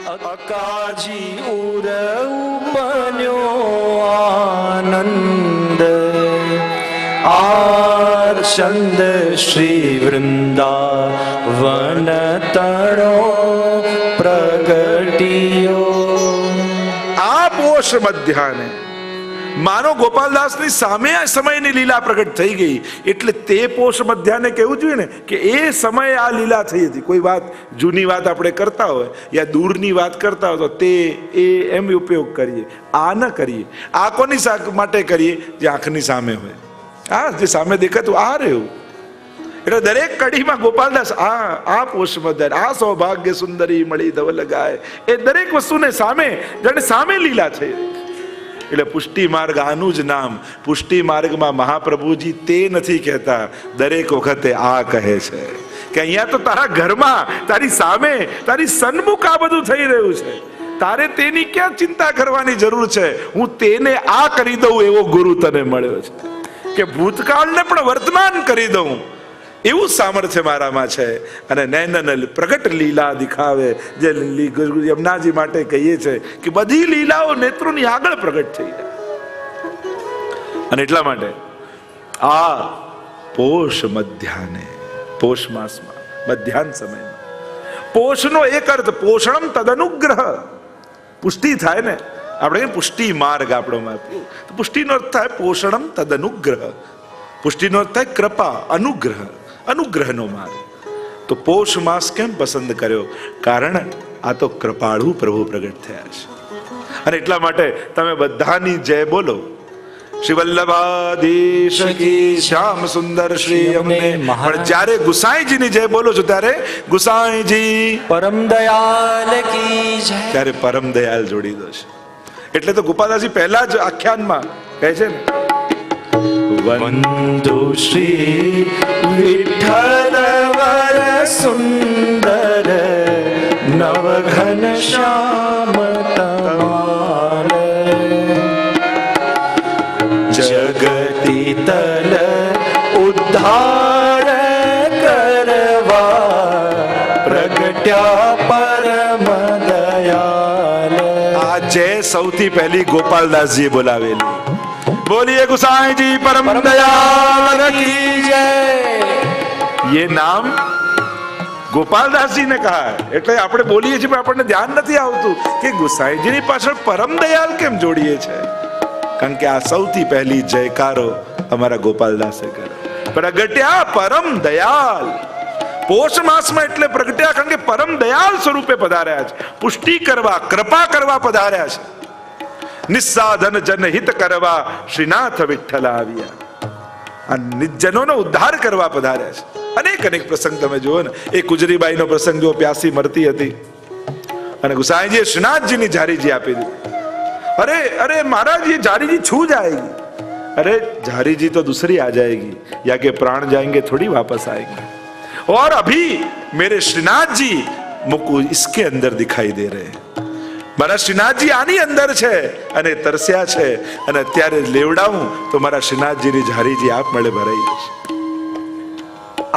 અકાજી ઉર ઉપન્યો આનંદ આર્ષંદ શ્રી વૃંદાવન તણો પ્રગટિયો. આ પોષ મધ્યાને માનો ગોપાલદાસની સામે આ સમયની લીલા પ્રગટ થઈ ગઈ એટલે તે પોષ મધ્યાને કહેવું જોઈએ ને કે એ સમયે આ લીલા થઈ હતી. કોઈ વાત જૂની વાત આપણે કરતા હોય યા દૂરની વાત કરતા હોય તો તે એ એમ ઉપયોગ કરીએ, આ ન કરીએ. આ કોની માટે કરીએ? જે આંખની સામે હોય, આ જે સામે દેખાતું આ રહ્યું. એટલે દરેક કડીમાં ગોપાલદાસ આ પોષ મધ્યાન, આ સૌભાગ્ય સુંદરી મળી ધવલ ગાય, એ દરેક વસ્તુને સામે જાણે સામે લીલા થઈ. એટલે પુષ્ટિ માર્ગ આનું જ નામ. પુષ્ટિ માર્ગમાં મહાપ્રભુજી તે નથી કહેતા, દરેક વખતે આ કહે છે કે અહીંયા તો તારા ઘરમાં તારી સામે તારી સન્મુખ આ બધું થઈ રહ્યું છે, તારે તેની ક્યાં ચિંતા કરવાની જરૂર છે? હું તેને આ કરી દઉં એવો ગુરુ તને મળ્યો છે કે ભૂતકાળને પણ વર્તમાન કરી દઉં એવું સામર્થ્ય મારામાં છે. અને નૈનન પ્રગટ લીલા દિખાવે, જે યમુનાજી માટે કહીએ છે કે બધી લીલાઓ નેત્રોની આગળ પ્રગટ થઈ જાય. અને એટલા માટે આ પોષ મધ્યાને, પોષ માસમાં મધ્યાહન સમયમાં પોષનો એક અર્થ પોષણમ તદનુગ્રહ, પુષ્ટિ થાય ને. આપણે પુષ્ટિ માર્ગ આપણો પુષ્ટિનો અર્થ થાય પોષણમ તદનુગ્રહ. પુષ્ટિનો અર્થ થાય કૃપા, અનુગ્રહ, અનુગ્રહનો માર્ગ. તો પોષ માસ કેમ પસંદ કર્યો? કારણ આ તો કૃપાળુ પ્રભુ પ્રગટ થયા છે. અને એટલા માટે તમે બધાની જય બોલો. શ્રી વલ્લભાધીશ કી શ્યામ સુંદર શ્રી અમને. પણ જ્યારે ગુસાઈજીની જય બોલો છો ત્યારે ગુસાઈજી પરમ દયાલ કી જય, ત્યારે પરમ દયાલ જોડી દો છે. એટલે તો ગોપાલદાસજી પહેલા જ આખ્યાનમાં કહે છે ને, વંદુ શ્રી વિઠ્ઠલ વર સુંદર નવઘન શ્યામ તમાર, જગતી તલ ઉદ્ધાર કરવા પ્રગટ્યા પરમ દયાલ. આ જય સૌથી પહેલી ગોપાલદાસજીએ બોલાવેલી. बोलिए गुसाई जी परम दयाल की जय. ये नाम गोपालदास जी ने कहा है. એટલે આપણે બોલીએ છીએ પણ આપણને ધ્યાન નથી આવતું કે ગુસાઈજીની પાછળ પરમ દયાલ કેમ જોડીએ છે. કારણ કે આ સૌથી પહેલી જયકારો અમારા ગોપાલદાસે કર્યો. પ્રગટ્યા પરમ દયાલ. પોષ માસમાં એટલે પ્રગટ્યા કારણ કે પરમ દયાલ સ્વરૂપે પધાર્યા છે. પુષ્ટિ કરવા, કૃપા કરવા પધાર્યા છે. નિસ્સાધન જનહિત કરવા શ્રીનાથ વિઠ્ઠલ આવ્યા. આ નિજજનોનો ઉદ્ધાર કરવા પધાર્યા છે. અનેક અનેક પ્રસંગ તમે જુઓ ને. એ કુજરીબાઈનો પ્રસંગ જો પ્યાસી મરતી હતી અને ગુસાઈજીએ શ્રીનાથજીની જારીજી આપી દીધી. અરે અરે महाराज ये जारीजी छू जाएगी. अरे जारीजी तो दूसरी आ जाएगी, या के प्राण जाएंगे थोड़ी वापस आएंगे. और अभी मेरे श्रीनाथ जी मुझको इसके अंदर दिखाई दे रहे हैं. મારા શ્રીનાથજી આની અંદર છે અને તરસ્યા છે અને અત્યારે લેવડાવું તો મારા શ્રીનાથજીની ઝારીજી આપમેળે ભરાઈ જશે.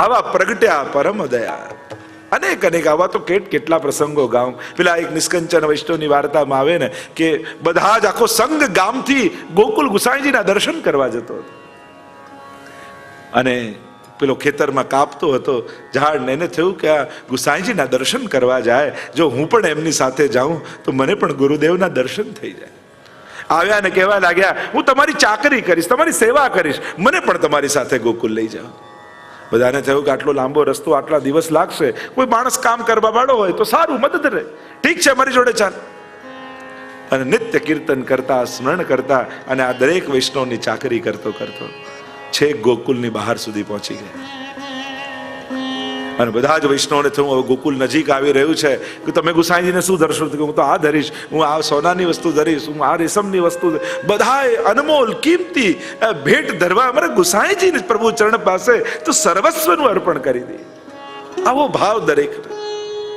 આવા પ્રગટ્યા પરમ દયા. અનેક અનેક આવા તો કેટલા પ્રસંગો ગામ. પેલા એક નિષ્કંચન વૈષ્ણવની વાર્તામાં આવે ને કે બધા જ આખો સંઘ ગામથી ગોકુલ ગુસાઈજીના દર્શન કરવા જતો હતો અને પેલો ખેતરમાં કાપતો હતો ઝાડ ને. એને થયું કે આ ગુસાઈજીના દર્શન કરવા જાય, જો હું પણ એમની સાથે જાઉં તો મને પણ ગુરુદેવના દર્શન થઈ જાય. આવ્યા ને કહેવા લાગ્યા, હું તમારી ચાકરી કરીશ, તમારી સેવા કરીશ, મને પણ તમારી સાથે ગોકુલ લઈ જાઓ. બધાને થયું કે આટલો લાંબો રસ્તો, આટલા દિવસ લાગશે, કોઈ માણસ કામ કરવા વાળો હોય તો સારું, મદદ રહે. ઠીક છે, મારી જોડે ચાલ. અને નિત્ય કીર્તન કરતા, સ્મરણ કરતા અને આ દરેક વૈષ્ણવની ચાકરી કરતો કરતો છેક ગોકુલની બહાર સુધી પહોંચી ગયા. અને બધા જ વૈષ્ણવને થયું હવે ગોકુલ નજીક આવી રહ્યું છે કે તમે ગુસાઈજીને શું ધરશો? હું તો આ ધરીશ, હું આ સોનાની વસ્તુ ધરીશ, હું આ રેશમની વસ્તુ. બધાએ અનમોલ કિંમતી ભેટ ધરવા અમારા ગુસાઈજીને પ્રભુ ચરણ પાસે તો સર્વસ્વનું અર્પણ કરી દે. આવો ભાવ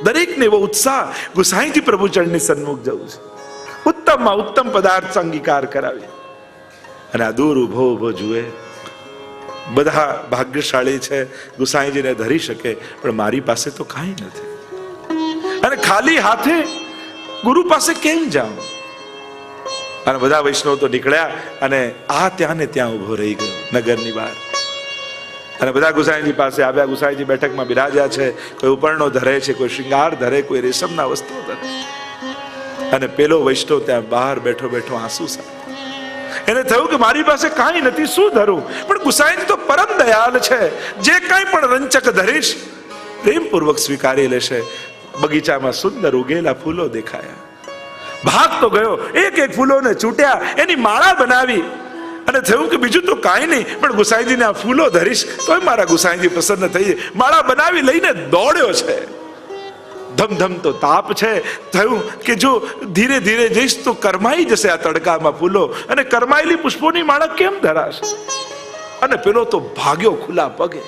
દરેકને એવો ઉત્સાહ ગુસાઈજી પ્રભુ ચરણની સન્મુખ જવું છે. ઉત્તમમાં ઉત્તમ પદાર્થ અંગીકાર કરાવી અને આ દૂર ઉભો ઉભો જુએ. બધા ભાગ્યશાળી છે, ગુસાઈજીને ધરી શકે, પણ મારી પાસે તો કાંઈ નથી. અને ખાલી હાથે ગુરુ પાસે કેમ જાઉં? અને બધા વૈષ્ણવ તો નીકળ્યા અને આ ત્યાં ને ત્યાં ઉભો રહી ગયો નગરની બહાર. અને બધા ગુસાઈજી પાસે આવ્યા. ગુસાઈજી બેઠકમાં બિરાજ્યા છે. કોઈ ઉપરણો ધરે છે, કોઈ શૃંગાર ધરે, કોઈ રેશમના વસ્ત્રો ધરે. અને પેલો વૈષ્ણવ ત્યાં બહાર બેઠો બેઠો આંસુ સાથે એને થયું કે મારી પાસે કાંઈ નથી, શું ધરું? પણ ગુસાઈજી તો પરમ દયાળ છે, જે કાંઈ પણ રંચક ધરીશ પ્રેમપૂર્વક સ્વીકારી લેશે. બગીચામાં સુંદર ઉગેલા ફૂલો દેખાયા. ભાગતો ગયો, એક એક ફૂલોને ચૂંટ્યા, એની માળા બનાવી અને થયું કે બીજું તો કાંઈ નહીં, પણ ગુસાઈજીને આ ફૂલો ધરીશ તોય મારા ગુસાઈજી પ્રસન્ન થઈ જાય. માળા બનાવી લઈને દોડ્યો છે. ધમધમ તો તાપ છે. થયું કે જો ધીરે ધીરે જઈશ તો કરમાઈ જશે આ તડકામાં ફૂલો, અને કરમાયેલી પુષ્પોની માળા કેમ ધરાશે? અને પેલો તો ભાગ્યો ખુલ્લા પગે,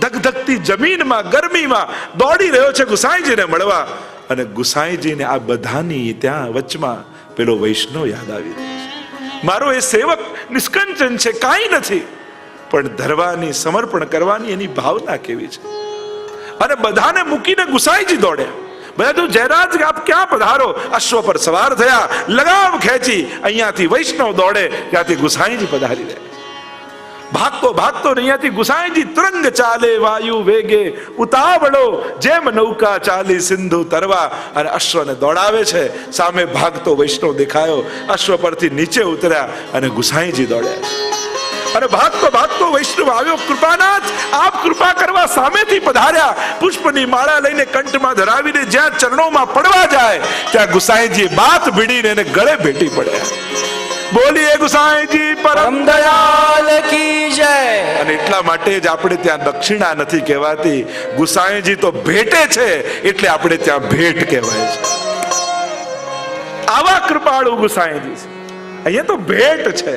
ધગધગતી જમીનમાં ગરમીમાં દોડી રહ્યો છે ગુસાઈજીને મળવા. અને ગુસાઈજીને આ બધાની ત્યાં વચમાં પેલો વૈષ્ણવ યાદ આવી રહ્યો છે. મારો એ સેવક નિષ્કંચન છે, કાંઈ નથી, પણ ધરવાની, સમર્પણ કરવાની એની ભાવના કેવી છે. અને બધાને મૂકીને ગુસાઈજી દોડ્યા. બધા તો જયરાજ આપ ક્યાં પધારો? અશ્વ પર સવાર થયા, લગામ ખેંચી, અહીંયાથી વૈષ્ણવ દોડે, ત્યાંથી ગુસાઈજી પધારી રહ્યા. ભાગતો ભાગતો અહીંયાથી ગુસાઈજી તરંગ ચાલે વાયુ વેગે, ઉતાવળો જેમ નૌકા ચાલી સિંધુ તરવા. અને અશ્વને દોડાવે છે. સામે ભાગતો વૈષ્ણવ દેખાયો, અશ્વ પરથી નીચે ઉતર્યા અને ગુસાઈજી દોડ્યા. અને ભાગતો ભાગતો વૈષ્ણવ આવ્યો. કૃપાનાથ, આપ કૃપા કરવા સામેથી પધાર્યા. પુષ્પની માળા લઈને કંઠમાં ધરાવીને જ્યાં ચરણોમાં પડવા જાય ત્યાં ગુસાઈજી બાથ ભીડીને એને ગળે ભેટી પડ્યા. બોલીએ ગુસાઈજી પરમ દયાલ કી જય. અને એટલા માટે જ આપણે ત્યાં દક્ષિણા નથી કહેવાતી, ગુસાઈજી તો ભેટે છે એટલે આપણે ત્યાં ભેટ કહેવાય છે. આવા કૃપાળુ ગુસાઈજી છે. અહીંયા તો ભેટ છે.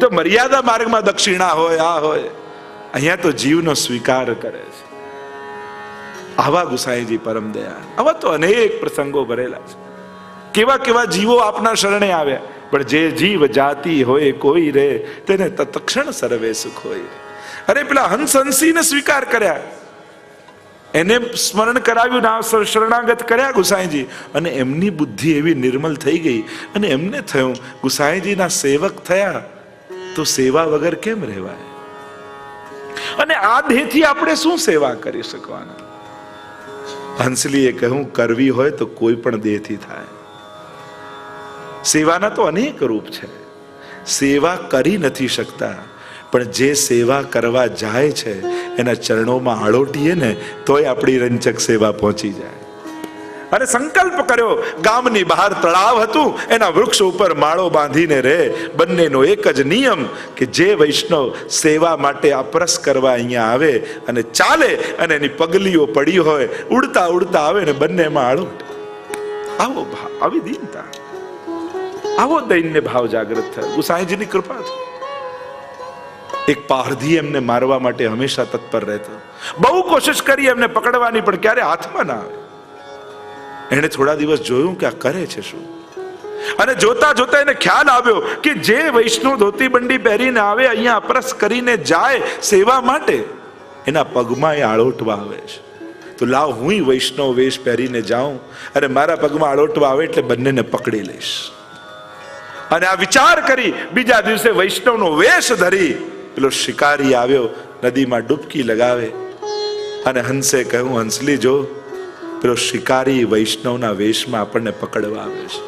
તો મર્યાદા માર્ગમાં દક્ષિણા હોય, આ હોય, અહીંયા તો જીવનો સ્વીકાર કરે છે. આવા ગુસાઈજી પરમ દયાળ. આવા તો અનેક પ્રસંગો ભરેલા છે. કેવા કેવા જીવો આપના શરણે આવ્યા, પણ જે જીવ જાતિ હોય કોઈ રે તેને તત્ક્ષણ સર્વે સુખ હોય. અરે પેલા હંસને સ્વીકાર કર્યા, એને સ્મરણ કરાવ્યું, ના શરણાગત કર્યા ગુસાઈજી, અને એમની બુદ્ધિ એવી નિર્મલ થઈ ગઈ અને એમને થયું ગુસાઈજીના સેવક થયા તો સેવા વગર કેમ રહેવાય? અને આ દેહથી આપણે શું સેવા કરી શકવાના? હંસલીએ કહ્યું કરવી હોય તો કોઈ પણ દેહથી થાય. સેવાના તો અનેક રૂપ છે. સેવા કરી નથી શકતા, પણ જે સેવા કરવા જાય છે એના ચરણોમાં આળોટીએ ને તોય આપણી રંચક સેવા પહોંચી જાય. અને સંકલ્પ કર્યો, ગામની બહાર તળાવ હતું, એના વૃક્ષ ઉપર માળો બાંધીને રહે. બંનેનો એક જ નિયમ કે જે વૈષ્ણવ સેવા માટે અપરસ કરવા અહીંયા આવે અને ચાલે અને એની પગલીઓ પડી હોય, ઉડતા ઉડતા આવે ને બંનેમાં આળોટ. આવો ભાવ, આવી દીનતા, આવો દૈન્ય ભાવ જાગૃત થાય. ગુસાઈજીની કૃપા છે. એક પારધી એમને મારવા માટે હંમેશા તત્પર રહેતો. બહુ કોશિશ કરી એમને પકડવાની, પણ ક્યારે હાથમાં ના આવે. એને થોડા દિવસ જોયું કે આ કરે છે શું, અને જોતા જોતા એને ખ્યાલ આવ્યો કે જે વૈષ્ણવ ધોતી બંડી પહેરીને આવે, અહીંયા અપરસ કરીને જાય સેવા માટે, એના પગમાં એ આળોટવા આવે છે. તો લાવ હું વૈષ્ણવ વેશ પહેરીને જાઉં અને મારા પગમાં આળોટવા આવે એટલે બંનેને પકડી લઈશ. અને આ વિચાર કરી બીજા દિવસે વૈષ્ણવનો વેશ ધરી પેલો શિકારી આવ્યો, નદીમાં ડૂબકી લગાવે. અને હંસે કહ્યું, હંસલી જો પેલો શિકારી વૈષ્ણવના વેશમાં આપણને પકડવા આવ્યો છે.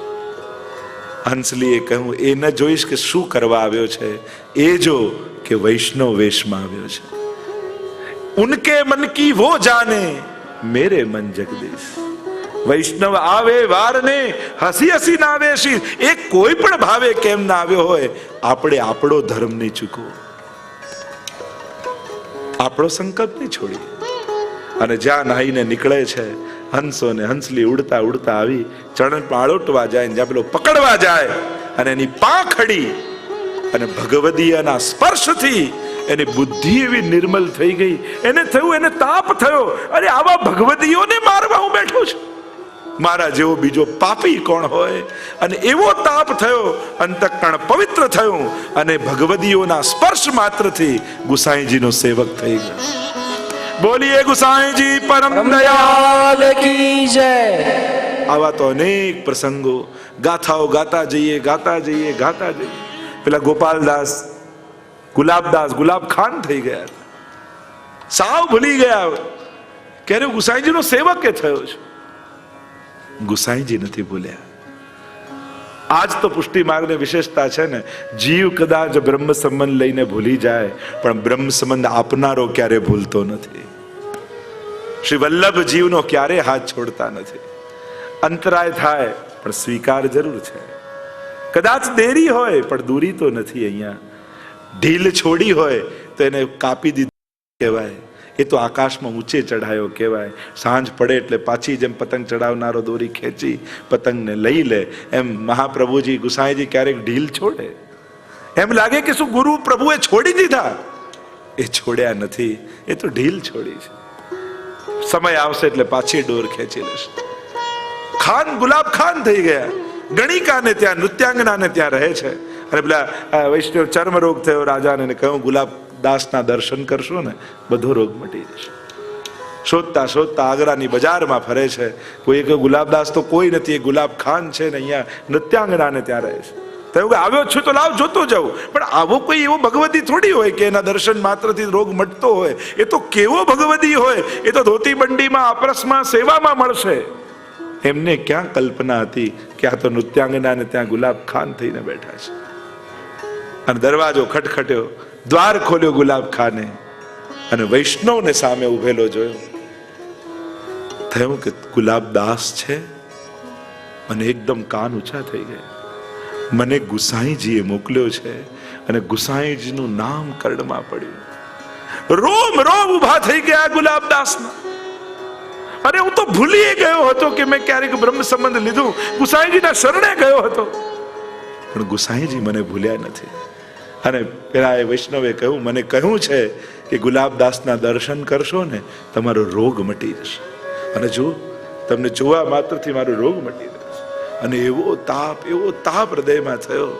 હંસલીએ કહ્યું, એ ન જોઈશ કે શું કરવા આવ્યો છે, એ જો કે વૈષ્ણવ વેશમાં આવ્યો છે. ઉનકે મન કી વો જાને, મેરે મન જગદીશ. વૈષ્ણવ આવે વારને હસી હસી ના વેશી. એ કોઈ પણ ભાવે કેમ ના આવ્યો હોય, આપણે આપણો ધર્મ નહીં ચૂકવો, આપણો સંકલ્પ નહીં છોડી. અને જ્યાં નાહીને નીકળે છે, હંસો ને હંસલી ઉડતા ઉડતા આવી ચરણ પાળોટવા જાય, જ્યાં પેલો પકડવા જાય અને એની પાંખડી અને ભગવદીયના સ્પર્શથી એની બુદ્ધિ એવી નિર્મલ થઈ ગઈ. એને થયું, એને તાપ થયો, અરે આવા ભગવદીઓને મારવા હું બેઠો છું, મારા જેવો બીજો પાપી કોણ હોય? અને એવો તાપ થયો, અંતઃકરણ પવિત્ર થયું અને ભગવદીઓના સ્પર્શ માત્રથી ગુસાઈજીનો સેવક થઈ ગયો. બોલીએ ગુસાઈજી પરમ દયાલ કી જય. આવા તો અનેક પ્રસંગો, ગાથાઓ ગાતા જઈએ, ગાતા જઈએ, ગાતા જઈએ. પેલા ગોપાલદાસ, ગુલાબ ખાન થઈ ગયા, સાવ ભૂલી ગયા ક્યારે ગુસાઈજીનો સેવક એ થયો છે. ગુસાઈજી નથી ભૂલ્યા. આજ તો પુષ્ટિ માર્ગની વિશેષતા છે ને, જીવ કદાચ બ્રહ્મ સંબંધ લઈને ભૂલી જાય, પણ બ્રહ્મ સંબંધ આપનારો ક્યારે ભૂલતો નથી. શ્રી વલ્લભ જીવનો ક્યારે હાથ છોડતા નથી. અંતરાય થાય પણ સ્વીકાર જરૂર છે. કદાચ દેરી હોય પણ દૂરી તો નથી. અહીંયા ઢીલ છોડી હોય તો એને કાપી દીધું કહેવાય, એ તો આકાશમાં ઊંચે ચઢાયો કહેવાય. સાંજ પડે એટલે પાછી જેમ પતંગ ચડાવનારો દોરી ખેંચી પતંગને લઈ લે, એમ મહાપ્રભુજી ગુસાઈજી ક્યારેક ઢીલ છોડે. એમ લાગે કે શું ગુરુ પ્રભુએ છોડી દીધા? એ છોડ્યા નથી, એ તો ઢીલ છોડી છે. સમય આવશે એટલે પાછી ડોર ખેંચી લેશે. ખાન ગુલાબ ખાન થઈ ગયા. ગણિકાને ત્યાં, નૃત્યાંગનાને ત્યાં રહે છે. અને પેલા વૈષ્ણવ ચર્મ રોગ થયો રાજાને, કહ્યું ગુલાબ દાસના દર્શન કરશો ને બધો રોગ મટી જશે. શોધતા શોધતા આગ્રાની બજારમાં ફરે છે. કોઈ કે ગુલાબદાસ તો કોઈ નથી, એ ગુલાબ ખાન છે ને અહીંયા નૃત્યાંગનાને ત્યાં રહે છે. કહ્યું કે આવ્યો છું તો લાવ જોતો જાઉં. પણ આવો કોઈ એવો ભગવતી થોડી હોય કે એના દર્શન માત્રથી રોગ મટતો હોય. એ તો કેવો ભગવતી હોય, એ તો ધોતી બંડીમાં, અપરસમાં, સેવામાં મળશે. એમને ક્યાં કલ્પના હતી કે આ તો નૃત્યાંગનાને ત્યાં ગુલાબ ખાન થઈને બેઠા છે. અને દરવાજો ખટખટ્યો, દ્વાર ખોલ્યો ગુલાબ ખાને, અને વૈષ્ણવને સામે ઉભેલો જોયો. થયું કે ગુલાબદાસ છે. મને એકદમ કાન ઊંચા થઈ ગયા. મને ગુસાઈજીએ મોકલ્યો છે, અને ગુસાઈજીનું નામ કરડમાં પડ્યું. રોમ રોમ ઉભા થઈ ગયા ગુલાબદાસના. અરે હું તો ભૂલી ગયો હતો કે મેં ક્યારેક બ્રહ્મ સંબંધ લીધું, ગુસાઈજીના શરણે ગયો હતો, પણ ગુસાઈજી મને ભૂલ્યા નથી. અને પેલા એ વૈષ્ણવે કહ્યું, મને કહ્યું છે કે ગુલાબદાસના દર્શન કરશો ને તમારો રોગ મટી જશે. અને જો તમને જોવા માત્રથી મારો રોગ મટી જશે. અને એવો તાપ હૃદયમાં થયો.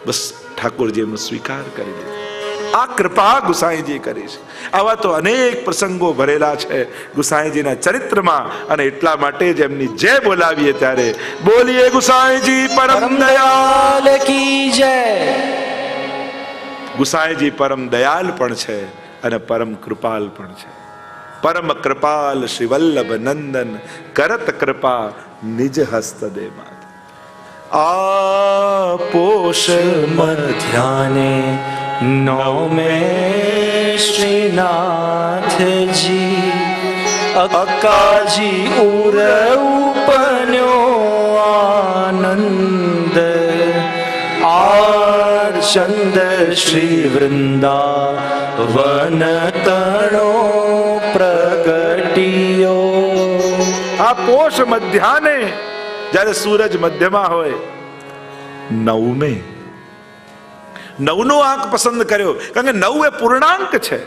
બસ ઠાકોરજી એમનો સ્વીકાર કરી દીધો. આ કૃપા ગુસાઈજી કરી છે. આવા તો અનેક પ્રસંગો ભરેલા છે ગુસાઈજીના ચરિત્રમાં. અને એટલા માટે જ એમની જય બોલાવીએ ત્યારે બોલીએ ગુસાઈજી પરમ દયાલ કી જય. ગુસાઈજી પરમ દયાલ પણ છે અને પરમ કૃપાલ પણ છે. પરમ કૃપાલ શ્રી વલ્લભ નંદન કરત કૃપા નિજ હસ્ત દે માત. આ પોષ મધ્યાને નવમે શ્રીનાથજી અક્કાજી ઉર ઉપન્યો આનંદ. ચંદ શ્રી વૃંદાવન તણો પ્રગટિયો. આ પોષ મધ્યાને જ્યારે સૂરજ મધ્યમાં હોય, નવનો આંક પસંદ કર્યો, કારણ કે 9 એ પૂર્ણાંક છે.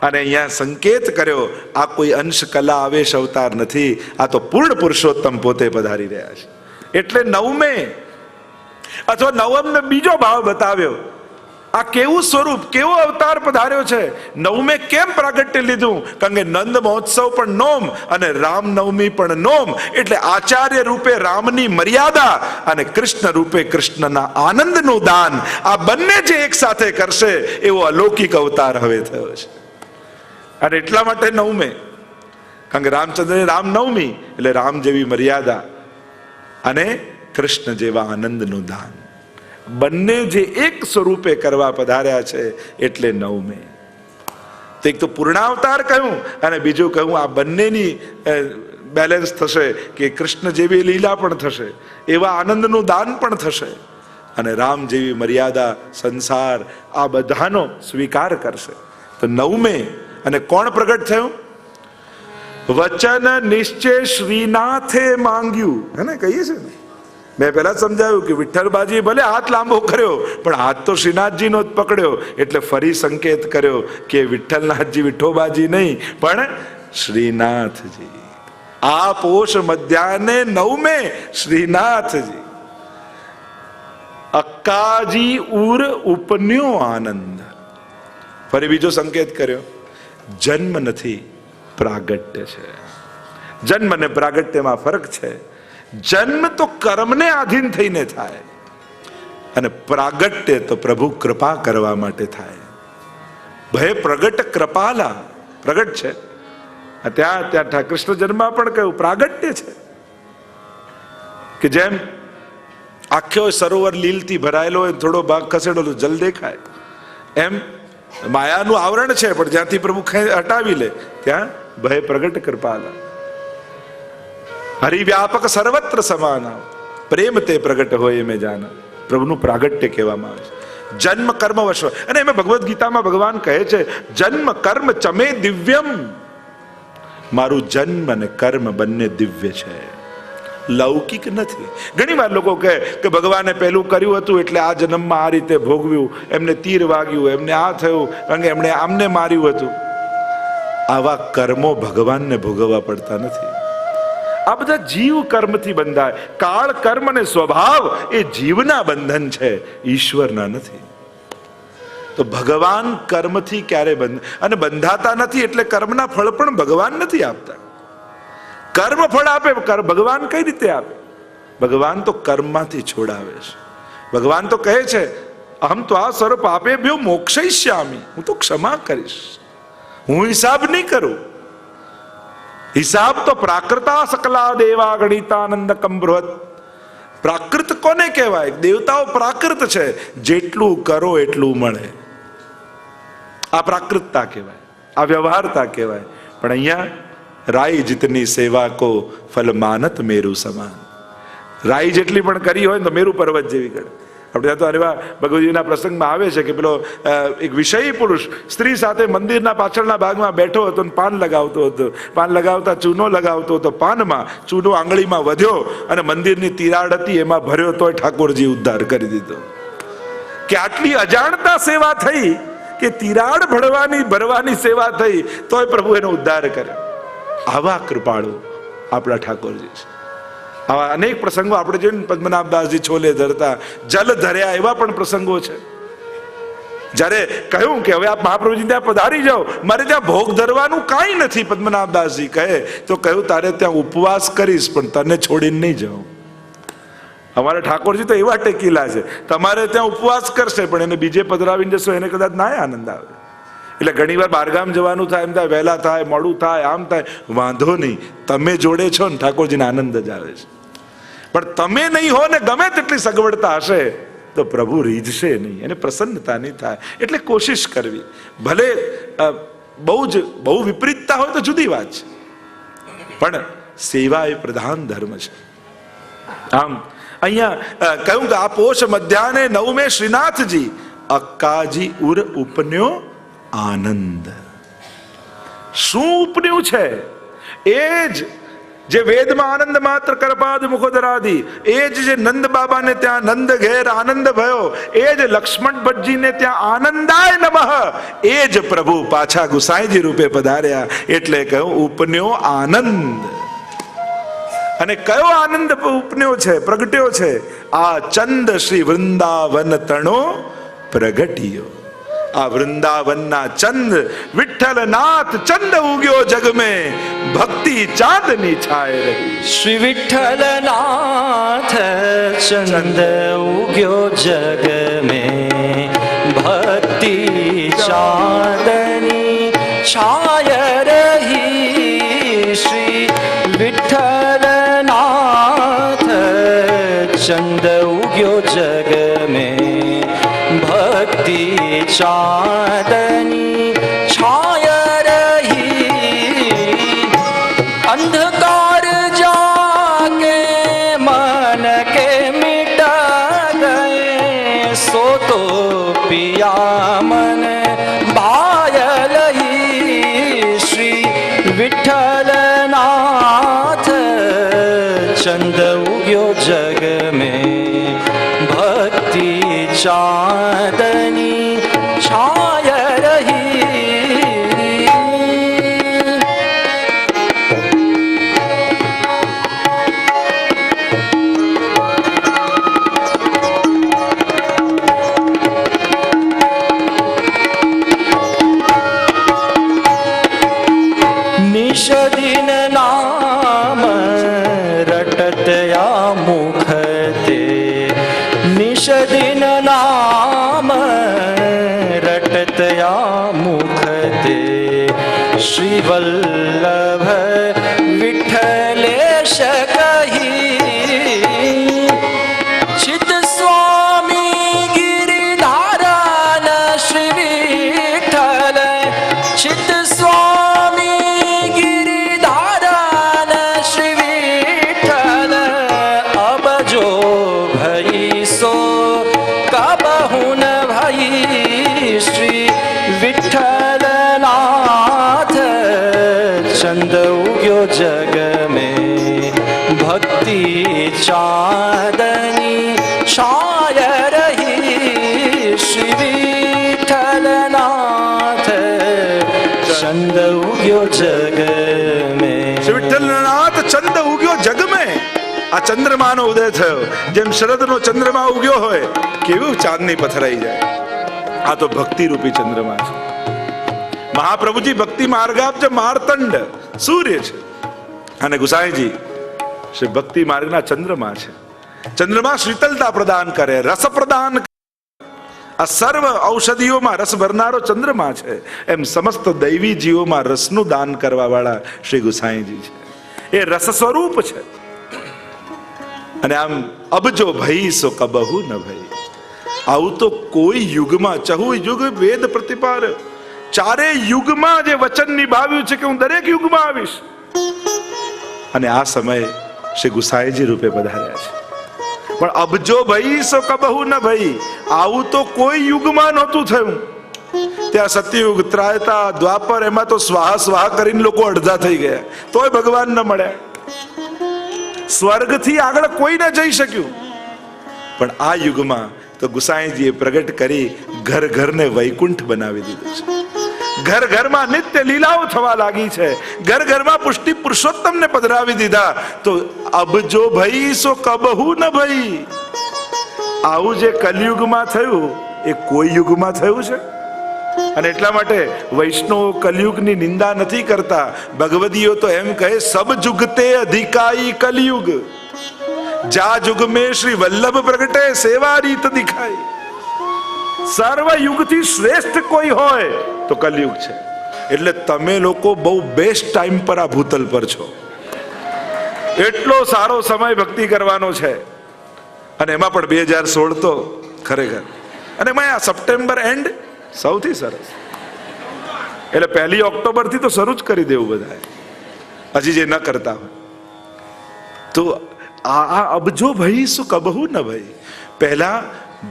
અને અહીંયા સંકેત કર્યો, આ કોઈ અંશ કલા આવેશ અવતાર નથી, આ તો પૂર્ણ પુરુષોત્તમ પોતે પધારી રહ્યા છે. એટલે 9મે અથવા 9મ બીજો ભાવ બતાવ્યો. આ કેવું સ્વરૂપ, કેવો અવતાર પધાર્યો છે. 9મે કેમ પ્રાગટ્ય લીધું? કારણ કે નંદ મહોત્સવ પણ નોમ અને રામનવમી પણ નોમ. એટલે આચાર્ય રૂપે રામની મર્યાદા અને કૃષ્ણ રૂપે કૃષ્ણના આનંદનું દાન, આ બંને જે એક સાથે કરશે એવો અલૌકિક અવતાર હવે થયો છે. અને એટલા માટે 9મે, કારણ કે રામચંદ્ર રામનવમી એટલે રામ જેવી મર્યાદા અને કૃષ્ણ જેવા આનંદનું દાન, બંને જે એક સ્વરૂપે કરવા પધાર્યા છે એટલે 9મે. તો એક તો પૂર્ણાવતાર કહ્યું અને બીજું કહ્યું આ બંનેની બેલેન્સ થશે કે કૃષ્ણ જેવી લીલા પણ થશે, એવા આનંદનું દાન પણ થશે, અને રામ જેવી મર્યાદા, સંસાર આ બધાનો સ્વીકાર કરશે. તો 9મે અને કોણ પ્રગટ થયું? વચન નિશ્ચય શ્રીનાથે માંગ્યું. હે ને, કહીએ છે ને, મેં પહેલા સમજાવ્યું કે વિઠ્ઠલબાજી ભલે હાથ લાંબો કર્યો પણ હાથ તો શ્રીનાથજીનો જ પકડ્યો. એટલે ફરી સંકેત કર્યો કે વિઠ્ઠલનાથજી વિઠ્ઠોબાજી નહીં પણ શ્રીનાથજી. આ પોષ મધ્યાને 9મે શ્રીનાથજી. અક્કાજી ઉર ઉપન્યો આનંદ. ફરી બીજો સંકેત કર્યો, જન્મ નથી પ્રાગટ્ય છે. જન્મ અને પ્રાગટ્યમાં ફરક છે. જન્મ તો કર્મને આધીન થઈને થાય અને પ્રાગટ્ય તો પ્રભુ કૃપા કરવા માટે થાય. ભય પ્રગટ કૃપાલા, પ્રગટ છે ત્યાં કૃષ્ણ જન્મમાં પણ કહ્યું પ્રાગટ્ય છે કે જેમ આખ્યો સરોવર લીલથી ભરાયેલો હોય, થોડો ભાગ ખસેડો તો જલ દેખાય, એમ માયાનું આવરણ છે પણ જ્યાંથી પ્રભુ હટાવી લે ત્યાં ભય પ્રગટ કૃપાલા. હરિવ્યાપક સર્વત્ર સમાના, પ્રેમ તે પ્રગટ હોય મેં જાના. પ્રભુનું પ્રાગટ્ય કહેવામાં આવે છે. જન્મ કર્મ વશ, અને એમાં ભગવદ્ ગીતામાં ભગવાન કહે છે જન્મ કર્મ ચમે દિવ્યમ. મારું જન્મ અને કર્મ બંને દિવ્ય છે, લૌકિક નથી. ઘણી વાર લોકો કહે કે ભગવાને પહેલું કર્યું હતું એટલે આ જન્મમાં આ રીતે ભોગવ્યું, એમને તીર વાગ્યું, એમને આ થયું કારણ કે એમણે આમને માર્યું હતું. આવા કર્મો ભગવાનને ભોગવવા પડતા નથી. આ બધા જીવ કર્મથી બંધાય. કાળ કર્મ અને સ્વભાવ એ જીવના બંધન છે, ઈશ્વરના નથી. તો ભગવાન કર્મથી ક્યારે અને બંધાતા નથી, એટલે કર્મના ફળ પણ ભગવાન નથી આપતા. કર્મ ફળ આપે, ભગવાન કઈ રીતે આપે? ભગવાન તો કર્મમાંથી છોડાવે છે. ભગવાન તો કહે છે અહમ તો આ સ્વરૂપ આપે ભ્યો મોક્ષયિષ્યામિ, હું તો ક્ષમા કરીશ, હું હિસાબ નહીં કરું. હિસાબ તો પ્રાકૃતા સકલા દેવા ગણિતાનંદ કમ્બ્રહત. પ્રાકૃત કોને કહેવાય? દેવતાઓ પ્રાકૃત છે, જેટલું કરો એટલું મળે. આ પ્રાકૃતતા કહેવાય, આ વ્યવહારતા કહેવાય. પણ અહીંયા રાઈ જીતની સેવા કો ફલ માનત મેરુ સમાન. રાઈ જેટલી પણ કરી હોય ને તો મેરુ પર્વત જેવી ગણે. આપણે ત્યાં તો અરે ભગવદજીના પ્રસંગમાં આવે છે કે પેલો એક વિષયી પુરુષ સ્ત્રી સાથે મંદિરના પાછળના ભાગમાં બેઠો હતો અને પાન લગાવતો હતો. પાન લગાવતા ચૂનો લગાવતો હતો, પાનમાં ચૂનો આંગળીમાં વધ્યો અને મંદિરની તિરાડ હતી એમાં ભર્યો, તોય ઠાકોરજી ઉદ્ધાર કરી દીધો. કે આટલી અજાણતા સેવા થઈ કે તિરાડ ભરવાની સેવા થઈ તોય પ્રભુ એનો ઉદ્ધાર કર્યો. આવા કૃપાળુ આપણા ઠાકોરજી છે. આવા અનેક પ્રસંગો આપણે જોઈને પદ્મનાભદાસજી છોલે ધરતા, જલ ધર્યા, એવા પણ પ્રસંગો છે. જ્યારે કહ્યું કે હવે આપ મહાપ્રભુજી ત્યાં પધારી જાઓ, મારે ત્યાં ભોગ ધરવાનું કાંઈ નથી, પદ્મનાભદાસજી કહે તો કહ્યું તારે ત્યાં ઉપવાસ કરીશ પણ તને છોડીને નહીં જાઉં. અમારા ઠાકોરજી તો એવા ટેકીલા છે, તમારે ત્યાં ઉપવાસ કરશે પણ એને બીજે પધરાવીને જશો એને કદાચ ના આનંદ આવે. એટલે ઘણી વાર બહારગામ જવાનું થાય, એમ થાય વહેલા થાય, મોડું થાય, આમ થાય, વાંધો નહીં, તમે જોડે છો ને ઠાકોરજીને આનંદ જ આવે છે. પણ તમે નહીં હો ને ગમે તેટલી સગવડતા હશે તો પ્રભુ રીઝશે નહીં, એને પ્રસન્નતા નહીં થાય. એટલે કોશિશ કરવી, ભલે બહુ વિપરીતતા હોય તો જુદી વાત છે, પણ સેવા એ પ્રધાન ધર્મ છે. આમ અહીંયા કહ્યું કે આ પોષ મધ્યાને નવમે શ્રીનાથજી અક્કાજી ઉર ઉપન્યો આનંદ. શું ઉપન્યું છે? એ જ જે વેદમાં આનંદ માત્ર કરપાદ મુખોદરાદી, એ જ જે નંદ બાબાને ત્યાં નંદ ઘેર આનંદ ભયો, એ જ લક્ષ્મણ ભટ્ટજીને ત્યાં આનંદાય નમઃ, એ જ પ્રભુ પાછા ગુસાઈજી રૂપે પધાર્યા. એટલે કહ્યું ઉપન્યો આનંદ. અને કયો આનંદ ઉપન્યો છે, પ્રગટ્યો છે? આ ચંદ શ્રી વૃંદાવન તણો પ્રગટ્યો. આ વૃંદાવનના ચંદ વિઠ્ઠલનાથ ચંદ ઉગ્યો જગ મેં, ભક્તિ ચાંદની છાય રહી. શ્રી વિઠ્ઠલનાથ ચંદ ઉગ્યો જગ મેં, ભક્તિ ચાંદની છાય રહી. શ્રી વિઠ્ઠલનાથ ચંદ ઉગ્યો જગ મેં, ભક્તિ ચાંદની છાય રહી. અંધકાર જાકે મન કે મિટ ગए, સો તો પિયા મન ભાય લહી. શ્રી વિઠ્ઠલનાથ ચંદ ઉગ્યો જગ મેં, ભક્તિ ચાંદની છાય રહી. નિષદિન નામ રટત રટતયા મુખ તે નિષદિન નામ રટતયા મુખ તે શ્રી વલ્લભ વિઠ્ઠલેશ કહી ચિત સ્વામી ગિરિધારન શ્રી વિઠ્ઠલ ચિત સ્વામી ગિરિધારન શ્રી વિઠ્ઠલ અબ જો ભઈ સો કબહુ ન ભઈ શ્રી વિઠ્ઠલ નાથ ચંદ ઉગ્યો જગ में भक्ति चांदनी छाय रही श्री विठ्ठल नाथ चंद उग्यो जग में શ્રી વિઠ્ઠલનાથ ચંદ ઉગ્યો જગ મેં. આ ચંદ્રમાનો ઉદય થયો, જેમ શરદનો ચંદ્રમા ઉગ્યો હોય કેવું ચાંદની પથરાઈ જાય. આ તો ભક્તિ રૂપી ચંદ્રમા છે. મહાપ્રભુજી ભક્તિ માર્ગાબ્જ માર્તંડ સૂર્ય છે અને ગુસાઈજી શ્રી ભક્તિ માર્ગના ચંદ્રમા છે. ચંદ્રમા શીતલતા પ્રદાન કરે, રસ પ્રદાન કરે. આ સર્વ ઔષધિઓમાં રસ ભરનારો ચંદ્રમા છે, એમ સમસ્ત દૈવી જીવોમાં રસનું દાન કરવા વાળા શ્રી ગુસાઈજી છે. એ રસ સ્વરૂપ છે. અને આમ અબજો ભઈ સો કબહુ ન ભઈ. આવું તો કોઈ યુગમાં ચહુ યુગ વેદ પ્રતિપાર, ચારે યુગમાં જે વચન નિભાવ્યું છે કે હું દરેક યુગમાં આવીશ. અને આ સમયે શ્રી ગુસાઈજી રૂપે પધાર્યા છે. પણ અબજો ભઈ સો કબહુ ન ભઈ, આવું તો કોઈ યુગમાં નહોતું થયું. ત્યાં સતયુગ, ત્રાયતા, દ્વાપર, એમાં તો સ્વાહા સ્વાહા કરીને લોકો અડધા થઈ ગયા, તોય ભગવાન ન મળ્યા. સ્વર્ગથી આગળ કોઈ ન જઈ શક્યું. પણ આ યુગમાં તો ગુસાઈજીએ પ્રગટ કરી ઘર ઘરને વૈકુંઠ બનાવી દીધું છે. ઘર ઘરમાં નિત્ય લીલાઓ થવા લાગી છે. ઘર ઘરમાં પુષ્ટિ પુરુષોત્તમને પધરાવી દીધા. તો અબજો ભઈ સો કબહુ ન ભઈ. આવું જે કલયુગમાં થયું એ કોઈ યુગમાં થયું છે. અને એટલા માટે વૈષ્ણવ કલયુગની નિંદા નથી કરતા. ભગવદીઓ તો એમ કહે સબ જુગતે અધિકાઈ કલયુગ, જા જુગ મેં શ્રી વલ્લભ પ્રગટે સેવા રીત દિખાઈ. સર્વ યુગથી શ્રેષ્ઠ કોઈ હોય તો કલયુગ છે. એટલે તમે લોકો બહુ બેસ્ટ ટાઈમ પર આ ભૂતલ પર છો. એટલો સારો સમય ભક્તિ કરવાનો છે. અને એમાં પણ 2016 તો ખરેખર. અને એમાં આ સપ્ટેમ્બર એન્ડ સૌથી સરસ. એટલે 1 ઓક્ટોબર થી તો શરૂ જ કરી દેવું બધા, હજી જે ન કરતા હોય તો. આ અબજો ભઈ શું કબહુ ન ભઈ. પહેલા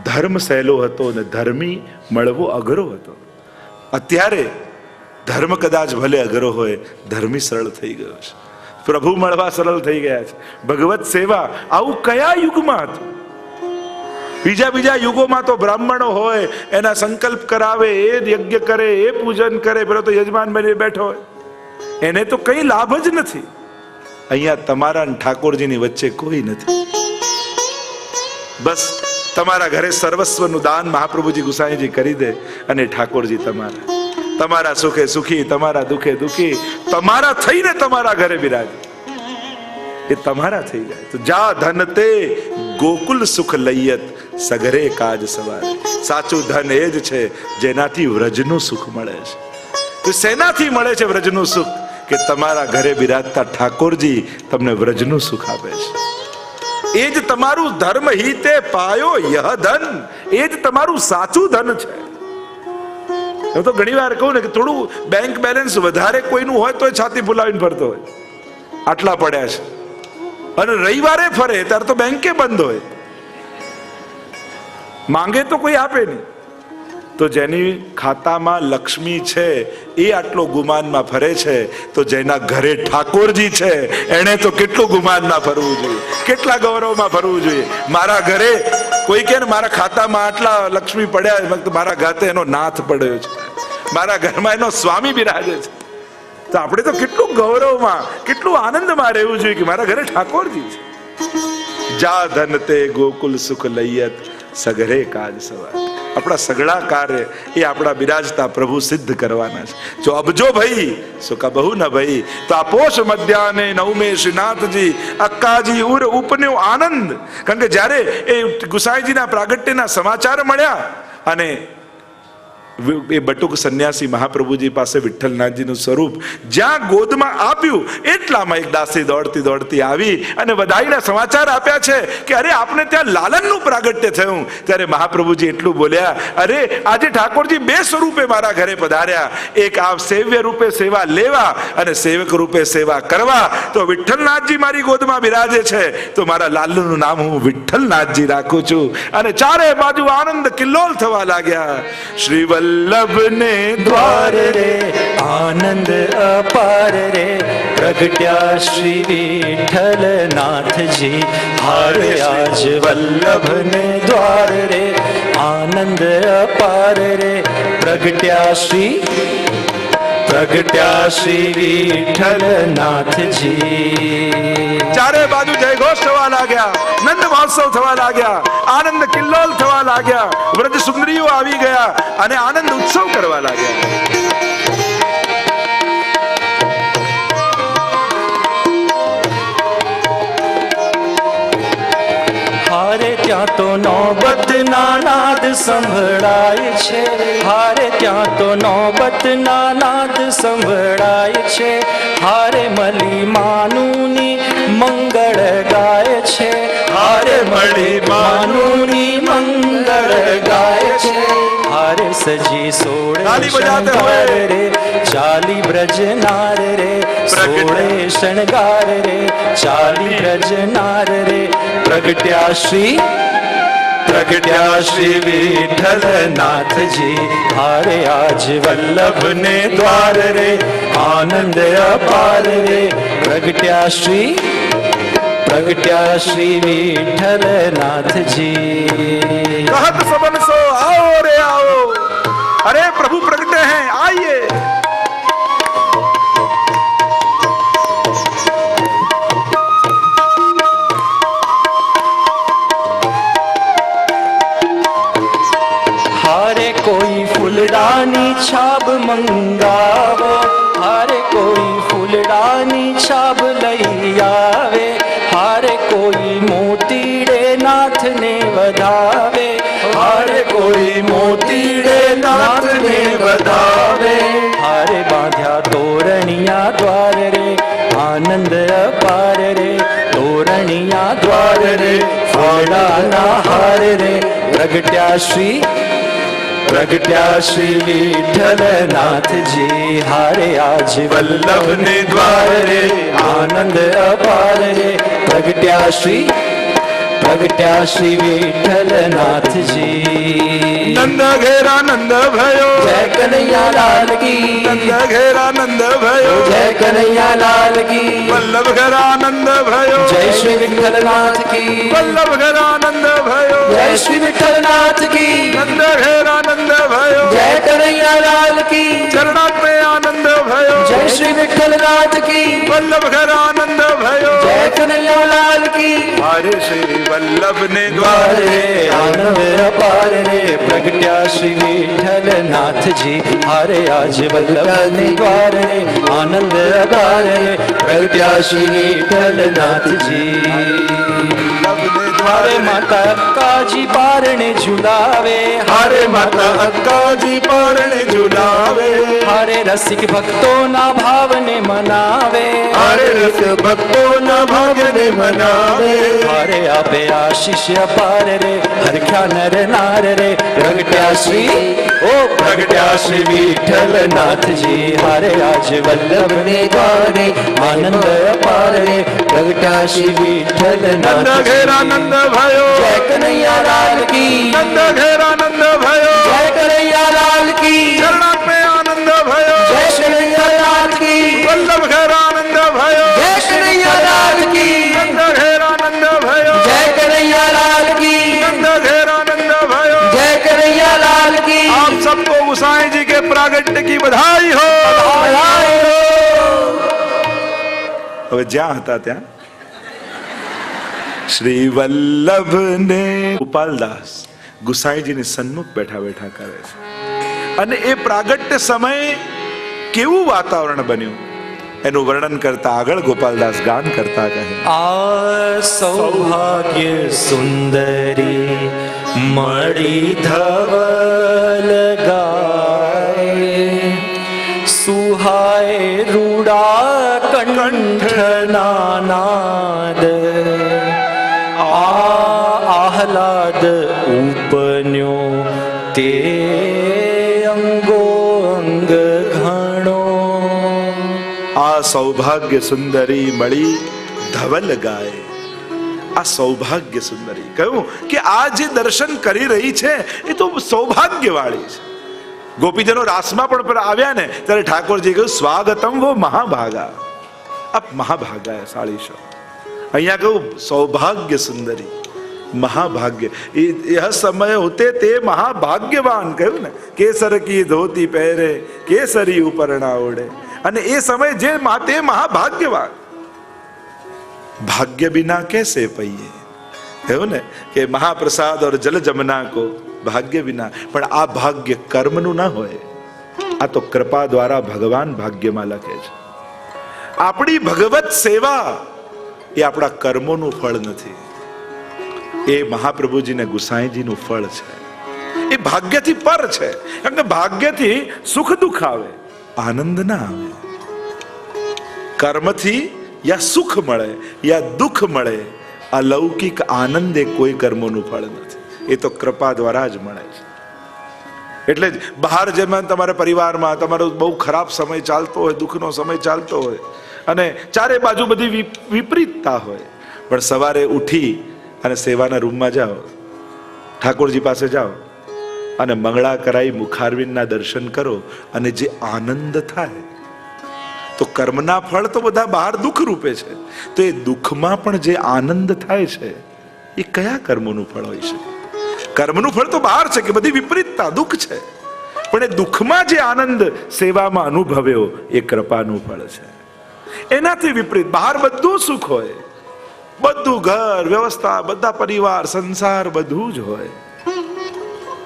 ધર્મ સહેલો હતો ને ધર્મી મળવો અઘરો હતો. અત્યારે ધર્મ કદાચ ભલે અઘરો હોય, ધર્મી સરળ થઈ ગયો છે. પ્રભુ મળવા સરળ થઈ ગયા છે. ભગવત સેવા આવું કયા યુગમાં હતું? બીજા યુગોમાં તો બ્રાહ્મણો હોય, એના સંકલ્પ કરાવે, એ યજ્ઞ કરે, એ પૂજન કરે, પેલો તો યજમાન બની બેઠો હોય, એને તો કઈ લાભ જ નથી. અહીંયા તમારા અને ઠાકોરજીની વચ્ચે કોઈ નથી. બસ તમારા ઘરે સર્વસ્વનું દાન મહાપ્રભુજી ગુસાઈજી કરી દે અને ઠાકોરજી તમારા સુખે સુખી, તમારા દુખે દુખી, તમારા થઈને તમારા ઘરે બિરાજે. એ તમારા થઈ જાય તો જા ધન તે ગોકુલ સુખ લઈયત સગરે કાજ સવારે. સાચું ધન એ જ છે જેનાથી વ્રજનું સુખ મળે છે. તો શેનાથી મળે છે વ્રજનું સુખ? કે તમારા ઘરે બિરાજતા ઠાકોરજી તમને વ્રજનું સુખ આપે છે. એ જ તમારું ધર્મ હિતે પાયો યહ ધન. એ જ તમારું સાચું ધન છે. હું તો ઘણી વાર કહું ને કે થોડું બેંક બેલેન્સ વધારે કોઈનું હોય તો છાતી ફૂલાવીને ફરતો હોય, આટલા પડ્યા છે. અને રવિવારે ફરે ત્યારે તો બેંકે બંધ હોય, માંગે તો કોઈ આપે નહીં. તો જેની ખાતામાં લક્ષ્મી છે એ આટલો ગુમાનમાં ફરે છે, તો જેના ઘરે ઠાકોરજી છે એને તો કેટલું ગુમાનમાં ફરવું જોઈએ, કેટલા ગૌરવમાં ફરવું જોઈએ. મારા ઘરે કોઈ કે મારા ખાતામાં આટલા લક્ષ્મી પડ્યા, મારા ગાતે એનો નાથ પડ્યો છે, મારા ઘરમાં એનો સ્વામી બિરાજે છે. તો આપણે તો કેટલું ગૌરવમાં, કેટલું આનંદમાં રહેવું જોઈએ કે મારા ઘરે ઠાકોરજી છે. જા ધન તે ગોકુલ સુખ લઈયત સગરે કાજ સવાર. આપણા સગળા કાર્ય એ આપણા બિરાજતા પ્રભુ સિદ્ધ કરવાના છે. જો અબજો ભાઈ સો કા બહુ ન ભાઈ. તો આ પોષ મધ્યાને નવમે શ્રીનાથજી અક્કાજી ઉર ઉપન્યો આનંદ. કારણ કે જ્યારે એ ગુસાઈજીના પ્રાગટ્યના સમાચાર મળ્યા અને એ બટુક સંન્યાસી મહાપ્રભુજી પાસે વિઠ્ઠલનાથજીનું સ્વરૂપ જ્યાં ગોદમાં આપ્યું એટલામાં એક દાસી દોડતી દોડતી આવી અને વધાઈના સમાચાર આપ્યા છે કે અરે આપને ત્યાં લાલનનું પ્રાગટ્ય થયું. ત્યારે મહાપ્રભુજી એટલું બોલ્યા, અરે આજે ઠાકોરજી બે સ્વરૂપે મારા ઘરે પધાર્યા. એક આ સેવ્ય રૂપે સેવા લેવા અને સેવક રૂપે સેવા કરવા. તો વિઠ્ઠલનાથજી મારી ગોદમાં બિરાજે છે તો મારા લાલનનું નામ હું વિઠ્ઠલનાથજી રાખું છું. અને ચારે બાજુ આનંદ કિલ્લોલ થવા લાગ્યા. શ્રી વલ્લભ ને દ્વાર રે આનંદ અપાર રે પ્રગટ્યા શ્રી વિઠ્ઠલનાથજી. હારે આજ વલ્લભ ને દ્વાર રે આનંદ અપાર રે પ્રગટ્યા શ્રી વિઠ્ઠલનાથજી. ચારે બાજુ જયઘોષ થવા લાગ્યા, નંદ મહોત્સવ થવા લાગ્યા, આનંદ કિલ્લોલ થવા લાગ્યા. વ્રજ સુંદરીઓ આવી ગયા અને આનંદ ઉત્સવ કરવા લાગ્યા. હારે ત્યાં તો નોબતના નાદ સંભળાય છે. હારે ત્યાં તો નોબતના નાદ સંભળાય છે. હારે મળી માનુની મંગળ ગાય છે. હારે મળી માનુની મંગળ ગાય છે. હારે સજી સોળે શણગાર રે ચાલી બ્રજનાર રે. સોળે શણગાર રે ચાલી બ્રજનાર રે પ્રગટ્યા શ્રી વિઠ્ઠલનાથજી. હારે આજ વલ્લભ ને દ્વાર રે આનંદ અપાર રે પ્રગટ્યા શ્રી વિઠ્ઠલનાથજી. कहत सबन सो आओ रे आओ, अरे प्रभु प्रगटे हैं आइए. हारे कोई फूलडानी छाब मंगावे. हारे कोई फूलडानी छाब लई आवे. हारे कोई मोतीड़े नाथ ने वधावे. हारे कोई मोतीड़े नाथ ने वधावे. हारे बांध्या तोरणिया द्वार रे आनंद अपार रे. तोरणिया द्वार रे फूलडाना हार रे प्रगट्या श्री विठ्ठलनाथजी. हारे आज वल्लभ ने द्वार रे आनंद अपार रे प्रगट्या श्री विठ्ठलनाथजी. नंद घेरा नंद भयो, जय कन्हैया लाल की. नंद घेरा नंद भयो, जय कन्हैया लाल की. वल्लभ घेरा नंद भयो, जय श्री विठ्ठलनाथ की. वल्लभ घेरा नंद भयो, जय श्री विठ्ठलनाथ की. नंद घेरा नंद भयो, जय कन्हैया लाल की. चरणात में आनंद भयो, जय श्री विठ्ठलनाथ की. वल्लभ घेरा नंद भयो, जय कन्हैया लाल की. हरे श्री वल्लभ ने द्वार रे आनंद अपार रे प्रगट्या श्री विठ्ठलनाथ जी. हारे आज वल्लभ ने द्वार रे आनंद अपार रे प्रगट्या श्री विठ्ठलनाथ जी. हारे माता अक्काजी पारणे झुलावे. हारे माता अक्काजी पारणे झुलावे. हारे रसिक भक्तों ना भावने मनावे. हारे रसिक भक्तों ना भावने मनावे. हारे आपे आशीष अपार रे हरख्या नर नार रे प्रगट्या श्री प्रगट्या श्री विठ्ठलनाथ जी. हारे आज वल्लभ ने द्वारे आनंद अपार रे प्रगट्या श्री विठ्ठलनाथ. नंद घेरा नंद भयो, जय कन्हैया लाल की. नंद घेरा नंद भयो, जय कन्हैया लाल की. चरणात में आनंद भयो, जय कन्हैया लाल की. वल्लभ घेरा नंद भयो, जय कन्हैया लाल की. नंद घेरा नंद भयो, जय कन्हैया लाल की. नंद घेरा नंद भयो. जय कन्हैया लाल की. आप सबको गोसाई जी के प्रागट्य की बधाई हो. હવે જ્યાં હતા ત્યાં શ્રી વલ્લભ ને ગોપાલદાસ ગુસાઈજીની સન્મુખ બેઠા બેઠા કરે છે. અને એ પ્રાગટ્ય સમયે કેવું વાતાવરણ બન્યું એનું વર્ણન કરતા આગળ ગોપાલદાસ ગાન કરતા કહે, આ સૌભાગ્ય સુંદરી મળી ધવલ ગાય, સુહાય રૂડા કંઠના નાદ, આહલાદ ઉપન્યો તે અંગો અંગ ઘણો. આ સૌભાગ્ય સુંદરી મળી ધવલ ગાય. આ સૌભાગ્ય સુંદરી કહ્યું કે આ જે દર્શન કરી રહી છે એ તો સૌભાગ્યવાળી છે. ગોપીજનો રાસમાં પણ આવ્યા ને ત્યારે ઠાકોરજી કહ્યું સ્વાગતમ વો મહાભાગા. આપ મહાભાગા સાળીશો. અહીંયા કહ્યું સૌભાગ્ય સુંદરી મહાભાગ્ય. यह समय होते ते महाभाग्यवान કહ્યું ને, કેસર કી ધોતી પહેરે કેસરી ઉપરણા ઓઢે. અને એ સમય જે તે મહાભાગ્યવાન. भाग्य बिना कैसे पइए કહ્યું ને કે મહાપ્રસાદ और जल जमना को भाग्य बिना. પણ આ ભાગ્ય કર્મનું ના હોય, આ તો કૃપા દ્વારા ભગવાન ભાગ્યમાં લખે છે. આપણી ભગવત સેવા એ આપણા કર્મોનું ફળ નથી, એ મહાપ્રભુજીને ગુસાઈજીનું ફળ છે. એ ભાગ્યથી પર છે. કારણ કે ભાગ્યથી સુખ દુઃખ આવે, આનંદ ના આવે. કર્મથી યા સુખ મળે યા દુઃખ મળે, અલૌકિક આનંદ એ કોઈ કર્મોનું ફળ નથી, એ તો કૃપા દ્વારા જ મળે છે. એટલે જ બહાર જેમ તમારા પરિવારમાં તમારો બહુ ખરાબ સમય ચાલતો હોય, દુઃખનો સમય ચાલતો હોય અને ચારે બાજુ બધી વિપરીતતા હોય, પણ સવારે ઉઠી અને સેવાના રૂમમાં જાઓ, ઠાકોરજી પાસે જાઓ અને મંગળા કરાઈ મુખારવિંદના દર્શન કરો અને જે આનંદ થાય, તો કર્મના ફળ તો બધા બહાર દુઃખ રૂપે છે, તો એ દુઃખમાં પણ જે આનંદ થાય છે એ કયા કર્મોનું ફળ હોય છે? કર્મનું ફળ તો બહાર છે કે બધી વિપરીતતા દુઃખ છે, પણ એ દુઃખમાં જે આનંદ સેવામાં અનુભવ્યો એ કૃપાનું ફળ છે. એનાથી વિપરીત બહાર બધું સુખ હોય, બધું ઘર વ્યવસ્થા, બધા પરિવાર સંસાર બધું જ હોય,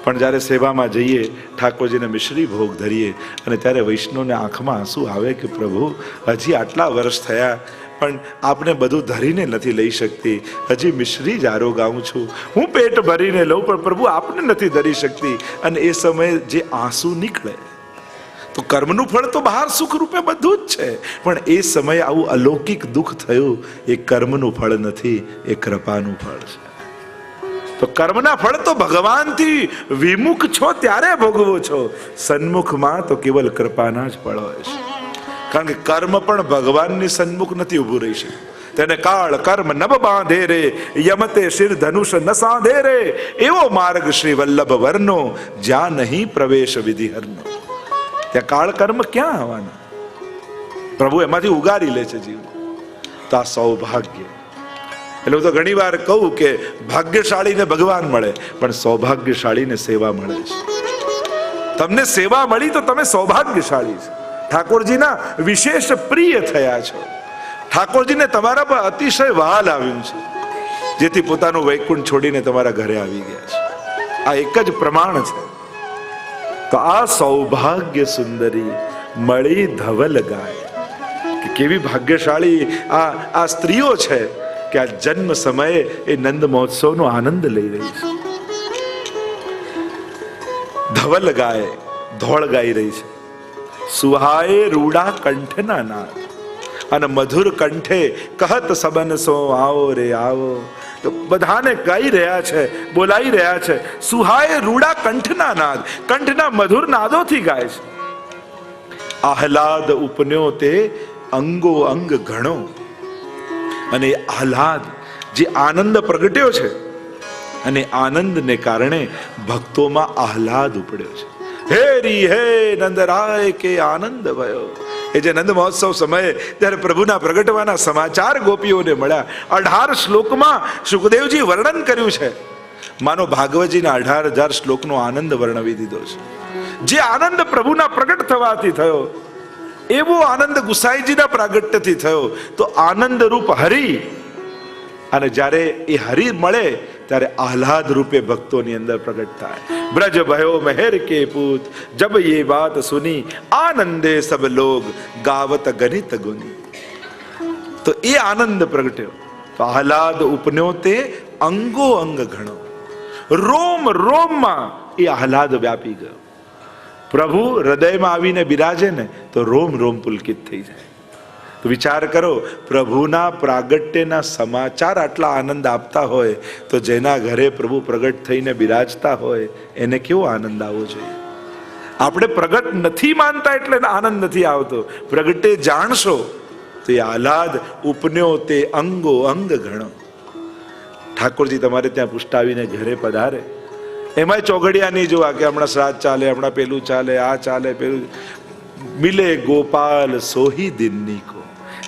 પણ જ્યારે સેવામાં જઈએ, ઠાકોરજીને મિશ્રી ભોગ ધરીએ અને ત્યારે વૈષ્ણવને આંખમાં આંસુ આવે કે પ્રભુ હજી આટલા વર્ષ થયા પણ આપણે બધું ધરીને નથી લઈ શકતી, હજી મિશ્રી જ આરોગાઉં છું, હું પેટ ભરીને લઉં પણ પ્રભુ આપને નથી ધરી શકતી. અને એ સમયે જે આંસુ નીકળે, તો કર્મનું ફળ તો બહાર સુખ રૂપે બધું જ છે, પણ એ સમયે આવું અલૌકિક દુઃખ થયું, એ કર્મનું ફળ નથી, એ કૃપાનું ફળ છે. તો કર્મના ફળ તો ભગવાનથી વિમુખ છો ત્યારે ભોગવો છો, સન્મુખમાં તો કેવલ કૃપાના જ ફળ હોય છે. કારણ કે કર્મ પણ ભગવાનની સન્મુખ નથી ઊભું રહી શકે. તેને કાળ કર્મ નભ બાંધે રે, યમતે શિર ધનુષ ન સાંધે રે, એવો માર્ગ શ્રી વલ્લભ વર્ણો, જ્યાં નહીં પ્રવેશ વિધિ હરનો. ત્યાં કાળ કર્મ ક્યાં આવવાના? પ્રભુ એમાંથી ઉગારી લે છે જીવ. તો આ સૌભાગ્ય. એટલે હું તો ઘણી વાર કહું કે ભાગ્યશાળીને ભગવાન મળે, પણ સૌભાગ્યશાળીને સેવા મળે છે. તમને સેવા મળી તો તમે સૌભાગ્યશાળી છો, ઠાકોરજીના વિશેષ પ્રિય થયા છો, ઠાકોરજીને તમારા પર અતિશય વહાલ આવ્યું છે, જેથી પોતાનું વૈકુંઠ છોડીને તમારા ઘરે આવી ગયા છે. આ એક જ પ્રમાણ છે. તો આ સૌભાગ્ય સુંદરી મળી ધવલ ગાય, કે કેવી ભાગ્યશાળી આ સ્ત્રીઓ છે કે આ જન્મ સમયે એ નંદ મહોત્સવનો આનંદ લઈ રહી છે. ધવલ ગાય ધોળ ગાઈ રહી છે, સુહાય રૂડા કંઠના નાદ, અને મધુર કંઠે કહત સબન સો આવો રે આવો. તો બધાને ગાઈ રહ્યા છે, બોલાઈ રહ્યા છે. સુહાય રૂડા કંઠના નાદ, કંઠના મધુર નાદોથી ગાય છે. આહલાદ ઉપન્યો તે અંગો અંગ ઘણો, અને આહલાદ જે આનંદ પ્રગટ્યો છે, અને આનંદને કારણે ભક્તોમાં આહલાદ ઉપડ્યો છે. હેરી હે નંદરાય કે આનંદ ભયો. એ જે નંદ મહોત્સવ સમયે ત્યારે પ્રભુના પ્રગટવાના સમાચાર ગોપીઓને મળ્યા. 18 શ્લોકમાં સુખદેવજી વર્ણન કર્યું છે. માનો ભાગવતજીના 18,000 શ્લોકનો આનંદ વર્ણવી દીધો છે. જે આનંદ પ્રભુના પ્રગટ થવાથી થયો, એવો આનંદ ગુસાઈજીના પ્રાગટ્યથી થયો. તો આનંદ રૂપ હરિ, અને જ્યારે એ હરિ મળે ત્યારે આહલાદ રૂપે ભક્તોની અંદર પ્રગટ થાય. બ્રજ ભયો મહેર કે પૂત જબ યે વાત સુની આનંદે સબ લોગ ગાવત ગણિત ગુની. તો એ આનંદ પ્રગટ્યો. તો આહલાદ ઉપન્યો તે અંગો અંગ ઘણો, રોમ રોમમાં એ આહલાદ વ્યાપી ગયો. પ્રભુ હૃદયમાં આવીને બિરાજે ને તો રોમ રોમ પુલકિત થઈ જાય. તો વિચાર કરો, પ્રભુના પ્રાગટ્યના સમાચાર આટલા આનંદ આપતા હોય તો જેના ઘરે પ્રભુ પ્રગટ થઈને બિરાજતા હોય એને કેવો આનંદ આવવો જોઈએ. આપણે પ્રગટ નથી માનતા એટલે આનંદ નથી આવતો. પ્રગટે જાણશો તો એ આહલાદ ઉપન્યો તે અંગો અંગ ઘણો. ઠાકોરજી તમારે ત્યાં પુષ્ટાવીને ઘરે પધારે, એમાંય ચોઘડિયા નહીં જોવા કે હમણાં શ્રાદ્ધ ચાલે, હમણાં પેલું ચાલે, આ ચાલે પેલું. મિલે ગોપાલ સોહી દિનની કો,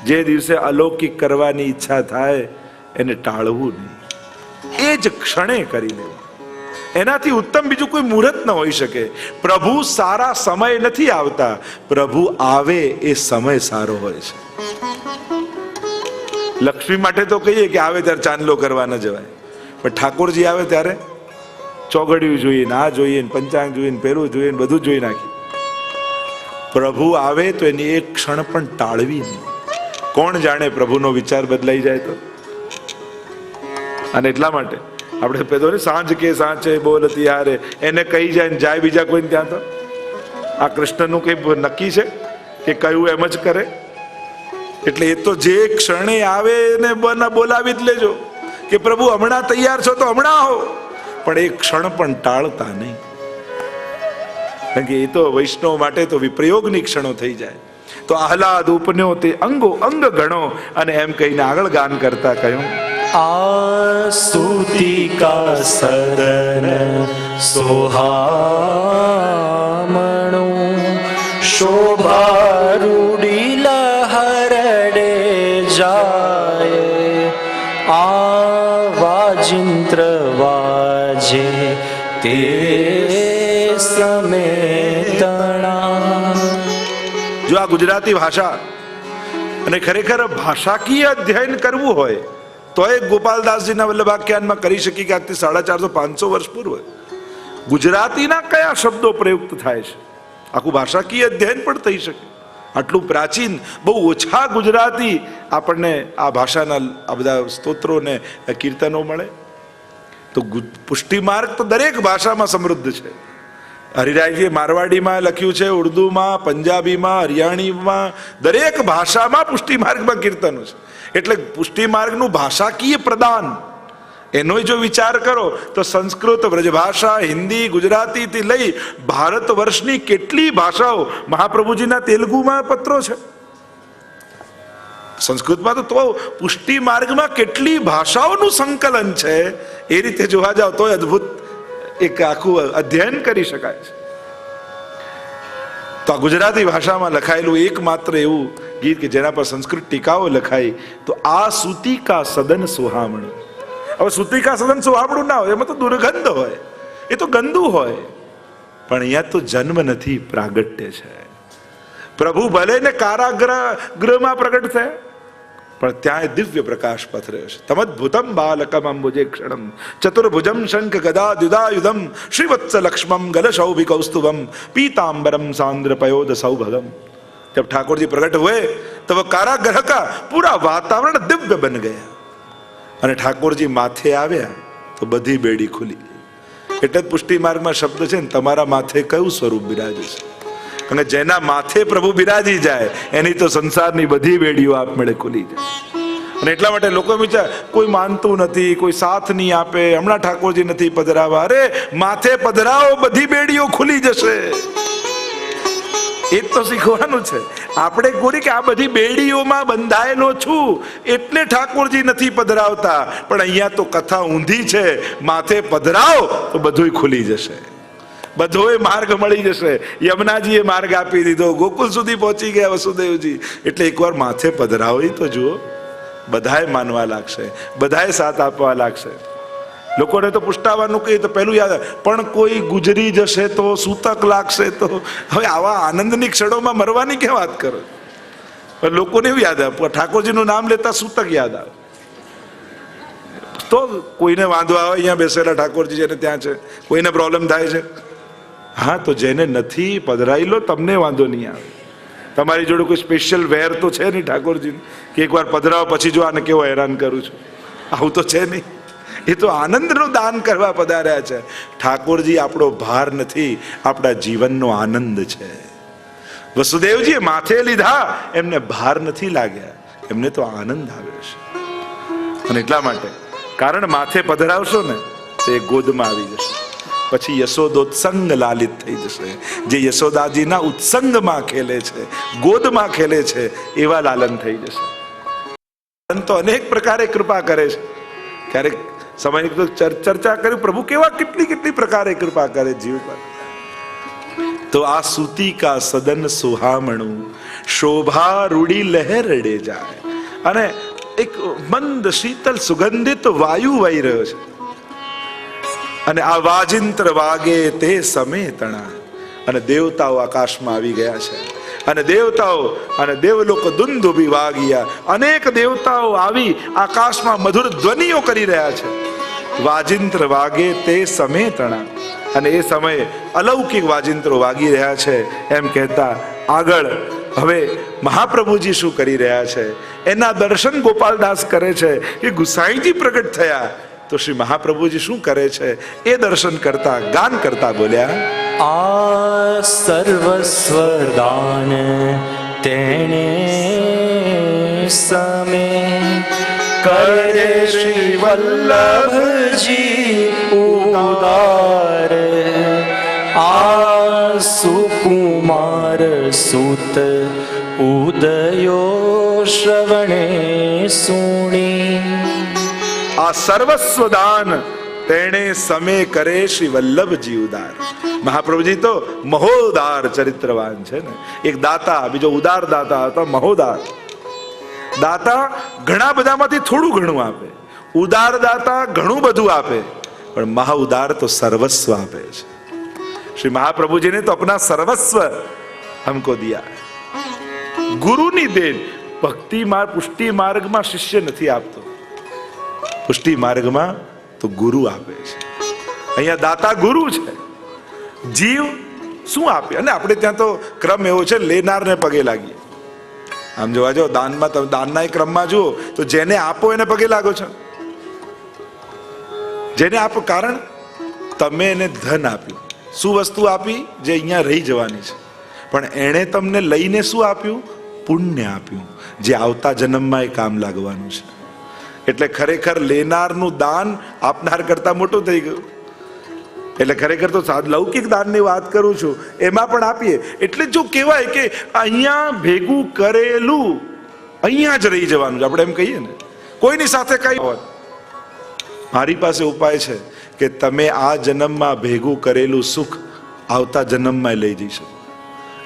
જે દિવસે અલૌકિક કરવાની ઈચ્છા થાય એને ટાળવું નહીં, એ જ ક્ષણે કરી લેવું. એનાથી ઉત્તમ બીજું કોઈ મુહૂર્ત ન હોઈ શકે. પ્રભુ સારા સમય નથી આવતા, પ્રભુ આવે એ સમય સારો હોય છે. લક્ષ્મી માટે તો કહીએ કે આવે ત્યારે ચાંદલો કરવા ન જવાય, પણ ઠાકોરજી આવે ત્યારે ચોઘડિયું જોઈએ, આ જોઈએ, પંચાંગ જોઈએ, પેલું જોઈએ, બધું જોઈ નાખી. પ્રભુ આવે તો એની એક ક્ષણ પણ ટાળવી નહીં. કોણ જાણે પ્રભુનો વિચાર બદલાઈ જાય તો. અને એટલા માટે આપણે પેલો ને સાંજ કે સાંચે બોલ તિયારે એને કહી જાય ને જાય બીજા કોઈ ત્યાં. તો આ કૃષ્ણનું કઈ નક્કી છે કે કયું એમ જ કરે? એટલે એ તો જે ક્ષણે આવે ને બોલાવી જ લેજો કે પ્રભુ હમણાં તૈયાર છો તો હમણાં આવો, પણ એક ક્ષણ પણ ટાળતા નહીં. કારણ કે એ તો વૈષ્ણવ માટે તો વિપ્રયોગની ક્ષણો થઈ જાય. તો આહલાદ ઉપન્યો તે અંગો અંગ ઘણો, અને એમ કહીને આગળ ગાન કરતા કહ્યું, આ સ્તુતિ કા સદન સોહામણો શોભારૂડી લહરડે જાય, આવાજિંત્ર વાજે તે સમેતણા. જો આ ગુજરાતી ભાષા અને ખરેખર ભાષાકીય અધ્યયન કરવું હોય તો એ ગોપાલદાસજીના વલ્લભાખ્યાનમાં કરી શકી કે આજથી 450-500 વર્ષ પૂર્વ ગુજરાતીના કયા શબ્દો પ્રયુક્ત થાય છે, આખું ભાષાકીય અધ્યયન પણ થઈ શકે. આટલું પ્રાચીન, બહુ ઓછા ગુજરાતી આપણને આ ભાષાના આ બધા સ્તોત્રો ને કીર્તનો મળે. તો પુષ્ટિ માર્ગ તો દરેક ભાષામાં સમૃદ્ધ છે. હરિરાયજીએ મારવાડીમાં લખ્યું છે, ઉર્દુમાં, પંજાબીમાં, હરિયાણીમાં, દરેક ભાષામાં પુષ્ટિ માર્ગમાં કીર્તનો છે. એટલે પુષ્ટિ માર્ગનું ભાષાકીય પ્રદાન એનો જો વિચાર કરો તો સંસ્કૃત, વ્રજભાષા, હિન્દી, ગુજરાતીથી લઈ ભારત વર્ષની કેટલી ભાષાઓ, મહાપ્રભુજીના તેલુગુમાં પત્રો છે, સંસ્કૃતમાં તો પુષ્ટિ માર્ગમાં કેટલી ભાષાઓનું સંકલન છે. એ રીતે જોવા જાવ તો અદ્ભુત એક આખું અધ્યયન કરી શકાય છે. તો આ ગુજરાતી ભાષામાં લખાયેલું એકમાત્ર એવું ગીત કે જેના પર સંસ્કૃત ટીકાઓ લખાઈ, તો આ સુતિકા સદન સુહામણું. હવે સુતિકા સદન સુહામણું ના હોય, એમાં તો દુર્ગંધ હોય, એ તો ગંદુ હોય. પણ અહીંયા તો જન્મ નથી, પ્રાગટ્ય છે. પ્રભુ ભલે ને કારાગૃહમાં પ્રગટ થયા, પણ ત્યાં દિવ્ય પ્રકાશ પથર્યો છે. તમદ્ભુતમ બાલકમ અંબુજે ક્ષણમ ચતુર્ભુજમ શંખ ગદા દ્યુદાયુધમ શ્રીવત્સ લક્ષ્મમ ગલશૌભિ કૌસ્તુભમ पीताम्बरम सांद्र पयोद सौभगम. जब ठाकुर जी प्रकट हुए तो वह कारागृह का पूरा वातावरण दिव्य बन गया. અને ઠાકોરજી માથે આવ્યા તો બધી બેડી ખુલી. એટલે જ પુષ્ટિ માર્ગમાં શબ્દ છે ને, તમારા માથે કયું સ્વરૂપ બિરાજે છે. અને જેના માથે પ્રભુ બિરાજી જાય એની તો સંસારની બધી બેડીઓ આપમેળે ખુલી જાય. અને એટલા માટે લોકો વિચાર કોઈ માનતું નથી, કોઈ સાથ નહીં આપે, હમણાં ઠાકોરજી નથી પધરાવા. અરે માથે પધરાવો, બધી બેડીઓ ખુલી જશે. એ જ તો શીખવાનું છે. આપણે કોરી કે આ બધી બેડીઓમાં બંધાયેલો છું એટલે ઠાકોરજી નથી પધરાવતા, પણ અહીંયા તો કથા ઊંધી છે. માથે પધરાવો તો બધું ખુલી જશે, બધોય માર્ગ મળી જશે. યમુનાજીએ માર્ગ આપી દીધો, ગોકુલ સુધી પહોંચી ગયા વસુદેવજી. એટલે એકવાર માથે પધરાવો તો જુઓ, બધાએ માનવા લાગશે, બધાએ સાથ આપવા લાગશે. લોકોને તો પુષ્ટાવાનું કહીએ તો પહેલું યાદ, પણ કોઈ ગુજરી જશે તો, સૂતક લાગશે તો. હવે આવા આનંદની ક્ષણોમાં મરવાની ક્યાં વાત કરો? લોકોને એવું યાદ આવે, ઠાકોરજીનું નામ લેતા સૂતક યાદ આવે. તો કોઈને વાંધો આવે અહીંયા બેસેલા ઠાકોરજી જેને ત્યાં છે, કોઈને પ્રોબ્લેમ થાય છે? હા, તો જેને નથી પધરાઈ લો, તમને વાંધો નહીં આવે. તમારી જોડે કોઈ સ્પેશિયલ વેર તો છે નહીં ઠાકોરજી કે એકવાર પધરાવો પછી જો આને કેવો હેરાન કરું છું, આવું તો છે નહીં. એ તો આનંદનું દાન કરવા પધાર્યા છે. ઠાકોરજી આપણો ભાર નથી, આપણા જીવનનો આનંદ છે. વસુદેવજીએ માથે લીધા, એમને ભાર નથી લાગ્યા, એમને તો આનંદ આવ્યો છે. અને એટલા માટે કારણ માથે પધરાવશો ને તો એ ગોદમાં આવી જશે, પછી યશોદોત્સંગ લાલિત થઈ જશે. જે યશોદાજીના ઉત્સંગમાં ખેલે છે, ગોદમાં ખેલે છે, એવા લાલન થઈ જશે. તો અનેક પ્રકારે કૃપા કરે છે. ક્યારેક સમય તો ચર્ચા કરી પ્રભુ કેવા કેટલી પ્રકારે કૃપા કરે જીવ પર. તો આ સૂતી કા સદન સુહામણું, શોભા રૂડી લહેરડે જાય. અને એક મંદ શીતલ સુગંધિત વાયુ વહી રહ્યો છે. અને આ વાજિંત્ર વાગે તે સમય તણા, અને દેવતાઓ આકાશમાં આવી ગયા છે. અને દેવતાઓ અને દેવલોક દુંદુભી વાગ્યા. અનેક દેવતાઓ આવી આકાશમાં મધુર ધ્વનિઓ કરી રહ્યા છે. વાજિંત્ર વાગે તે સમય તણા, અને એ સમયે અલૌકિક વાજિંત્રો વાગી રહ્યા છે. એમ કહેતા આગળ હવે મહાપ્રભુજી શું કરી રહ્યા છે એના દર્શન ગોપાલદાસ કરે છે. કે ગુસાઈજી પ્રગટ થયા તો શ્રી મહાપ્રભુજી શું કરે છે એ દર્શન કરતા ગાન કરતા બોલ્યા, આ સર્વસ્વ દાન તેણે સમે કરે શ્રી વલ્લભજી ઉદાર. આ સુકુમાર સુત ઉદયો શ્રવણે સુણી. આ સર્વસ્વ દાન તેણે સમે કરે શ્રી વલ્લભજી ઉદાર. મહાપ્રભુજી તો મહોદાર ચરિત્રવાન છે ને. એક દાતા, બીજો ઉદાર દાતા હતો, મહોદાર દાતા ઘણા બધામાંથી થોડું ઘણું આપે. ઉદાર દાતા ઘણું બધું આપે, પણ મહાઉદાર તો સર્વસ્વ આપે છે. શ્રી મહાપ્રભુજી ને તો अपना सर्वस्व हमको दिया. ગુરુની દેન. ભક્તિ માર્ગ પુષ્ટિ માર્ગમાં શિષ્ય નથી આપતો, પુષ્ટિ માર્ગમાં તો ગુરુ આપે છે. અહીંયા દાતા ગુરુ છે, જીવ શું આપે. અને આપણે ત્યાં તો ક્રમ એવો છે, લેનારને પગે લાગીએ. આમ જોવા જાઓ દાનમાં, તમે દાનના ક્રમમાં જુઓ તો જેને આપો એને પગે લાગો છો. જેને આપો, કારણ તમે એને ધન આપ્યું, શું વસ્તુ આપી જે અહીંયા રહી જવાની છે. પણ એણે તમને લઈને શું આપ્યું? પુણ્ય આપ્યું, જે આવતા જન્મમાં એ કામ લાગવાનું છે. એટલે ખરેખર લેનારનું દાન આપનાર કરતા મોટું થઈ ગયું. એટલે ખરેખર તો લૌકિક દાનની વાત કરું છું, એમાં પણ આપીએ. એટલે જો કહેવાય કે અહીંયા ભેગું કરેલું અહીંયા જ રહી જવાનું છે, આપણે એમ કહીએ ને, કોઈની સાથે કઈ હોત. મારી પાસે ઉપાય છે કે તમે આ જન્મમાં ભેગું કરેલું સુખ આવતા જન્મમાં લઈ જઈ શકો,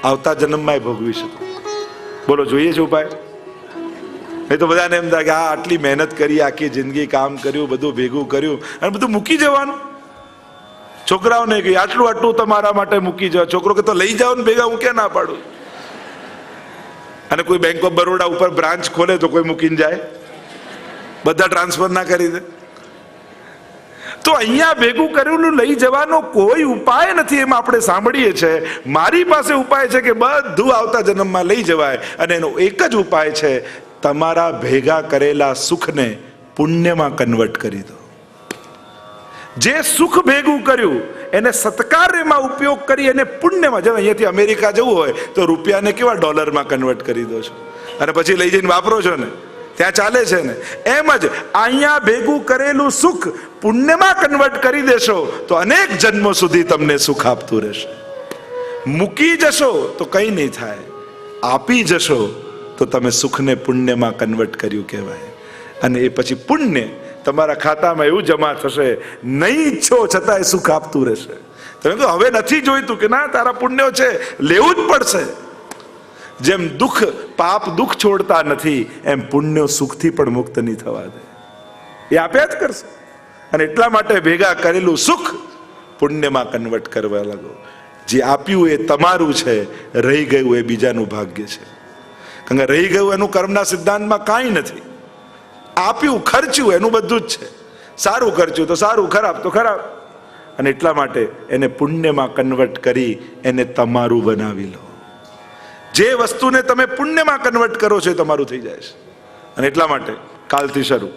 આવતા જન્મમાં ભોગવી શકો. બોલો, જોઈએ છે ઉપાય? એ તો બધાને એમ થાય કે આ આટલી મહેનત કરી, આખી જિંદગી કામ કર્યું, બધું ભેગું કર્યું અને બધું મૂકી જવાનું. છોકરાઓને કહી આટલું તમારા માટે મૂકી જવા. છોકરો કે તો લઈ જાઓ ને ભેગા, હું ક્યાં ના પાડું. અને કોઈ બેંક ઓફ બરોડા ઉપર બ્રાન્ચ ખોલે તો કોઈ મૂકીને જાય? બધા ટ્રાન્સફર ના કરી દે. તો અહીંયા ભેગું કરેલું લઈ જવાનો કોઈ ઉપાય નથી. એમ આપણે સાંભળીએ છીએ. મારી પાસે ઉપાય છે કે બધું આવતા જન્મમાં લઈ જવાય. અને એનો એક જ ઉપાય છે, તમારા ભેગા કરેલા સુખને પુણ્યમાં કન્વર્ટ કરી દો. જે સુખ ભેગું કર્યું એને સત્કાર્યમાં ઉપયોગ કરી એને પુણ્યમાં. જેમ અહીંયાથી અમેરિકા જવું હોય તો રૂપિયાને કેવા ડોલરમાં કન્વર્ટ કરી દો છો અને પછી લઈ જઈને વાપરો છો ને, ત્યાં ચાલે છે ને. એમ જ અહીંયા ભેગું કરેલું સુખ પુણ્યમાં કન્વર્ટ કરી દેશો તો અનેક જન્મો સુધી તમને સુખ આપતું રહેશે. મૂકી જશો તો કંઈ નહીં થાય, આપી જશો તો તમે સુખને પુણ્યમાં કન્વર્ટ કર્યું કહેવાય. અને એ પછી પુણ્ય તમારા ખાતામાં એવું જમા થશે, નહીં ઈચ્છો છતાંય સુખ આપતું રહેશે. તમે કહો હવે નથી જોઈતું, કે ના, તારા પુણ્યો છે, લેવું જ પડશે. જેમ દુઃખ પાપ દુઃખ છોડતા નથી, એમ પુણ્યો સુખથી પણ મુક્ત નહીં થવા દે, એ આપ્યા જ કરશે. અને એટલા માટે ભેગા કરેલું સુખ પુણ્યમાં કન્વર્ટ કરવા લાગો. જે આપ્યું એ તમારું છે, રહી ગયું એ બીજાનું ભાગ્ય છે. કારણ કે રહી ગયું એનું કર્મના સિદ્ધાંતમાં કાંઈ નથી. આપ્યું, ખર્ચ્યું એનું બધું જ છે. સારું કરશું તો સારું, ખરાબ તો ખરાબ. અને એટલા માટે એને પુણ્યમાં કન્વર્ટ કરી એને તમારું બનાવી લો. જે વસ્તુને તમે પુણ્યમાં કન્વર્ટ કરો છો એ તમારું થઈ જાય છે. અને એટલા માટે કાલથી શરૂ,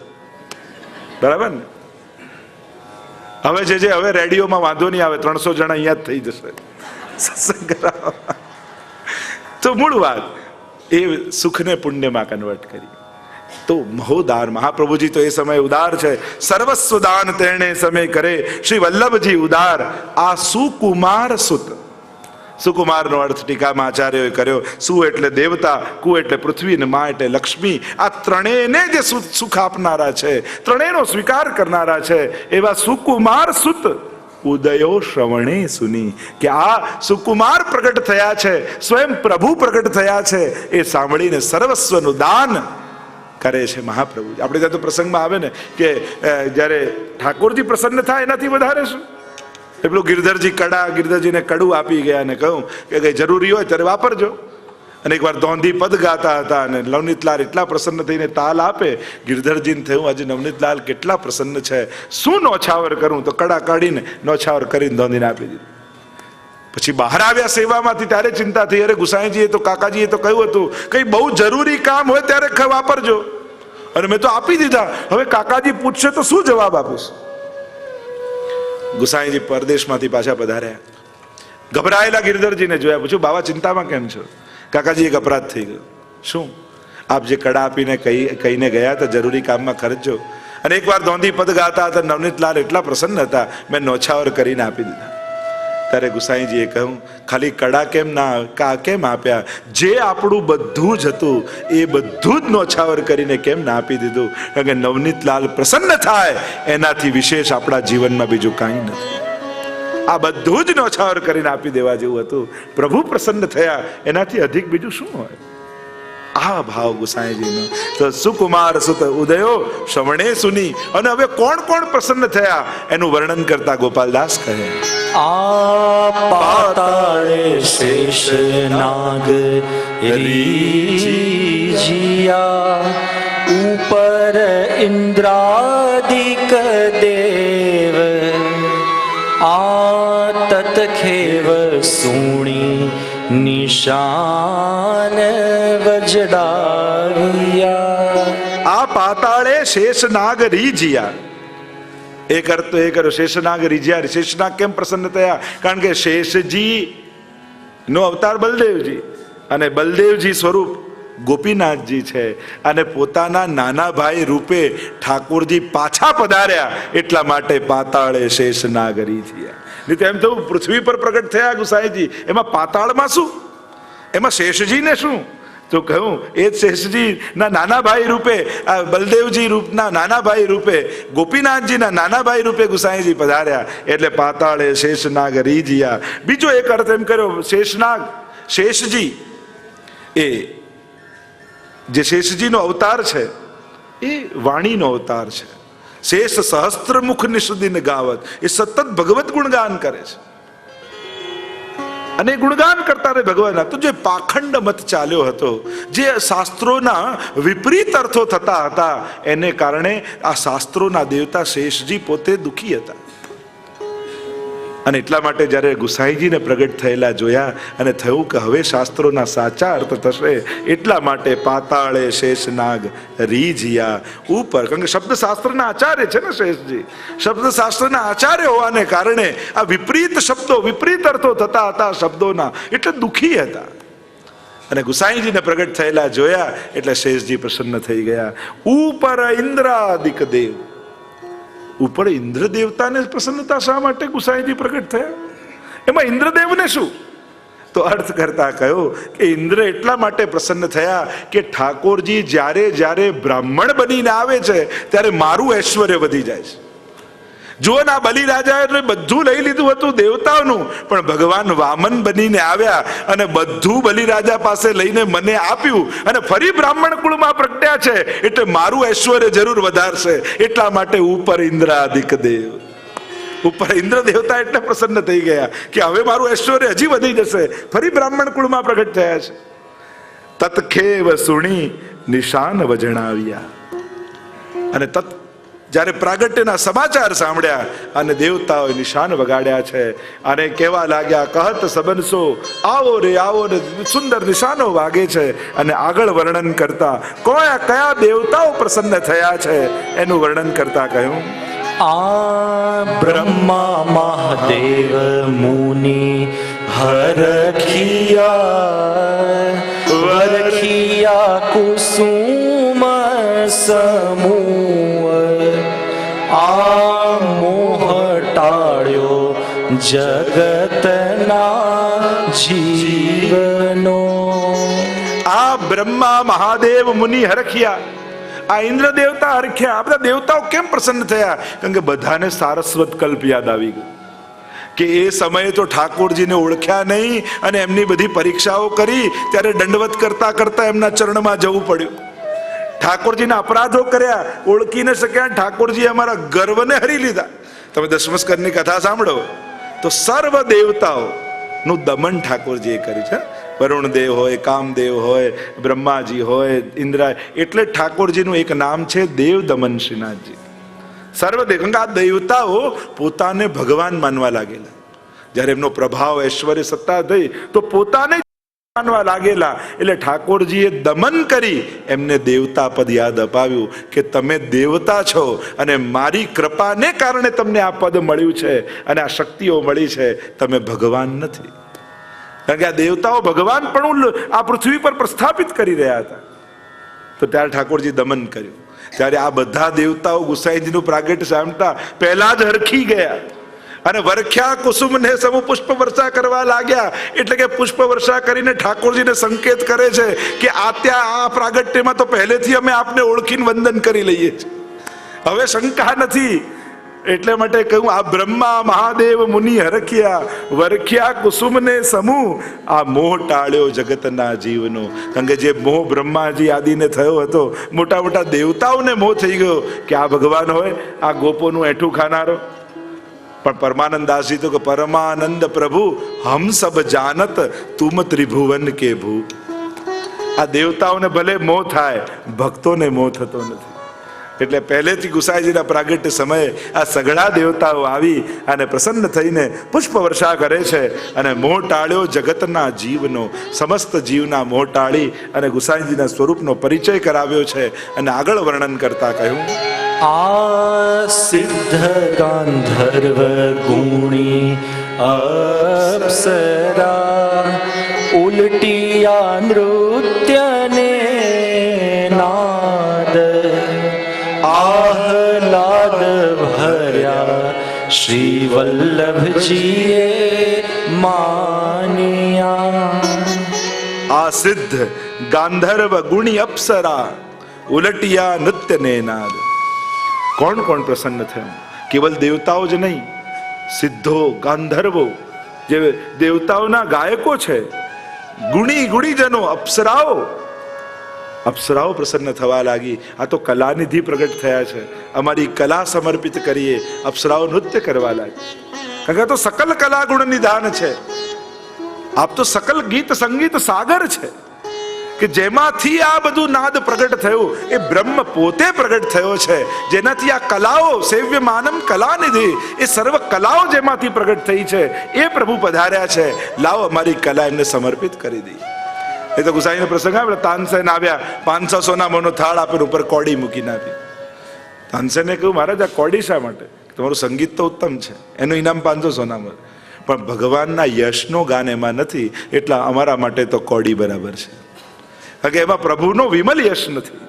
બરાબર ને? હવે હવે રેડિયોમાં વાંધો નહીં આવે, 300 જણા અહીંયા જ થઈ જશે સત્સંગ કરાવવા. તો મૂળ વાત એ સુખને પુણ્યમાં કન્વર્ટ કરી. તો મહોદાર મહાપ્રભુજી તો એ સમય ઉદાર છે. સર્વસ્વ દાન તેણે સમય કરે શ્રી વલ્લભજી ઉદાર. આ સુકુમાર સુત, સુકુમારનો અર્થ ટીકામાં આચાર્યોએ કર્યો. સુ એટલે દેવતા, કુ એટલે પૃથ્વી, ને મા એટલે લક્ષ્મી. આ ત્રણેયને જે સુખ આપનારા છે, ત્રણેયનો સ્વીકાર કરનારા છે, એવા સુકુમાર સુત ઉદયો શ્રવણે સુની. કે આ સુકુમાર પ્રગટ થયા છે, સ્વયં પ્રભુ પ્રગટ થયા છે, એ સાંભળીને સર્વસ્વનું દાન કરે છે મહાપ્રભુ. આપણે ત્યાં તો પ્રસંગમાં આવે ને કે જ્યારે ઠાકોરજી પ્રસન્ન થાય એનાથી વધારે શું? પેલું ગિરધરજી ગિરધરજીને કડું આપી ગયા અને કહ્યું કે કઈ જરૂરી હોય ત્યારે વાપરજો. અને એકવાર દોંધી પદ ગાતા હતા અને નવનીતલાલ એટલા પ્રસન્ન થઈને તાલ આપે. ગિરધરજીને થયું આજે નવનીતલાલ કેટલા પ્રસન્ન છે, શું નોછાવર કરું? તો કડા કાઢીને નોછાવર કરીને દોંધીને આપી દીધું. પછી બહાર આવ્યા સેવામાંથી ત્યારે ચિંતા થઈ, અરે ગુસાઈજીએ તો કાકાજીએ તો કહ્યું હતું કઈ બહુ જરૂરી કામ હોય ત્યારે વાપરજો, અને મેં તો આપી દીધા. હવે કાકાજી પૂછશે તો શું જવાબ આપીશ? ગુસાઈજી પરદેશમાંથી પાછા પધાર્યા. ગભરાયેલા ગિરધરજીને જોયા, પૂછ્યું બાવા ચિંતામાં કેમ છો? કાકાજી એક અપરાધ થઈ ગયો. શું? આપ જે કડા આપીને કહીને ગયા હતા જરૂરી કામમાં ખર્ચજો, અને એકવાર દોંધી પદ ગાતા હતા, નવનીતલાલ એટલા પ્રસન્ન હતા, મેં નોછાવર કરીને આપી દીધા. ત્યારે ગુસાઈજીએ કહ્યું ખાલી કડા કેમ આપ્યા? જે આપણું બધું જ હતું એ બધું જ નોછાવર કરીને કેમ ના આપી દીધું? કારણ કે નવનીતલાલ પ્રસન્ન થાય એનાથી વિશેષ આપણા જીવનમાં બીજું કાંઈ નથી. આ બધું જ નોછાવર કરીને આપી દેવા જેવું હતું. પ્રભુ પ્રસન્ન થયા એનાથી અધિક બીજું શું હોય? આ ભાવ ગુસાઈજીનો. તો સુકુમાર સુત ઉદયો શ્રવણે સુની. અને હવે કોણ કોણ પ્રસન્ન થયા એનું વર્ણન કરતા ગોપાલદાસ કહે, આ પાતાળે શેષ નાગ રીજિયા, ઉપર ઇન્દ્રાદિક દેવ, આ તતખેવ સુણી નિશાન વજડાવ્યા. આ પાતાળે શેષનાગ રીજિયા. એક અર્થ તો એ કર્યો, શેષનાગ રીજ્યા. શેષનાગ કેમ પ્રસન્ન થયા? કારણ કે શેષજી નો અવતાર બલદેવજી, અને બલદેવજી સ્વરૂપ ગોપીનાથજી છે, અને પોતાના નાના ભાઈ રૂપે ઠાકોરજી પાછા પધાર્યા એટલા માટે પાતાળે શેષનાગ રીજ્યા. નહીં તો એમ થયું પૃથ્વી પર પ્રગટ થયા ગુસાઈજી, એમાં પાતાળમાં શું? એમાં શેષજીને શું? તો કહ્યું એ શેષજી ના નાના ભાઈ રૂપે, બલદેવજી રૂપના નાના ભાઈ રૂપે, ગોપીનાથજીના નાના ભાઈ રૂપે ગુસાઈજી પધાર્યા એટલે પાતાળે શેષનાગ રીજિયા. બીજો એક અર્થ એમ કર્યો, શેષનાગ શેષજી એ જે શેષજીનો અવતાર છે એ વાણીનો અવતાર છે. શેષ સહસ્ત્રમુખ નિષદિન ગાવત, એ સતત ભગવત ગુણગાન કરે છે અને ગુણગાન કરતા રહે ભગવાનના. તો જે પાખંડ મત ચાલ્યો હતો, જે શાસ્ત્રોના વિપરીત અર્થો થતા હતા, એને કારણે આ શાસ્ત્રોના દેવતા શેષજી પોતે દુઃખી હતા. અને એટલા માટે જ્યારે ગુસાઈજીને પ્રગટ થયેલા જોયા અને થયું કે હવે શાસ્ત્રોના સાચા અર્થ થશે, એટલા માટે પાતાળે શેષનાગ રીજિયા. ઉપર, કારણ કે શબ્દશાસ્ત્રના આચાર્ય છે ને શેષજી, શબ્દશાસ્ત્રના આચાર્ય હોવાને કારણે આ વિપરીત શબ્દો, વિપરીત અર્થો થતા હતા શબ્દોના, એટલે દુઃખી હતા. અને ગુસાઈજીને પ્રગટ થયેલા જોયા એટલે શેષજી પ્રસન્ન થઈ ગયા. ઉપર ઇન્દ્રાદિક દેવ, ઉપર ઇન્દ્ર દેવતાને પ્રસન્નતા શા માટે ગુસાઈજી પ્રગટ થયા? એમાં ઇન્દ્રદેવને શું? તો અર્થ કરતા કહ્યું કે ઇન્દ્ર એટલા માટે પ્રસન્ન થયા કે ઠાકોરજી જ્યારે જ્યારે બ્રાહ્મણ બનીને આવે છે ત્યારે મારું ઐશ્વર્ય વધી જાય છે. જુઓ ને, આ બલિરાજાએ બધું લઈ લીધું હતું દેવતાઓનું, પણ ભગવાન વામન બનીને આવ્યા અને બધું બલિરાજા પાસે લઈને મને આપ્યું, અને ફરી બ્રાહ્મણ કુળમાં પ્રગટ્યા છે એટલે મારું ઐશ્વર્ય જરૂર વધારશે. એટલા માટે ઉપર ઇન્દ્રાદિક દેવ, ઉપર ઇન્દ્ર દેવતા એટલે પ્રસન્ન થઈ ગયા કે હવે મારું ઐશ્વર્ય હજી વધી જશે. ફરી બ્રાહ્મણ કુળમાં પ્રગટ થયા છે. તત્ખેવ સુણી નિશાન વજણાવ્યા. અને તત જ્યારે પ્રાગટ્યના સમાચાર સાંભળ્યા અને દેવતાઓએ નિશાન વગાડ્યા છે અને કહેવા લાગ્યા, કહત સબનસો આવો રે સુંદર નિશાનો વાગે છે. અને આગળ વર્ણન કરતા કયા દેવતાઓ પ્રસન્ન થયા છે એનું વર્ણન કરતા કહ્યું, આ બ્રહ્મા મહાદેવ મુનિ વરખિયા કુસુમ સમૂહ. આ મોહ ટાળ્યો જગતના જીવનો. આ બ્રહ્મા મહાદેવ મુનિ હરખ્યા, આ ઇન્દ્ર દેવતા હરખ્યા. આ બધા દેવતાઓ કેમ પ્રસન્ન થયા? કારણ કે બધાને સારસ્વત કલ્પ યાદ આવી ગયું કે એ સમયે તો ઠાકોરજીને ઓળખ્યા નહીં અને એમની બધી પરીક્ષાઓ કરી ત્યારે દંડવત કરતા કરતા એમના ચરણમાં જવું પડ્યું. ઠાકોરજીના અપરાધો કર્યા, ઓળખી ન શક્યા. ઠાકોરજી અમારા ગર્વને હરી લીધા. તમે દશમસ્કરની કથા સાંભળો તો સર્વ દેવતાઓ નું દમન ઠાકોરજીએ કર્યું છે. વરુણદેવ હોય, કામદેવ હોય, બ્રહ્માજી હોય, ઇન્દ્રા, એટલે ઠાકોરજીનું એક નામ છે દેવ દમન શ્રીનાથજી. સર્વદેવ, કારણ કે આ દેવતાઓ પોતાને ભગવાન માનવા લાગેલા. જ્યારે એમનો પ્રભાવ, ઐશ્વર્ય, સત્તા થઈ તો પોતાને માનવા લાગેલા. એટલે ઠાકોરજીએ દમન કરી એમને દેવતા પદ યાદ અપાવ્યું કે તમે દેવતા છો અને મારી કૃપાને કારણે તમને આ પદ મળ્યું છે અને આ શક્તિઓ મળી છે. તમે ભગવાન નથી. કારણ કે આ દેવતાઓ ભગવાન પણ આ પૃથ્વી પર પ્રસ્થાપિત કરી રહ્યા હતા. તો ત્યારે ઠાકોરજી દમન કર્યું. ત્યારે આ બધા દેવતાઓ ગુસાઈજીનું પ્રાગટ્ય સાંભળતા પહેલા જ હરખી ગયા અને વરખ્યા કુસુમને સમૂહ પુષ્પ વર્ષા કરવા લાગ્યા. એટલે કે પુષ્પ વર્ષા કરીને ઠાકોરજીને સંકેત કરે છે કે આ પ્રાગટ્યમાં તો પહેલેથી અમે આપને ઓળખીને વંદન કરી લઈએ છીએ, હવે શંકા નથી. એટલે માટે કહ્યું, આ બ્રહ્મા મહાદેવ મુનિ હરખ્યા વરખ્યા કુસુમને સમૂહ. આ મોહ ટાળ્યો જગતના જીવનો. કારણ કે જે મોહ બ્રહ્માજી આદિને થયો હતો, મોટા મોટા દેવતાઓને મોહ થઈ ગયો કે આ ભગવાન હોય, આ ગોપોનું એઠું ખાનારો. પણ પરમાનંદ દાસજી તો કે પરમાનંદ પ્રભુ હમ સબ જાનત તુમ ત્રિભુવન કે ભૂ. આ દેવતાઓને ભલે મોહ થાય, ભક્તોને મોહ થતો નથી. એટલે પહેલેથી ગુસાઈજીના પ્રાગટ્ય સમયે આ સઘળા દેવતાઓ આવી અને પ્રસન્ન થઈને પુષ્પ વર્ષા કરે છે અને મોહ ટાળ્યો જગતના જીવનો. સમસ્ત જીવના મોહ ટાળી અને ગુસાઈજીના સ્વરૂપનો પરિચય કરાવ્યો છે. અને આગળ વર્ણન કરતા કહ્યું, આ સિદ્ધ ગાંધર્વ ગુણી અપ્સરા ઉલટિયા નૃત્યને નાદ. આહલાદ ભર્યા શ્રી વલ્લભજીએ માન્યા. આ સિદ્ધ ગાંધર્વ ગુણી અપ્સરા ઉલટિયા નૃત્યને નાદ. કોણ કોણ પ્રસન્ન થયું? કેવલ દેવતાઓ જ નહીં, સિદ્ધો, ગાંધર્વો જે દેવતાઓના ગાયકો છે, ગુણીજનો, અપ્સરાઓ પ્રસન્ન થવા લાગી. આ તો કલાનિધિ પ્રગટ થયા છે, અમારી કલા સમર્પિત કરીએ. અપ્સરાઓ નૃત્ય કરવા લાગી. કારણ કે આ તો સકલ કલા ગુણ નિધાન છે. આપ તો સકલ ગીત સંગીત સાગર છે કે જેમાંથી આ બધું નાદ પ્રગટ થયું એ બ્રહ્મ પોતે પ્રગટ થયો છે. જેનાથી આ કલાઓ સેવ્ય માનમ કલાનિધિ, એ સર્વ કલાઓ જેમાંથી પ્રગટ થઈ છે એ પ્રભુ પધાર્યા છે. લાવો અમારી કલા એમને સમર્પિત કરી દઈએ. એ તો ગુસાઈનો પ્રસંગ આવે, તાનસેન આવ્યા, 500 સોનામાંનો થાળ આપીને ઉપર કોડી મૂકીને આપી. તાનસેને કહ્યું, મહારાજ આ કોડી શા માટે? તમારું સંગીત તો ઉત્તમ છે, એનું ઇનામ 500 સોનામાં, પણ ભગવાનના યશનો ગાન એમાં નથી, એટલા અમારા માટે તો કોડી બરાબર છે. કારણ કે એમાં પ્રભુનો વિમલ યશ નથી.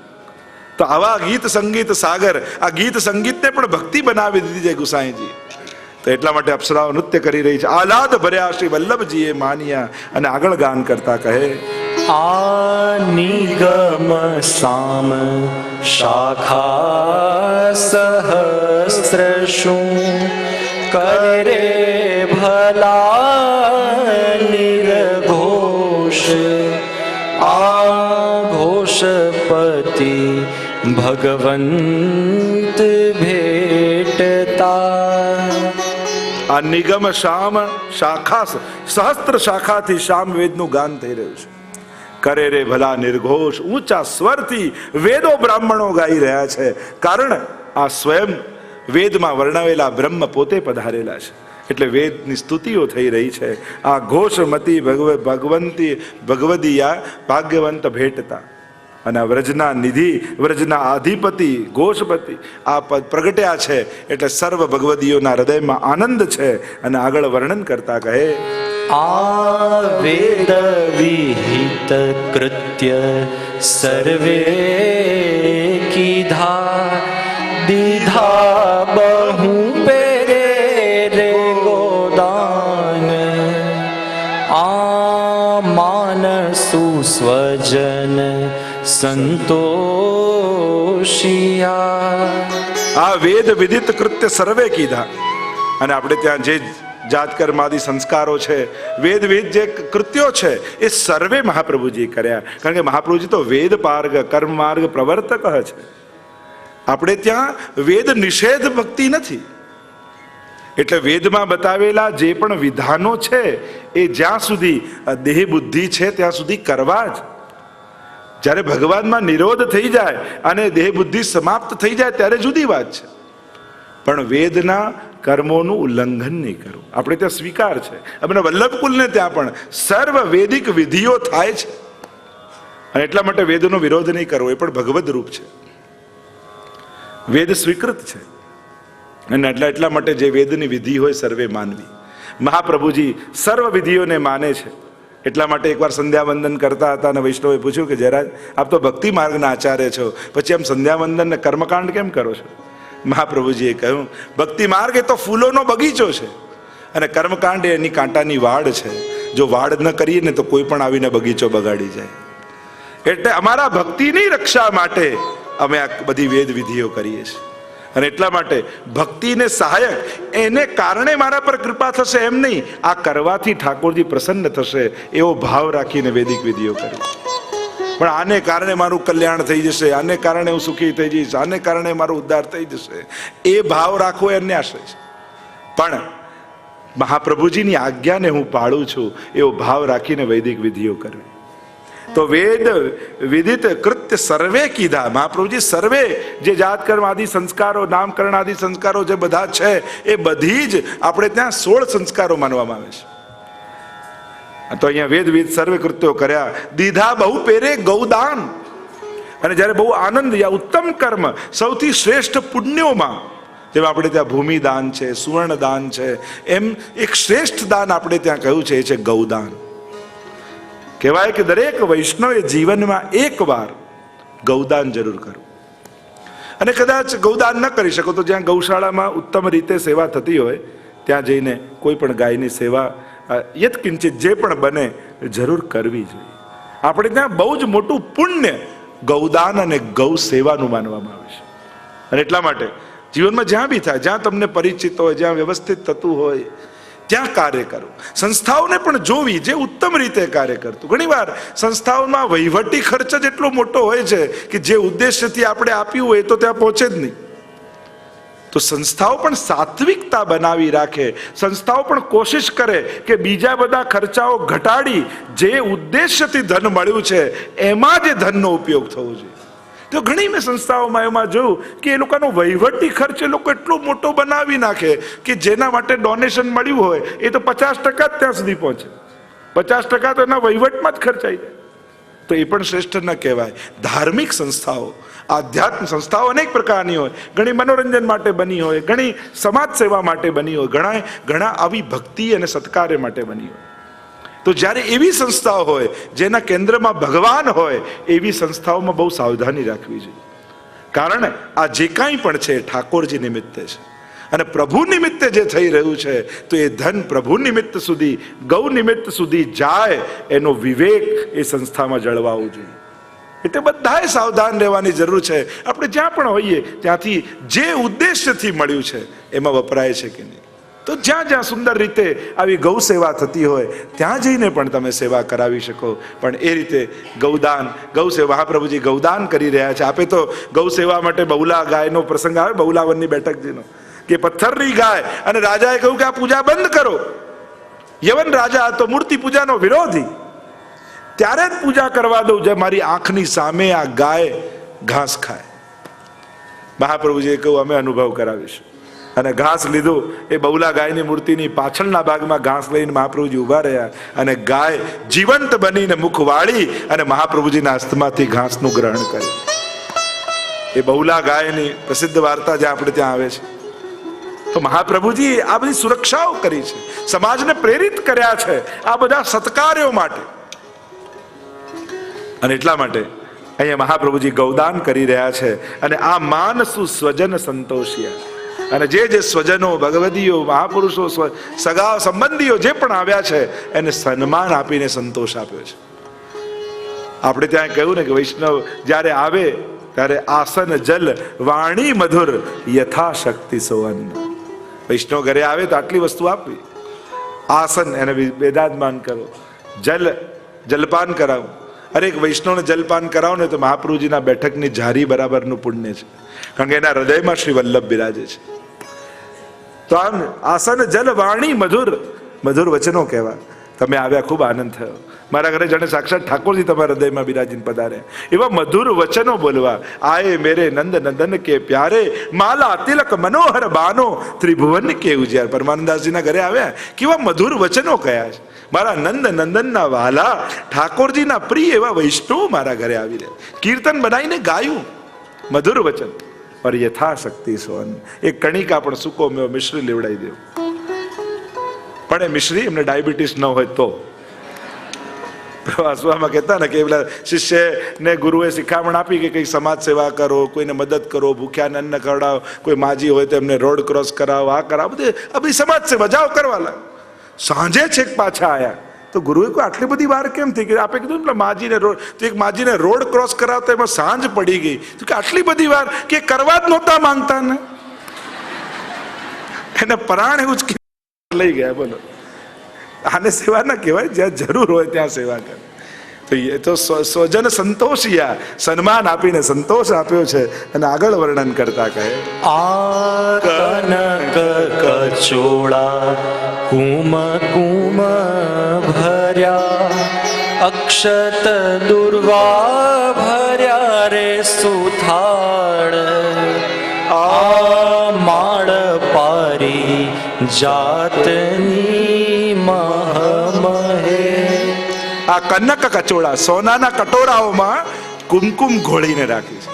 તો આવા ગીત સંગીત સાગર, આ ગીત સંગીતને પણ ભક્તિ બનાવી દીધી છે ગુસાઈજી. તો એટલા માટે અપ્સરાઓ નૃત્ય કરી રહી છે. આહલાદ ભર્યા શ્રી વલ્લભજીએ માન્યા. અને આગળ ગાન કરતા કહે, આ નિગમ સામ શાખા સહસ્ત્ર શું કરે ભલા નિર્ઘોષ. આ ઘોષપતિ ભગવંત ભેટતા. આ નિગમ શામ શાખા સહસ્ત્ર શાખાથી શામ વેદનું ગાન થઈ રહ્યું છે. કરે રે ભલા નિર્ઘોષ, ઊંચા સ્વરથી વેદો બ્રાહ્મણો ગાઈ રહ્યા છે. કારણ આ સ્વયં વેદમાં વર્ણવેલા બ્રહ્મ પોતે પધારેલા છે. એટલે વેદની સ્તુતિઓ થઈ રહી છે. આ ઘોષમતી ભગવંતી ભગવદીયા ભાગ્યવંત ભેટતા. અને આ વ્રજના નિધિ, વ્રજના અધિપતિ ઘોષપતિ આ પદ પ્રગટ્યા છે એટલે સર્વ ભગવદીઓના હૃદયમાં આનંદ છે. અને આગળ વર્ણન કરતા કહે, આ વેદ વિહિત કૃત્ય સર્વે કીધા દીધા બહુ પેરે રે ગોદાન. આ માનસુ સ્વજન સંતોષિયા. આ વેદ વિદિત કૃત્ય સર્વે કીધા. અને આપણે ત્યાં જે જાતકર્માદિ સંસ્કારો છે, વેદ વેદ જે કૃત્યો છે એ સર્વે મહાપ્રભુજી કર્યા. કારણ કે મહાપ્રભુજી તો વેદ પાર્ગ કર્મ માર્ગ પ્રવર્તક છે. આપણે ત્યાં વેદ નિષેધ ભક્તિ નથી. એટલે વેદમાં બતાવેલા જે પણ વિધાનો છે એ જ્યાં સુધી દેહ બુદ્ધિ છે ત્યાં સુધી કરવા જ. જ્યારે ભગવાનમાં નિરોધ થઈ જાય અને દેહ બુદ્ધિ સમાપ્ત થઈ જાય ત્યારે જુદી વાત છે. પણ વેદના કર્મોનું ઉલ્લંઘન નહીં કરવું આપણે ત્યાં સ્વીકાર છે. આપણે વલ્લભકુલને ત્યાં પણ સર્વ વેદિક વિધિઓ થાય છે. અને એટલા માટે વેદનો વિરોધ નહીં કરવો, એ પણ ભગવદ રૂપ છે, વેદ સ્વીકૃત છે. અને એટલા માટે જે વેદની વિધિ હોય સર્વે માનવી. મહાપ્રભુજી સર્વ વિધિઓને માને છે. એટલા માટે એકવાર સંધ્યાવંદન કરતા હતા અને વૈષ્ણવે પૂછ્યું કે જયરાજ, આપ તો ભક્તિ માર્ગના આચાર્ય છો, પછી આમ સંધ્યાવંદન ને કર્મકાંડ કેમ કરો છો? મહાપ્રભુજીએ કહ્યું, ભક્તિ માર્ગ એ તો ફૂલોનો બગીચો છે અને કર્મકાંડ એની કાંટાની વાડ છે. જો વાડ ન કરીએ ને તો કોઈ પણ આવીને બગીચો બગાડી જાય. એટલે અમારા ભક્તિની રક્ષા માટે અમે આ બધી વેદ વિધિઓ કરીએ છીએ. અને એટલા માટે ભક્તિને સહાયક એને કારણે મારા પર કૃપા થશે એમ નહીં, આ કરવાથી ઠાકોરજી પ્રસન્ન થશે એવો ભાવ રાખીને વૈદિક વિધિઓ કરી. પણ આને કારણે મારું કલ્યાણ થઈ જશે, આને કારણે હું સુખી થઈ જઈશ, આને કારણે મારો ઉદ્ધાર થઈ જશે, એ ભાવ રાખવો એને આશ્રય છે. પણ મહાપ્રભુજીની આજ્ઞાને હું પાળું છું એવો ભાવ રાખીને વૈદિક વિધિઓ કરવી. તો વેદ વિદિત કૃત્ય સર્વે કીધા. મહાપ્રભુજી સર્વે જે જાતકર્મ આદિ સંસ્કારો, નામકરણ આદિ સંસ્કારો જે બધા છે એ બધી જ આપણે ત્યાં 16 સંસ્કારો માનવામાં આવે છે. તો અહીંયા વેદ વિદ સર્વે કૃત્યો કર્યા. દીધા બહુ પેરે ગૌદાન. અને જ્યારે બહુ આનંદ યા ઉત્તમ કર્મ સૌથી શ્રેષ્ઠ પુણ્યોમાં, જેમ આપણે ત્યાં ભૂમિદાન છે, સુવર્ણ દાન છે, એમ એક શ્રેષ્ઠ દાન આપણે ત્યાં કહ્યું છે એ છે ગૌદાન. કહેવાય કે દરેક વૈષ્ણવે જીવનમાં એકવાર ગૌદાન જરૂર કરવું. અને કદાચ ગૌદાન ન કરી શકો તો જ્યાં ગૌશાળામાં ઉત્તમ રીતે સેવા થતી હોય ત્યાં જઈને કોઈ પણ ગાયની સેવા યત્કિંચિત જે પણ બને જરૂર કરવી જોઈએ. આપણે ત્યાં બહુ જ મોટું પુણ્ય ગૌદાન અને ગૌ સેવાનું માનવામાં આવે છે. અને એટલા માટે જીવનમાં જ્યાં બી થાય, જ્યાં તમને પરિચિત હોય, જ્યાં વ્યવસ્થિત થતું હોય ત્યાં કાર્ય કરવું. સંસ્થાઓને પણ જોવી જે ઉત્તમ રીતે કાર્ય કરતું. ઘણીવાર સંસ્થાઓમાં વહીવટી ખર્ચ જ એટલો મોટો હોય છે કે જે ઉદ્દેશ્યથી આપણે આપ્યું હોય તો ત્યાં પહોંચે જ નહીં. તો સંસ્થાઓ પણ સાત્વિકતા બનાવી રાખે, સંસ્થાઓ પણ કોશિશ કરે કે બીજા બધા ખર્ચાઓ ઘટાડી જે ઉદ્દેશ્યથી ધન મળ્યું છે એમાં જે ધનનો ઉપયોગ થવો જોઈએ. તો ઘણી મેં સંસ્થાઓમાં એમાં જોયું કે એ લોકોનો વહીવટી ખર્ચ એ લોકો એટલો મોટો બનાવી નાખે કે જેના માટે ડોનેશન મળ્યું હોય એ તો 50% જ ત્યાં સુધી પહોંચે. 50% તો એના વહીવટમાં જ ખર્ચાઈ જાય. તો એ પણ શ્રેષ્ઠ ન કહેવાય. ધાર્મિક સંસ્થાઓ, આધ્યાત્મ સંસ્થાઓ અનેક પ્રકારની હોય, ઘણી મનોરંજન માટે બની હોય, ઘણી સમાજ સેવા માટે બની હોય, ઘણા આવી ભક્તિ અને સત્કાર્ય માટે બની હોય. તો જ્યારે એવી સંસ્થાઓ હોય જેના કેન્દ્રમાં ભગવાન હોય એવી સંસ્થાઓમાં બહુ સાવધાની રાખવી જોઈએ. કારણ આ જે કાંઈ પણ છે ઠાકોરજી નિમિત્તે છે અને પ્રભુ નિમિત્તે જે થઈ રહ્યું છે તો એ ધન પ્રભુ નિમિત્ત સુધી, ગૌ નિમિત્ત સુધી જાય એનો વિવેક એ સંસ્થામાં જળવાવું જોઈએ. એટલે બધાએ સાવધાન રહેવાની જરૂર છે. આપણે જ્યાં પણ હોઈએ ત્યાંથી જે ઉદ્દેશ્યથી મળ્યું છે એમાં વપરાય છે કે નહીં. તો જ્યાં જ્યાં સુંદર રીતે આવી ગૌ સેવા થતી હોય ત્યાં જઈને પણ તમે સેવા કરાવી શકો. પણ એ રીતે ગૌદાન, ગૌ સેવા, મહાપ્રભુજી ગૌદાન કરી રહ્યા છે. આપે તો ગૌ સેવા માટે બહુલા ગાયનો પ્રસંગ આવે, બહુલાવનની બેઠકજીનો, કે પથ્થરની ગાય અને રાજાએ કહ્યું કે આ પૂજા બંધ કરો. યવન રાજા તો મૂર્તિ પૂજાનો વિરોધી, ત્યારે જ પૂજા કરવા દઉં જે મારી આંખની સામે આ ગાય ઘાસ ખાય. મહાપ્રભુજીએ કહ્યું અમે અનુભવ કરાવીશું. અને ઘાસ લીધું. એ બહુલા ગાયની મૂર્તિની પાછળના ભાગમાં ઘાસ લઈને મહાપ્રભુજી ઊભા રહ્યા અને ગાય જીવંત બનીને મુખ વાળી અને મહાપ્રભુજીના હસ્તમાંથી ઘાસનું ગ્રહણ કર્યું. એ બહુલા ગાયની પ્રસિદ્ધ વાર્તા જ્યાં આપણે ત્યાં આવે છે. તો મહાપ્રભુજી આ બધી સુરક્ષાઓ કરી છે, સમાજને પ્રેરિત કર્યા છે આ બધા સત્કાર્યો માટે. અને એટલા માટે અહીંયા મહાપ્રભુજી ગૌદાન કરી રહ્યા છે. અને આ માનસુ સ્વજન સંતોષિયા. અને જે સ્વજનો, ભગવદીઓ, મહાપુરુષો, સગા સંબંધીઓ જે પણ આવ્યા છે એને સન્માન આપીને સંતોષ આપ્યો છે. આપણે ત્યાં કહ્યું ને કે વૈષ્ણવ જ્યારે આવે ત્યારે આસન જલ વાણી મધુર યથાશક્તિ સોવન. વૈષ્ણવ ઘરે આવે તો આટલી વસ્તુ આપવી. આસન એને વેદાદમાન કરો, જલપાન કરાવો. અરે એક વૈષ્ણવને જલપાન કરાવો ને તો મહાપ્રભુજીના બેઠકની જારી બરાબરનું પુણ્ય છે, કારણ કે એના હૃદયમાં શ્રી વલ્લભ બિરાજે છે. તો આમ આસન જલ વાણી મધુર, મધુર વચનો કહેવા. તમે આવ્યા, ખૂબ આનંદ થયો. મારા ઘરે જાણે સાક્ષાત ઠાકોરજી તમારા હૃદયમાં બિરાજીને પધારે. એવા મધુર વચનો બોલવા. આયે મેરે નંદ નંદન કે પ્યારે, માલા તિલક મનોહર બાનો, ત્રિભુવન કે ઉજ્યાર. પરમાનંદાસજીના ઘરે આવ્યા, કેવા મધુર વચનો કયા છે. મારા નંદ નંદનના વાલા ઠાકોરજીના પ્રિય એવા વૈષ્ણવ મારા ઘરે આવી રહ્યા. કીર્તન બનાવીને ગાયું, મધુર વચન. પર યથાશક્તિ સોન. એક કણિકા પણ સૂકો મેવો મિશ્રી લેવડાવી દો. પણ એ મિશ્રી એમને ડાયાબિટીસ ન હોય તો. પ્રવાસમાં કહેતા ને કે પેલા શિષ્યને ગુરુએ શિખામણ આપી કે કંઈક સમાજ સેવા કરો, કોઈને મદદ કરો, ભૂખ્યાને અન્ન ખવડાવો, કોઈ માજી હોય તો એમને રોડ ક્રોસ કરાવો, આ કરાવો, બધી સમાજ સેવા જાઓ કરવા લાગ. સાંજે છેક પાછા આવ્યા તો ગુરુએ કોઈ આટલી બધી વાર કેમ થઈ ગઈ? આપે કીધું ને માજીને રોડ, તો એક માજીને રોડ ક્રોસ કરાવતા એમાં સાંજ પડી ગઈ. તો કે આટલી બધી વાર કે કરવા જ નહોતા માંગતા ને, એને પરાણે ઉચકી લઈ ગયા. બોલો, આને સેવા ના કહેવાય, જ્યાં જરૂર હોય ત્યાં સેવા કરે. તો એ તો સ્વજન સંતોષિયા, સન્માન આપીને સંતોષ આપ્યો છે. અને આગળ વર્ણન કરતા કહે, આ કનક કચોળા કુમ કુમ ભર્યા, અક્ષત દુર્વા ભર્યા રે સુથાળ. આ માળ પારી જાતની મહમહે. આ કનક કચોળા, સોનાના કટોરાઓમાં કુમકુમ ઘોળીને રાખી છે.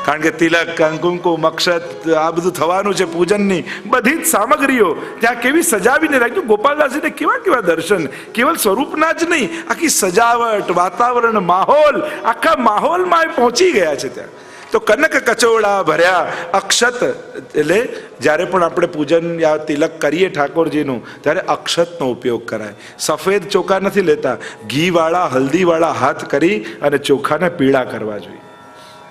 કારણ કે તિલક, કુમકુમ, અક્ષત આ બધું થવાનું છે પૂજનની બધી જ સામગ્રીઓ ત્યાં કેવી સજાવીને રાખ્યું. ગોપાલદાસજીને કેવા કેવા દર્શન, કેવલ સ્વરૂપના જ નહીં, આખી સજાવટ, વાતાવરણ, માહોલ, આખા માહોલમાં પહોંચી ગયા છે ત્યાં. તો કનક કચોળા ભર્યા, અક્ષત એટલે જ્યારે પણ આપણે પૂજન યા તિલક કરીએ ઠાકોરજીનું ત્યારે અક્ષતનો ઉપયોગ કરાય. સફેદ ચોખા નથી લેતા, ઘીવાળા, હલ્દીવાળા હાથ કરી અને ચોખાને પીળા કરવા જોઈએ.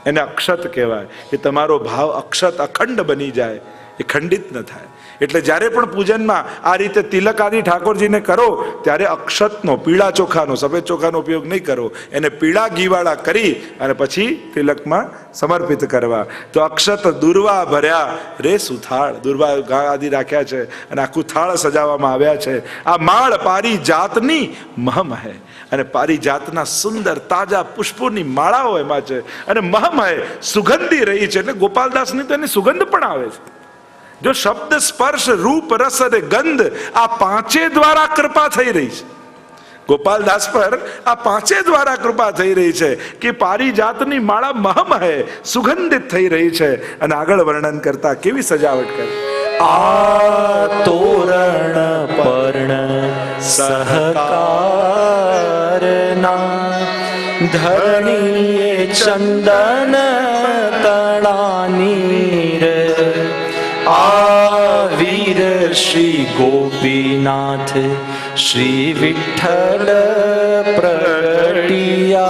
એને અક્ષત કહેવાય. કે તમારો ભાવ અક્ષત અખંડ બની જાય, એ ખંડિત ન થાય. એટલે જ્યારે પણ પૂજનમાં આ રીતે તિલક આદિ ઠાકોરજીને કરો ત્યારે અક્ષતનો, પીળા ચોખાનો, સફેદ ચોખાનો ઉપયોગ નહીં કરો. એને પીળા ઘીવાળા કરી અને પછી તિલકમાં સમર્પિત કરવા. તો અક્ષત દુર્વા ભર્યા રે સુથાળ, દુર્વા આદિ રાખ્યા છે અને આખું થાળ સજાવવામાં આવ્યા છે. આ માળ પારી જાતની મહમહે. અને પારિજાતના સુંદર તાજા પુષ્પોની માળાઓ એમાં છે અને મહમહે, સુગંધી રહી છે. એટલે ગોપાલદાસની તો એની સુગંધ પણ આવે છે. જો શબ્દ, સ્પર્શ, રૂપ, રસ અને ગંધ આ પાંચે દ્વારા કૃપા થઈ રહી છે. ગોપાલદાસ પર આ પાંચે દ્વારા કૃપા થઈ રહી છે કે પારિજાતની માળા મહમહે, સુગંધિત થઈ રહી છે. અને આગળ વર્ણન કરતા કેવી સજાવટ કરે. આ તોરણ પર્ણ સહકારના, ધરણીએ ચંદન તણાની રે. આ વીર શ્રી ગોપીનાથ શ્રી વિઠ્ઠલ પ્રગટિયા.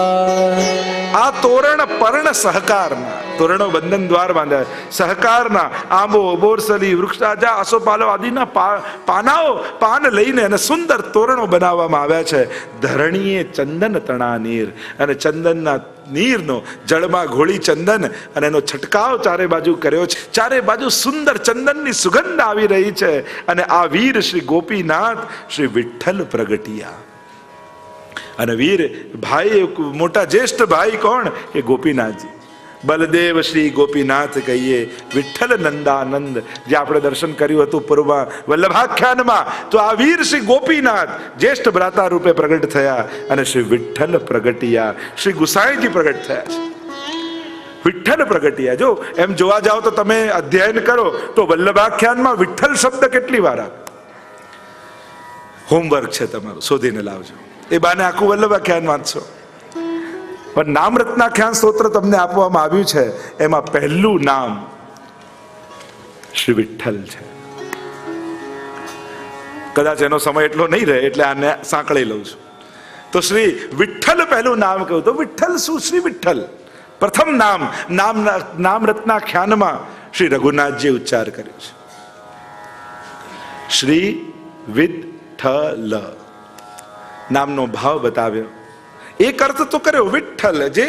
આ તોરણ પર્ણ સહકારના, તોરણો બંધન દ્વાર બાંધ્યા, સહકારના આંબો, બોરસલી, વૃક્ષરાજા, આસોપાલો આદિના પાનાઓ, પાન લઈને અને સુંદર તોરણો બનાવવામાં આવ્યા છે. ધરણીએ ચંદન તણા નીર, અને ચંદનના નીરનો, જળમાં ઘોળી ચંદન અને એનો છટકાવ ચારે બાજુ કર્યો છે. ચારે બાજુ સુંદર ચંદનની સુગંધ આવી રહી છે. અને આ વીર શ્રી ગોપીનાથ શ્રી વિઠ્ઠલ પ્રગટિયા. અને વીર ભાઈ, મોટા જ્યેષ્ઠ ભાઈ કોણ? એ ગોપીનાથજી. બલદેવ શ્રી ગોપીનાથ કહીએ, વિઠ્ઠલ નંદાનંદ જે આપણે દર્શન કર્યું હતું પૂર્વમાં વલ્લભાખ્યાનમાં, તો આ વીર શ્રી ગોપીનાથ જ્યેષ્ઠ ભ્રાતા રૂપે પ્રગટ થયા અને શ્રી વિઠ્ઠલ પ્રગટિયા, શ્રી ગુસાઈજી પ્રગટ થયા છે. વિઠ્ઠલ પ્રગટિયા. જો એમ જોવા જાઓ તો તમે અધ્યયન કરો તો વલ્લભાખ્યાનમાં વિઠ્ઠલ શબ્દ કેટલી વાર આવે. હોમવર્ક છે તમારું, શોધીને લાવજો. એ બાને આખું વલ્લભાખ્યાન વાંચશો. પણ નામ રત્નાખ્યાન સ્તોત્ર તમને આપવામાં આવ્યું છે, એમાં પહેલું નામ શ્રી વિઠ્ઠલ છે. કદાચ એનો સમય એટલો નહીં રહે એટલે આને સાંકળી લઉં છું. તો શ્રી વિઠ્ઠલ પહેલું નામ કહ્યું તો વિઠ્ઠલ શું? શ્રી વિઠ્ઠલ પ્રથમ નામ રત્નાખ્યાનમાં શ્રી રઘુનાથજી ઉચ્ચાર કર્યો છે. શ્રી વિઠ્ઠલ નામનો ભાવ બતાવ્યો. એક અર્થ તો કર્યો વિઠ્ઠલ, જે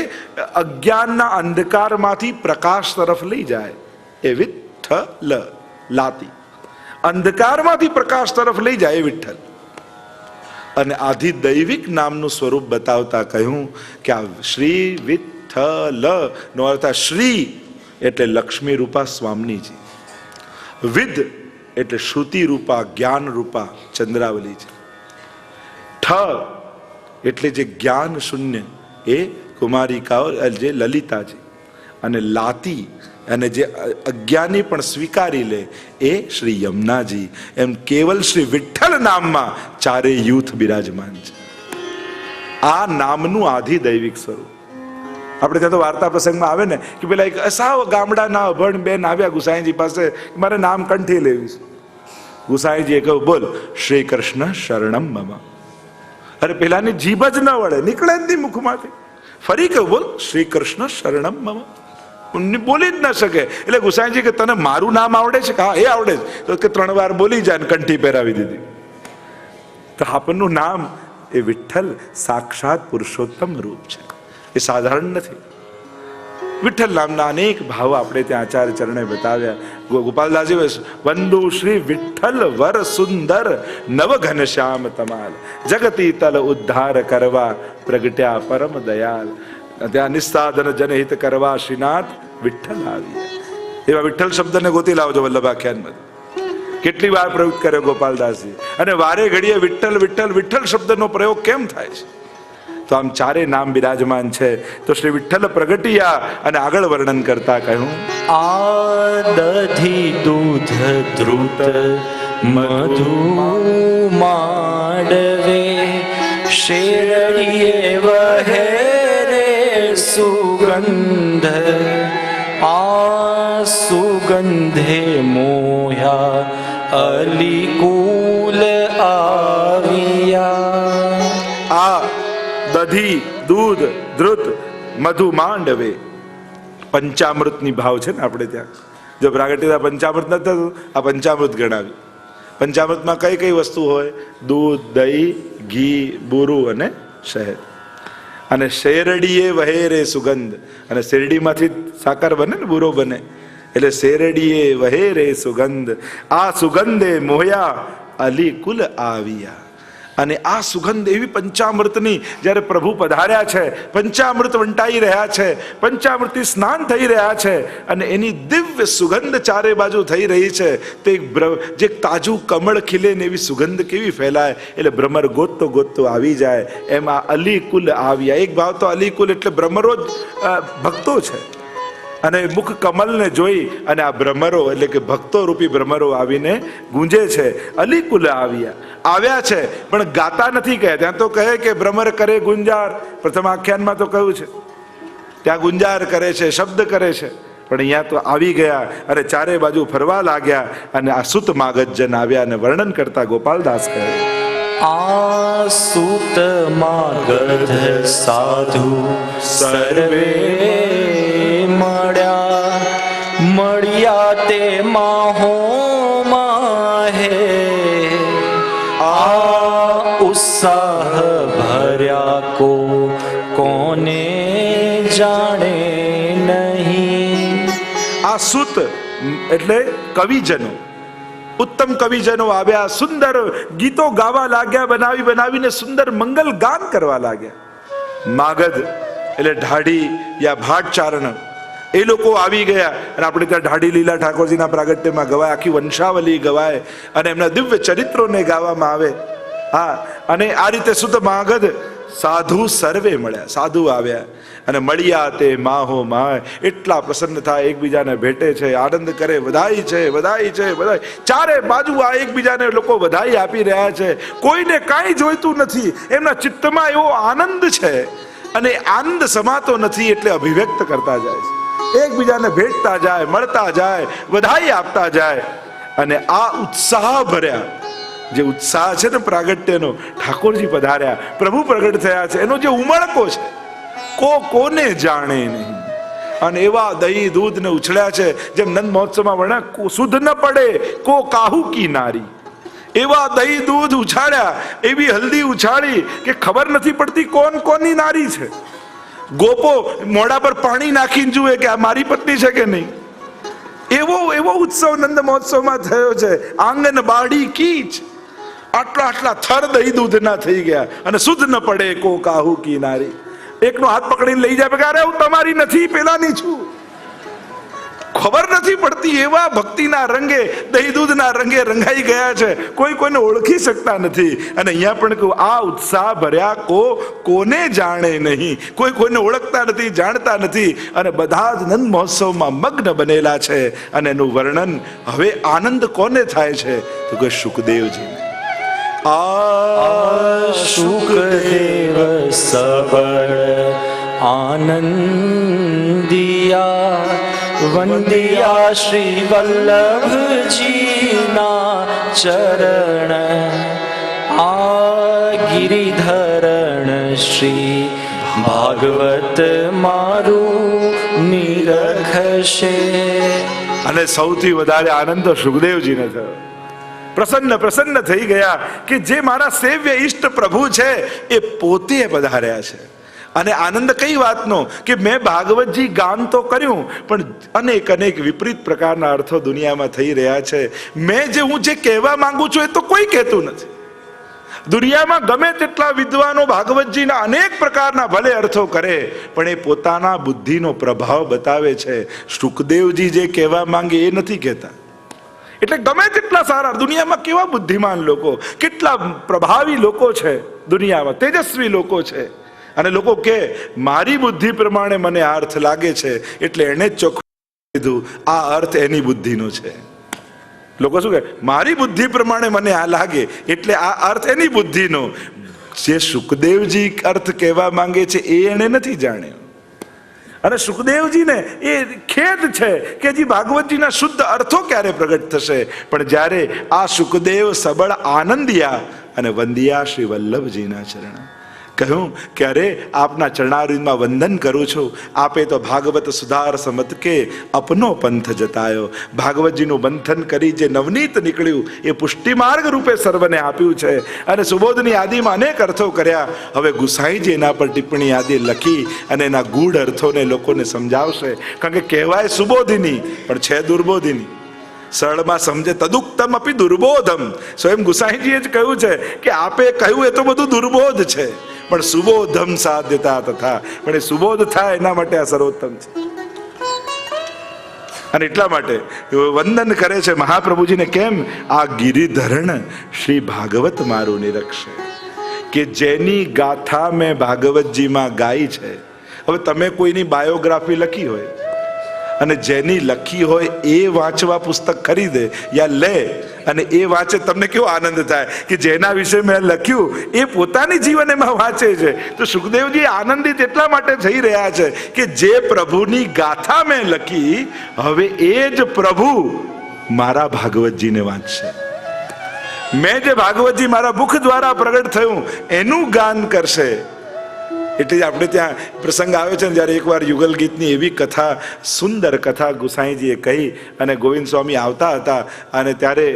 અજ્ઞાનના અંધકારમાંથી પ્રકાશ તરફ લઈ જાય એ વિઠ્ઠલ, લાતી અંધકારમાંથી પ્રકાશ તરફ લઈ જાય એ વિઠ્ઠલ. અને આધિદૈવિક નામનું સ્વરૂપ બતાવતા કહ્યું કે આ શ્રી વિઠ્ઠલ નો અર્થ શ્રી એટલે લક્ષ્મી રૂપા સ્વામીજી, વિદ એટલે શ્રુતિ રૂપા જ્ઞાન રૂપા ચંદ્રાવલીજી, ઠ એટલે જે જ્ઞાન શૂન્ય એ કુમારિકાઓ જે લલિતાજી, અને લાતી અને જે અજ્ઞાની પણ સ્વીકારી લે એ શ્રી યમુનાજી. એમ કેવલ શ્રી વિઠ્ઠલ નામમાં ચારેય યુથ બિરાજમાન છે. આ નામનું આધિદૈવિક સ્વરૂપ. આપણે ત્યાં તો વાર્તા પ્રસંગમાં આવે ને કે પેલા એક સાવ ગામડાના અભણ બેન આવ્યા ગુસાઈજી પાસે, મારે નામ કંઠી લેવી છે. ગુસાઈજીએ કહ્યું, બોલ શ્રી કૃષ્ણ શરણમ મમ. અરે પેલાની જીભ જ ન વળે, નીકળે જ નહીં મુખમાંથી. ફરી કહ્યું, બોલ શ્રી કૃષ્ણ શરણમ મમ. બોલી જ ન શકે. એટલે ગુસાઈજી કે તને મારું નામ આવડે છે? હા, એ આવડે છે. તો કે 3 વાર બોલી જાય ને કંઠી પહેરાવી દીધી. તો આપણનું નામ એ વિઠ્ઠલ સાક્ષાત પુરુષોત્તમ રૂપ છે, એ સાધારણ નથી. વિઠ્ઠલ નામના અનેક ભાવ આપણે ત્યાં આચાર્ય ચરણે બતાવ્યા. ગોપાલદાસજી વંદુ શ્રી વિઠ્ઠલ વર સુંદર નવ ઘનશ્યામ તમાલ, જગતી તલ ઉદ્ધાર કરવા પ્રગટ્યા પરમ દયાલ. ત્યાં નિસ્સાધન જનહિત કરવા શ્રીનાથ વિઠ્ઠલ આવ્યા. એવા વિઠ્ઠલ શબ્દને ગોતી લાવજો વલ્લભાખ્યાનમાં. કેટલી વાર પ્રયોગ કર્યો ગોપાલદાસજી. અને વારે ઘડીએ વિઠ્ઠલ વિઠ્ઠલ વિઠ્ઠલ શબ્દનો પ્રયોગ કેમ થાય છે? તો આમ ચારે નામ બિરાજમાન છે. તો શ્રી વિઠ્ઠલ પ્રગટિયા અને આગળ વર્ણન કરતા કહ્યું, આ દધી દૂધ ધ્રુત મધુ માંડવે, શેરડીએ વહે રે સુગંધ, આ સુગંધે મોહ્યા અલિકુલ આવ્યા. આ દધી દૂધ ધ્રુત મધુ માંડવે પંચામૃતની ભાવ છે ને આપણે ત્યાં. જો પ્રાગટ્યતા પંચામૃત નથી થતું, આ પંચામૃત ગણાવ્યું. પંચામૃતમાં કઈ કઈ વસ્તુ હોય? દૂધ, દહીં, ઘી, બુરું અને શહેદ. અને શેરડીએ વહે રે સુગંધ, અને શેરડીમાંથી સાકર બને ને, બુરો બને. એટલે શેરડીએ વહે રે સુગંધ, આ સુગંધે મોહ્યા અલિકુલ આવ્યા. અને આ સુગંધ એવી પંચામૃતની, જ્યારે પ્રભુ પધાર્યા છે, પંચામૃત વંટાઈ રહ્યા છે, પંચામૃતથી સ્નાન થઈ રહ્યા છે, અને એની દિવ્ય સુગંધ ચારે બાજુ થઈ રહી છે. તે જે તાજું કમળ ખીલે ને એવી સુગંધ કેવી ફેલાય, એટલે ભ્રમર ગોતતો ગોતતો આવી જાય. એમાં અલિકુલ આવ્યા. એક ભાવ તો અલિકુલ એટલે ભ્રમરો જ ભક્તો છે. અને મુખ કમલને જોઈ અને આ ભ્રમરો એટલે કે ભક્તો રૂપી ભ્રમરો આવીને ગુંજે છે. અલિકુલ આવ્યા છે, પણ ગાતા નથી કહે. ત્યાં તો કહે કે ભ્રમર કરે ગુંજાર. પ્રથમ આખ્યાનમાં તો કહ્યું છે ત્યાં ગુંજાર કરે છે, શબ્દ કરે છે. પણ અહીંયા તો આવી ગયા અને ચારે બાજુ ફરવા લાગ્યા. અને આ સુત માગજન આવ્યા અને વર્ણન કરતા ગોપાલદાસ કહે, આ સુત માગધ સાધુ સર્વે મળ્યા તે માહો માહે, આ ઉત્સાહ ભર્યા કોને જાણે નહીં. આ સુત એટલે કવિજનો, ઉત્તમ કવિજનો આવ્યા. સુંદર ગીતો ગાવા લાગ્યા, બનાવીને સુંદર મંગલ ગાન કરવા લાગ્યા. માગધ એટલે ઢાઢી યા ભાટ ચારણ, એ લોકો આવી ગયા અને આપણે ત્યાં ઢાઢી લીલા ઠાકોરજીના પ્રાગટ્યમાં ગવાય, આખી વંશાવલી ગવાય અને એમના દિવ્ય ચરિત્રોને ગાવામાં આવે. હા, અને આ રીતે શુદ્ધ માગધ સાધુ સર્વે મળ્યા, સાધુ આવ્યા અને મળ્યા તે માહો માય એટલા પ્રસન્ન થાય, એકબીજાને ભેટે છે, આનંદ કરે, વધાઈ છે, વધાઈ છે, વધાઈ. ચારે બાજુ આ એકબીજાને લોકો વધાઈ આપી રહ્યા છે. કોઈને કાંઈ જોઈતું નથી, એમના ચિત્તમાં એવો આનંદ છે અને આનંદ સમાતો નથી એટલે અભિવ્યક્ત કરતા જાય છે, એકબીજાને ભેટતા જાય, મળતા જાય, વધાઈ આપતા જાય. અને આ ઉત્સાહ ભર્યા જે ઉત્સાહ છે ને પ્રાગટ્યનો, ઠાકોરજી પધાર્યા, પ્રભુ પ્રગટ થયા છે, એનો જે ઉમળકો છે કોને જાણે નહીં. અને એવા દહીં દૂધ ને ઉછળ્યા છે, જેમ નંદ મહોત્સવમાં વર્ણ્યા, સુધ ન પડે કો કાહુ કી નારી. એવા દહીં દૂધ ઉછાળ્યા, એવી હલ્દી ઉછાળી કે ખબર નથી પડતી કોણ કોની નારી છે. ગોપો મોઢા પર પાણી નાખીને જુએ કે આ મારી પત્ની છે કે નહીં. એવો ઉત્સવ નંદ મહોત્સવમાં થયો છે. આંગન બાડી કીચ, આટલા થર દહીં દૂધના થઈ ગયા અને શુદ્ધ ન પડે કો કાહુ કી નારી. એકનો હાથ પકડીને લઈ જાય કે અરે હું તમારી નથી, પેલાની છું. ખબર નથી પડતી એવા ભક્તિના રંગે, દહીં દૂધના રંગે રંગાઈ ગયા છે, કોઈને ઓળખી શકતા નથી. અને અહીંયા પણ કહું, આ ઉત્સાહ ભર્યા કોને જાણે નહીં, કોઈને ઓળખતા નથી, જાણતા નથી. અને બધા જ નંદ મહોત્સવમાં મગ્ન બનેલા છે. અને એનું વર્ણન હવે આનંદ કોને થાય છે તો કે સુખદેવજી. સુખદેવ સબળ આનંદિયા વંદિયા શ્રી વલ્લભજીના ચરણ. આ ગિરિધરણ શ્રી ભાગવત મારું નિરખશે. અને સૌથી વધારે આનંદ તો સુખદેવજીને થયો. પ્રસન્ન થઈ ગયા કે જે મારા સેવ્ય ઈષ્ટ પ્રભુ છે એ પોતે પધાર્યા છે. અને આનંદ કઈ વાતનો કે મેં ભાગવતજી ગાન તો કર્યું, પણ અનેક વિપરીત પ્રકારના અર્થો દુનિયામાં થઈ રહ્યા છે. હું જે કહેવા માંગુ છું એ તો કોઈ કહેતું નથી. દુનિયામાં ગમે તેટલા વિદ્વાનો ભાગવતજીના અનેક પ્રકારના ભલે અર્થો કરે, પણ એ પોતાના બુદ્ધિનો પ્રભાવ બતાવે છે. સુખદેવજી જે કહેવા માંગે એ નથી કહેતા. એટલે ગમે તેટલા સારા દુનિયામાં કેવા બુદ્ધિમાન લોકો, કેટલા પ્રભાવી લોકો છે દુનિયામાં, તેજસ્વી લોકો છે. અને લોકો કે મારી બુદ્ધિ પ્રમાણે મને આ અર્થ લાગે છે, એટલે એને જ ચોખ્ખું કીધું આ અર્થ એની બુદ્ધિનો છે. લોકો શું કહે, મારી બુદ્ધિ પ્રમાણે મને આ લાગે એટલે આ અર્થ એની બુદ્ધિનો. જે સુખદેવજી અર્થ કહેવા માંગે છે એ એને નથી જાણ્યો. અને સુખદેવજીને એ ખેદ છે કે હજી ભાગવતજીના શુદ્ધ અર્થો ક્યારે પ્રગટ થશે. પણ જ્યારે આ સુખદેવ સબળ આનંદિયા અને વંદિયા શ્રી વલ્લભજીના ચરણ. કહ્યું કે અરે આપના ચરણારવિંદમાં વંદન કરું છું, આપે તો ભાગવત સુધાર સમત કે અપનો પંથ જતાયો. ભાગવતજીનું મંથન કરી જે નવનીત નીકળ્યું એ પુષ્ટિમાર્ગ રૂપે સર્વને આપ્યું છે. અને સુબોધની આદિમાં અનેક અર્થો કર્યા. હવે ગુસાઈજી એના પર ટિપ્પણી આદિ લખી અને એના ગૂઢ અર્થોને લોકોને સમજાવશે. કારણ કે કહેવાય સુબોધિની પણ છે દુર્બોધિની. સરળમાં સમજે તદુક્તમ અપી દુર્બોધમ. સ્વયં ગુસાઈજીએ જ કહ્યું છે કે આપે કહ્યું એ તો બધું દુર્બોધ છે, પણ સુબોધમ સાધ્યતા તથા, પણ એ સુબોધ થાય એના માટે આ સર્વોત્તમ છે. અને એટલા માટે વંદન કરે છે મહાપ્રભુજીને. કેમ? આ ગિરિધરણ શ્રી ભાગવત મારું નિરક્ષે, કે જેની ગાથા મેં ભાગવતજીમાં ગાઈ છે. હવે તમે કોઈની બાયોગ્રાફી લખી હોય અને જેની લખી હોય એ વાંચવા પુસ્તક ખરીદે યા લે અને એ વાંચે, તમને કેવો આનંદ થાય કે જેના વિશે મેં લખ્યું એ પોતાની જીવન એમાં વાંચે છે. તો સુખદેવજી આનંદિત એટલા માટે થઈ રહ્યા છે કે જે પ્રભુની ગાથા મેં લખી, હવે એ જ પ્રભુ મારા ભાગવતજીને વાંચશે. મેં જે ભાગવતજી મારા મુખ દ્વારા પ્રગટ થયું એનું ગાન કરશે. એટલે આપણે ત્યાં પ્રસંગ આવ્યો છે ને, જ્યારે એકવાર યુગલ ગીતની એવી કથા, સુંદર કથા ગુસાઈજીએ કહી અને ગોવિંદ સ્વામી આવતા હતા અને ત્યારે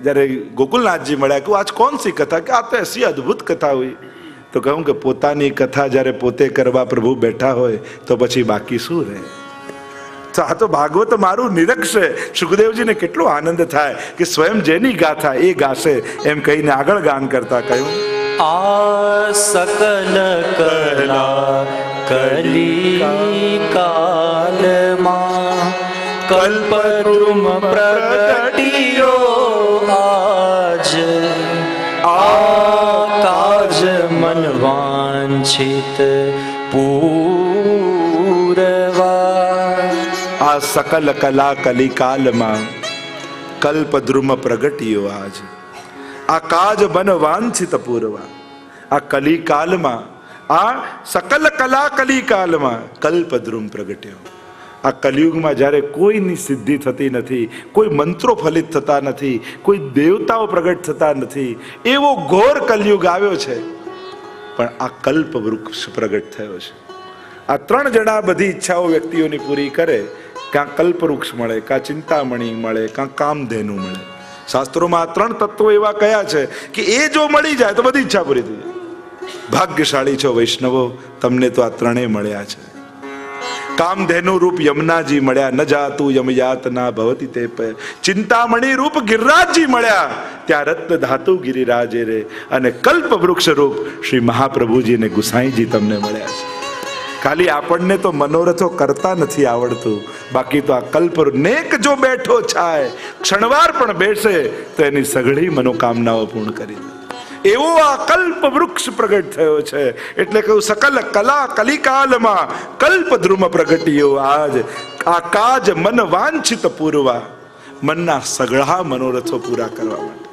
જ્યારે ગોકુલનાથજી મળ્યા કે આજ કોણ સી કથા, કે આ તો એસી અદ્ભુત કથા હોય. તો કહું કે પોતાની કથા જ્યારે પોતે કરવા પ્રભુ બેઠા હોય તો પછી બાકી શું રહે. તો આ તો ભાગવત મારું નિરક્ષે. સુખદેવજીને કેટલો આનંદ થાય કે સ્વયં જેની ગાથા એ ગાશે એમ કહીને આગળ ગાન કરતા કહ્યું, આ સકલ કલા કલી કાલમાં કલ્પદ્રુમ પ્રગટ્યો આજ આ કાજ મન વાંછિત પૂરવા. આ સકલ કલા કલિકાલમાં કલ્પદ્રુમ પ્રગટ્યો આજ આ કાજ મન વાંછિત પૂરવા. આ કલિકાલમાં આ સકલ કલા કલિકાલમાં કલ્પદ્રુમ પ્રગટ્યો. આ કલિયુગમાં જ્યારે કોઈની સિદ્ધિ થતી નથી, કોઈ મંત્રો ફલિત થતા નથી, કોઈ દેવતાઓ પ્રગટ થતા નથી, એવો ઘોર કલયુગ આવ્યો છે. પણ આ કલ્પ વૃક્ષ પ્રગટ થયો છે. આ ત્રણ જણા બધી ઈચ્છાઓ વ્યક્તિઓની પૂરી કરે, કાં કલ્પ વૃક્ષ મળે, કાં ચિંતામણી મળે, કાં કામધેનુ મળે. શાસ્ત્રોમાં આ ત્રણ તત્વો એવા કયા છે કે એ જો મળી જાય તો બધી ઈચ્છા પૂરી થઈ જાય. ભાગ્યશાળી છો વૈષ્ણવો, તમને તો આ ત્રણેય મળ્યા છે. કામધેનુ રૂપ યમુનાજી મળ્યા, ન જાતું યમયાતના ભવતી તે પે. ચિંતામણી રૂપ ગિરિરાજજી મળ્યા, ત્યાં રત્ન ધાતુ ગિરિરાજે રે. અને કલ્પ વૃક્ષ રૂપ શ્રી મહાપ્રભુજી અને ગુસાઈજી તમને મળ્યા છે. ખાલી આપણને તો મનોરથો કરતા નથી આવડતું, બાકી તો આ કલ્પ નેક જો બેઠો છાય, ક્ષણવાર પણ બેસે તો એની સઘળી મનોકામનાઓ પૂર્ણ કરી દે. એવો આ કલ્પ વૃક્ષ પ્રગટ થયો છે. એટલે કહ્યું સકલ કલા કલિકાલમાં કલ્પદ્રુમ પ્રગટ્યો આજ આ કાજ મન વાંછિત પૂરવા. મનના સઘળા મનોરથો પૂરા કરવા માટે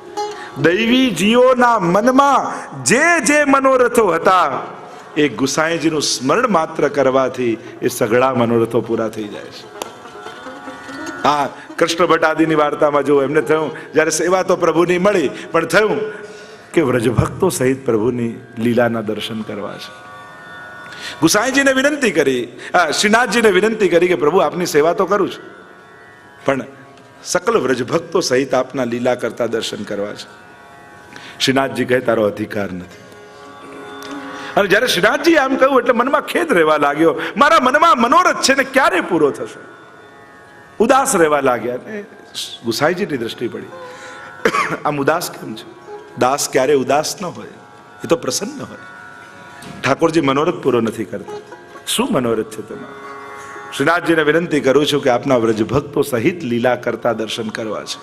દૈવી જીવોના મનમાં જે જે મનોરથો હતા એ ગુસાઈજીનું સ્મરણ માત્ર કરવાથી એ સઘળા મનોરથો પૂરા થઈ જાય છે. આ કૃષ્ણ ભટ્ટ આદિની વાર્તામાં જો એમને થયું જ્યારે સેવા તો પ્રભુની મળી, પણ થયું કે વ્રજભક્તો સહિત પ્રભુની લીલાના દર્શન કરવા છે. ગુસાઈજીને વિનંતી કરી, શ્રીનાથજીને વિનંતી કરી કે પ્રભુ આપની સેવા તો કરું છું, પણ સકલ વ્રજભક્તો સહિત આપના લીલા કરતા દર્શન કરવા છે. શ્રીનાથજી કહે તારો અધિકાર નથી. અને જ્યારે શ્રીનાથજી આમ કહ્યું એટલે મનમાં ખેદ રહેવા લાગ્યો. મારા મનમાં મનોરથ છે ને ક્યારે પૂરો થશે? ઉદાસ રહેવા લાગ્યા. ગુસાઈજીની દ્રષ્ટિ પડી, આમ ઉદાસ કેમ છે? દાસ ક્યારે ઉદાસ ન હોય, એ તો પ્રસન્ન હોય. ઠાકોરજી મનોરથ પૂરો નથી કરતા. શું મનોરથ છે તમારો? શ્રીનાથજીને વિનંતી કરું છું કે આપના વ્રજભક્તો સહિત લીલા કરતા દર્શન કરવા છે.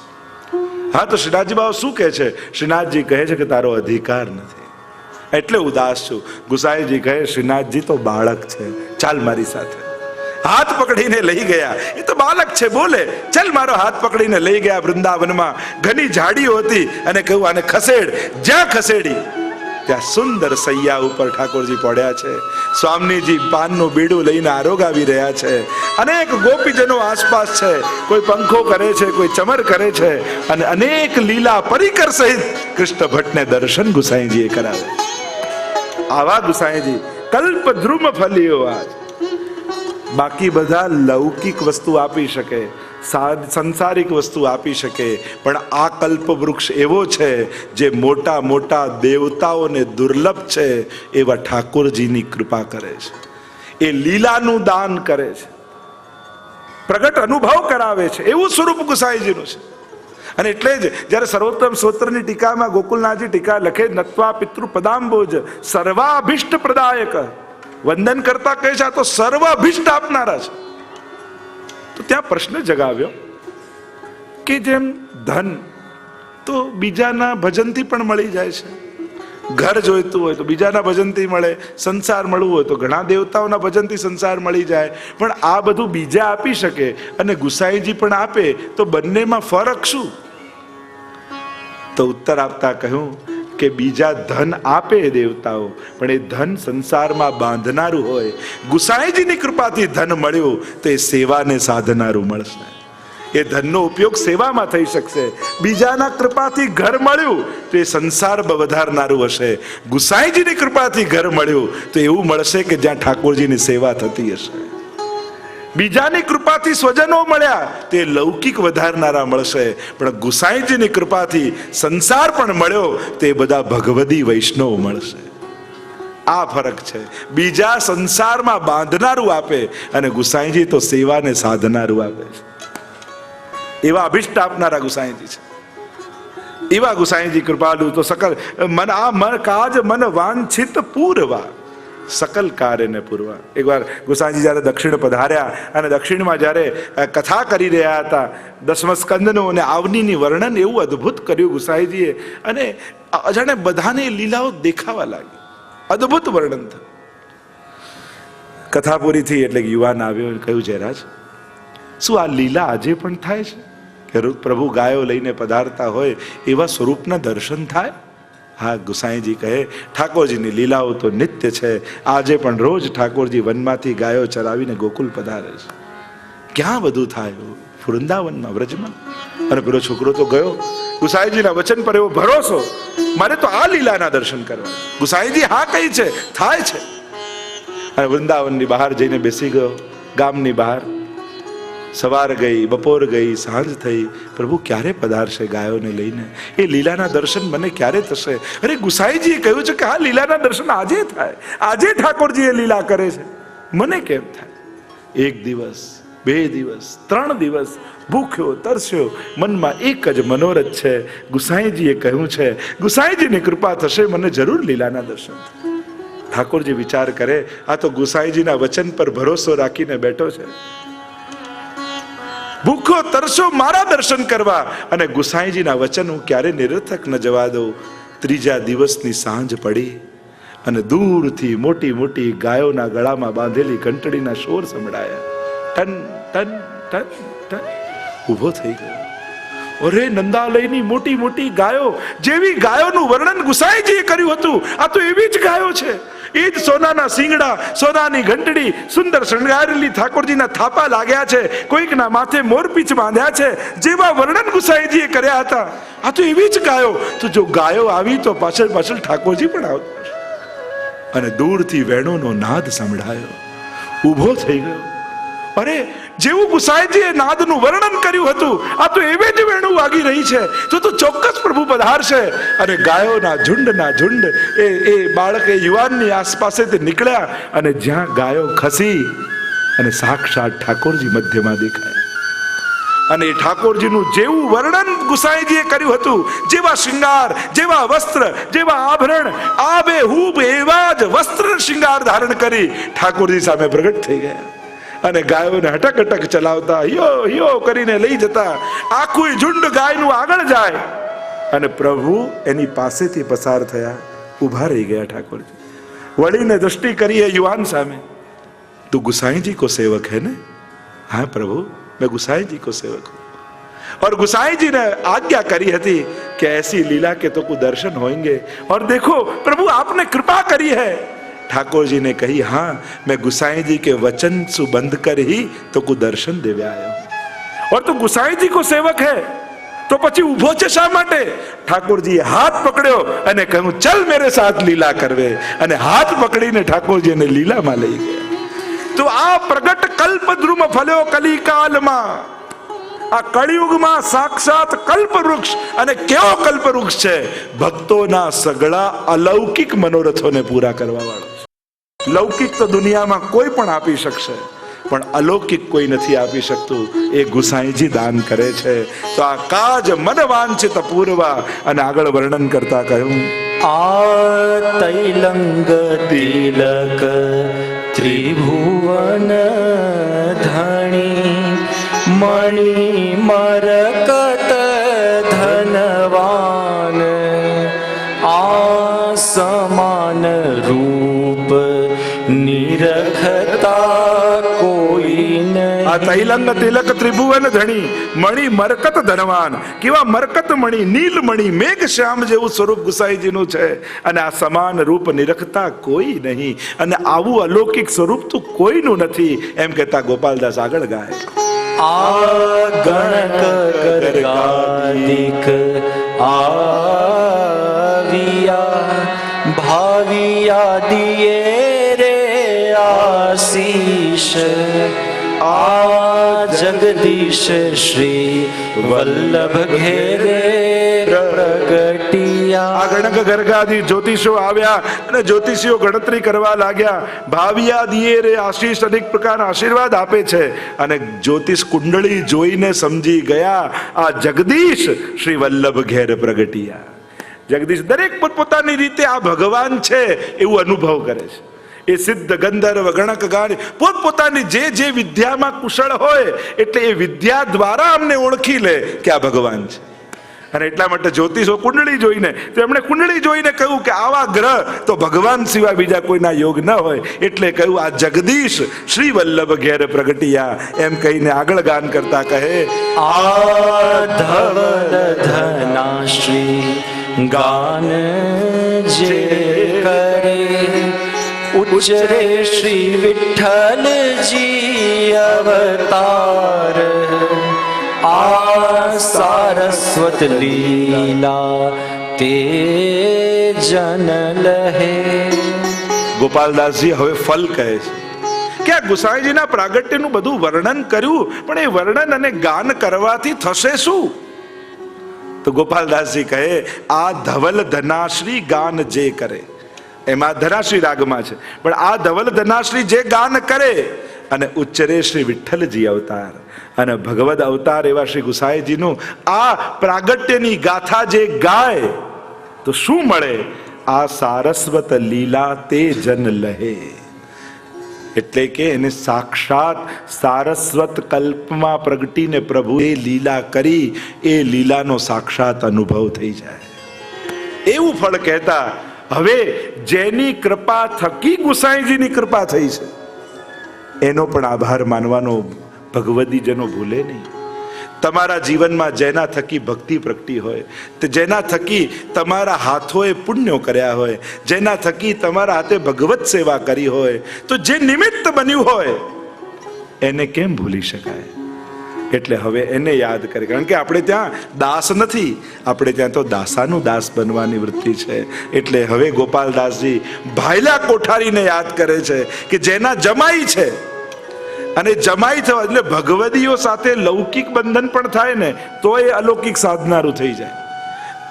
હા, તો શ્રીનાથજી બાબા શું કહે છે? શ્રીનાથજી કહે છે કે તારો અધિકાર નથી, એટલે ઉદાસ છું. ગુસાઈજી કહે શ્રીનાથજી તો બાળક છે, ચાલ મારી સાથે. હાથ પકડીને લઈ ગયા. એ તો બાળક છે, બોલે ચલ. મારો હાથ પકડીને લઈ ગયા વૃંદાવનમાં. ઘણી ઝાડીઓ હતી અને કહ્યું આને ખસેડ. જ્યાં ખસેડી ત્યાં સુંદર સૈયા ઉપર ઠાકોરજી પડ્યા છે. સ્વામીજી પાનનું બીડું લઈને આરોગાવી રહ્યા છે. અનેક ગોપીજનો આસપાસ છે, કોઈ પંખો કરે છે, કોઈ ચમર કરે છે, અને અનેક લીલા પરિકર સહિત કૃષ્ણ ભટ્ટને દર્શન ગુસાઈજીએ કરાવે. આવા ગુસાઈજી કલ્પદ્રુમ ફલ્યો આજ. બાકી બધા લૌકિક વસ્તુ આપી શકે, સંસારિક વસ્તુ આપી શકે, પણ આ કલ્પ વૃક્ષ એવો છે જે મોટા મોટા દેવતાઓને દુર્લભ છે એવા ઠાકોરજીની કૃપા કરે છે. એ લીલાનું દાન કરે છે, પ્રગટ અનુભવ કરાવે છે. એવું સ્વરૂપ ગુસાઈજીનું છે. અને એટલે જ જ્યારે સર્વોત્તમ સ્તોત્રની ટીકામાં ગોકુલનાથજી ટીકા લખે, નત્વા પિતૃ પદાંબોજ સર્વાભિષ્ટ પ્રદાયક. વંદન કરતા કહે છે આ તો સર્વ અભિષ્ટ આપનારા છે. તો ત્યાં પ્રશ્ન જગાવ્યો કે જેમ ધન તો બીજાના ભજનથી પણ મળી જાય છે, ઘર જોઈતું હોય તો બીજાના ભજનથી મળે, સંસાર મળવું હોય તો ઘણા દેવતાઓના ભજનથી સંસાર મળી જાય, પણ આ બધું બીજા આપી શકે અને ગુસાઈજી પણ આપે, તો બંનેમાં ફરક શું? તો ઉત્તર આપતા કહ્યું કે બીજા ધન આપે દેવતાઓ, પણ એ ધન સંસારમાં બાંધનારું હોય. ગુસાઈજીની કૃપાથી ધન મળ્યું તો એ સેવાને સાધનારું મળશે. એ ધનનો ઉપયોગ સેવામાં થઈ શકશે. બીજાના કૃપાથી ઘર મળ્યું તો એ સંસાર વધારનારું હશે. ગુસાઈજીની કૃપાથી ઘર મળ્યું તો એવું મળશે કે જ્યાં ઠાકોરજીની સેવા થતી હશે. બીજાની કૃપાથી સ્વજનો મળ્યા તે લૌકિક વધારનારા મળશે, પણ ગુસાઈજીની કૃપાથી સંસાર પણ મળ્યો તે બધા ભગવદી વૈષ્ણવ મળશે. આ ફરક છે. બીજા સંસારમાં બાંધનારું આપે અને ગુસાઈજી તો સેવાને સાધનારું આપે છે. એવા અભિષ્ટ આપનારા ગુસાઈજી છે. એવા ગુસાઈજી કૃપાલુ. તો સકલ મન આ મન કાજ મન વાંછિત પૂરવા. સકલ કાર્યને પૂરવા. એકવાર ગુસાઈજી જ્યારે દક્ષિણ પધાર્યા અને દક્ષિણમાં જ્યારે કથા કરી રહ્યા હતા દસમ સ્કંદનું અને આવનીની વર્ણન એવું અદ્ભુત કર્યું ગુસાઈજીએ, અને અજાણે બધાને લીલાઓ દેખાવા લાગી. અદ્ભુત વર્ણન થયું. કથા પૂરી થઈ એટલે યુવાન આવ્યો અને કહ્યું, જયરાજ, શું આ લીલા આજે પણ થાય છે કે પ્રભુ ગાયો લઈને પધારતા હોય એવા સ્વરૂપના દર્શન થાય? હા, ગુસાઈજી કહે, ઠાકોરજીની લીલાઓ તો નિત્ય છે. આજે પણ રોજ ઠાકોરજી વનમાંથી ગાયો ચરાવીને ગોકુલ પધારે છે. ક્યાં બધું થાય? વૃંદાવનમાં, વ્રજમાં. અને પેલો છોકરો તો ગયો. ગુસાઈજીના વચન પર એવો ભરોસો, મારે તો આ લીલાના દર્શન કરવા. ગુસાઈજી હા કહી છે, થાય છે. અને વૃંદાવનની બહાર જઈને બેસી ગયો, ગામની બહાર. સવાર ગઈ, બપોર ગઈ, સાંજ થઈ. પ્રભુ ક્યારે પધારશે ગાયોને લઈને? એ લીલાના દર્શન મને ક્યારે થશે? અરે ગુસાઈજીએ કહ્યું છે કે આ લીલાના દર્શન આજે થાય. આજે ઠાકોરજી એ લીલા કરે છે, મને કેમ થાય? એક દિવસ, 2 દિવસ, 3 દિવસ ભૂખ્યો તરસ્યો, મનમાં એક જ મનોરથ છે. ગુસાઈજીએ કહ્યું છે, ગુસાઈજીની કૃપા થશે, મને જરૂર લીલાના દર્શન થાય. ઠાકોરજી વિચાર કરે, આ તો ગુસાઈજીના વચન પર ભરોસો રાખીને બેઠો છે. ભૂખો તરસો મારા દર્શન કરવા, અને ગુસાઈજીના વચન હું ક્યારે નિરર્થક ન જવા દઉં. 3જા દિવસની સાંજ પડી અને દૂરથી મોટી મોટી ગાયોના ગળામાં બાંધેલી ઘંટડીના શોર સંભળાયા. ટન ટન ટન ટન. ઊભો થઈ ગયો. અરે, નંદાલયની મોટી મોટી ગાયો, જેવી ગાયોનું વર્ણન ગુસાઈજીએ કર્યું હતું, આ તો એવી જ ગાયો છે. એ જ સોનાના શિંગડા, સોનાની ઘંટડી, સુંદર શણગારેલી ઠાકોરજીના થાપા લાગ્યા છે, કોઈકના માથે મોરપીંછ બાંધ્યા છે. જેવા વર્ણન ગુસાઈજીએ કર્યા હતા, આ તો એવી જ ગાયો. તો જો ગાયો આવી તો પાછળ પાછળ ઠાકોરજી પણ આવતા. અને દૂરથી વેણોનો નાદ સંભળાયો. ઊભો થઈ ગયો. અરે, જેવું ગુસાઈજીએ નાદનું વર્ણન કર્યું હતું, આ તો એવે જ વેણું વાગી રહી છે. તો ચોક્કસ પ્રભુ પધારશે. અને ગાયોના ઝુંડના ઝુંડ એ બાળક, એ યુવાનની આસપાસેથી નીકળ્યા, અને જ્યાં ગાયો ખસી અને સાક્ષાત ઠાકોરજી મધ્યમાં દેખાયા. અને એ ઠાકોરજીનું જેવું વર્ણન ગુસાઈજીએ કર્યું હતું, જેવા શૃંગાર, જેવા વસ્ત્ર, જેવા આભરણ, આબેહૂબ એવા જ વસ્ત્ર શૃંગાર ધારણ કરી ઠાકોરજી સામે પ્રગટ થઈ ગયા. અને ગાયોને હટક હટક ચલાવતા, હિયો હિયો કરીને લઈ જતા. આખું ઝુંડ ગાયનું આગળ જાય, અને પ્રભુ એની પાસેથી પસાર થયા. ઊભા રહી ગયા ઠાકોરજી. વળીને દૃષ્ટિ કરી એ યુવાન સામે. તું ગુસાईजी को सेवक है ना? हाँ प्रभु, मैं गुसाईजी को सेवक हूं. और गुसाईजी ने आज्ञा करी थी कि ऐसी लीला के तो कुछ दर्शन होंगे. और देखो प्रभु, आपने कृपा करी है. ठाकुर जी ने कही, हाँ, मैं गुसाई जी के वचन सुबंध कर ही तो को दर्शन देवे आयो. और तो गुसाई जी को सेवक है तो પછી ઊભો છે શા માટે? ઠાકોરજીએ હાથ પકડ્યો અને કહ્યું, ચલ મેરે સાથ લીલા કરવે. અને હાથ પકડીને ઠાકોરજીને લીલામાં લઈ ગયા. તો આ પ્રગટ કલ્પદ્રુમ ફલ્યો કલિકાલમાં. આ કળિયુગમાં સાક્ષાત કલ્પવૃક્ષ. અને કેવો કલ્પવૃક્ષ છે? ભક્તોના સગળા અલૌકિક મનોરથોને પૂરા કરવા વાળો. લૌકિક તો દુનિયામાં કોઈ પણ આપી શકશે, પણ અલૌકિક કોઈ નથી આપી શકતું. એ ગુસાઈજી દાન કરે છે. તો આ કાજ મન વાંછિત પૂરવા. અને આગળ વર્ણન કરતા કહ્યું, આ તૈલંગ તિલક ત્રિભુવન ધણી મણિ મરકત ધનવાન આ સમાન રૂપ નિરખતા કોઈ નહીં. આ તૈલંગ તિલક ત્રિભુવન ધણી મણિ મરકત ધનવાન. કેવા મરકત મણિ, નીલમણિ, મેઘ શ્યામ જેવું સ્વરૂપ ગુસાઈજીનું છે. અને આ સમાન રૂપ નિરખતા કોઈ નહીં. અને આવું અલૌકિક સ્વરૂપ તો કોઈનું નથી. એમ કહેતા ગોપાલદાસ આગળ ગાય, આ ગણક ગર્ગાદિક આવિયા ભાવિયા દિયે રે આશીષ. આ જગદીશ શ્રી વલ્લભ ઘેરે પ્રગટિયા. આ ગણક ગર્ગાદી જ્યોતિષો આવ્યા અને જ્યોતિષીઓ ગણતરી કરવા લાગ્યા. ભાવિયા દિયે રે આશીષ, અનેક પ્રકારના આશીર્વાદ આપે છે. અને જ્યોતિષ કુંડળી જોઈને સમજી ગયા, આ જગદીશ શ્રી વલ્લભ ઘેર પ્રગટિયા. જગદીશ દરેક પોતપોતાની રીતે આ ભગવાન છે એવું અનુભવ કરે છે. એ સિદ્ધ ગંધર્વ ગણક ગાન પોતપોતાની જે વિદ્યામાં કુશળ હોય એટલે એ વિદ્યા દ્વારા અમને ઓળખી લે કે આ ભગવાન છે. અને એટલા માટે જ્યોતિષો કુંડળી જોઈને, તો એમણે કુંડળી જોઈને કહ્યું કે આવા ગ્રહ તો ભગવાન સિવાય બીજા કોઈના યોગ ન હોય. એટલે કહ્યું આ જગદીશ શ્રી વલ્લભ ઘેર પ્રગટિયા એમ કહીને આગળ ગાન કરતા કહે, આધવલ ધના શ્રી ગાન જે કરે, ઉચ્ચરે શ્રી વિઠ્ઠલજી અવતાર, આ સારસ્વત લીલા તે જન લહે. ગોપાલદાસજી હવે ફલ કહે છે કે આ ગુસાઈજીના પ્રાગટ્યનું બધું વર્ણન કર્યું, પણ એ વર્ણન અને ગાન કરવાથી થશે શું? તો ગોપાલદાસજી કહે, આ ધવલ ધનાશ્રી ગાન જે કરે, એમાં ધનાશ્રી રાગમાં છે, પણ આ ધવલ ધનાશ્રી જે ગાન કરે અને ઉચ્ચરે શ્રી વિઠ્ઠલજી અવતાર અને ભગવદ અવતાર એવા શ્રી ગુસાઈજીનું આ પ્રાગટ્યની ગાથા જે ગાય તો શું મળે? આ સારસ્વત લીલા તે જન લહે. એટલે કે એને સાક્ષાત સારસ્વત કલ્પમાં પ્રગટીને પ્રભુએ લીલા કરી, એ લીલાનો સાક્ષાત અનુભવ થઈ જાય એવું ફળ કહેતા. હવે જેની કૃપા થકી ગુસાઈજીની કૃપા થઈ છે એનો પણ આભાર માનવાનો ભગવદીજનો ભૂલે નહીં. તમારા જીવનમાં જેના થકી ભક્તિ પ્રગટી હોય, તો જેના થકી તમારા હાથોએ પુણ્યો કર્યા હોય, જેના થકી તમારા હાથે ભગવત સેવા કરી હોય, તો જે નિમિત્ત બન્યું હોય એને કેમ ભૂલી શકાય? એટલે હવે એને યાદ કરે, કારણ કે આપણે ત્યાં દાસ નથી, આપણે ત્યાં તો દાસાનું દાસ બનવાની વૃત્તિ છે. એટલે હવે ગોપાલદાસજી ભાયલા કોઠારીને યાદ કરે છે કે જેના જમાઈ છે, અને જમાઈ થવા એટલે ભગવદીઓ સાથે લૌકિક બંધન પણ થાય ને તો એ અલૌકિક સાધનારું થઈ જાય.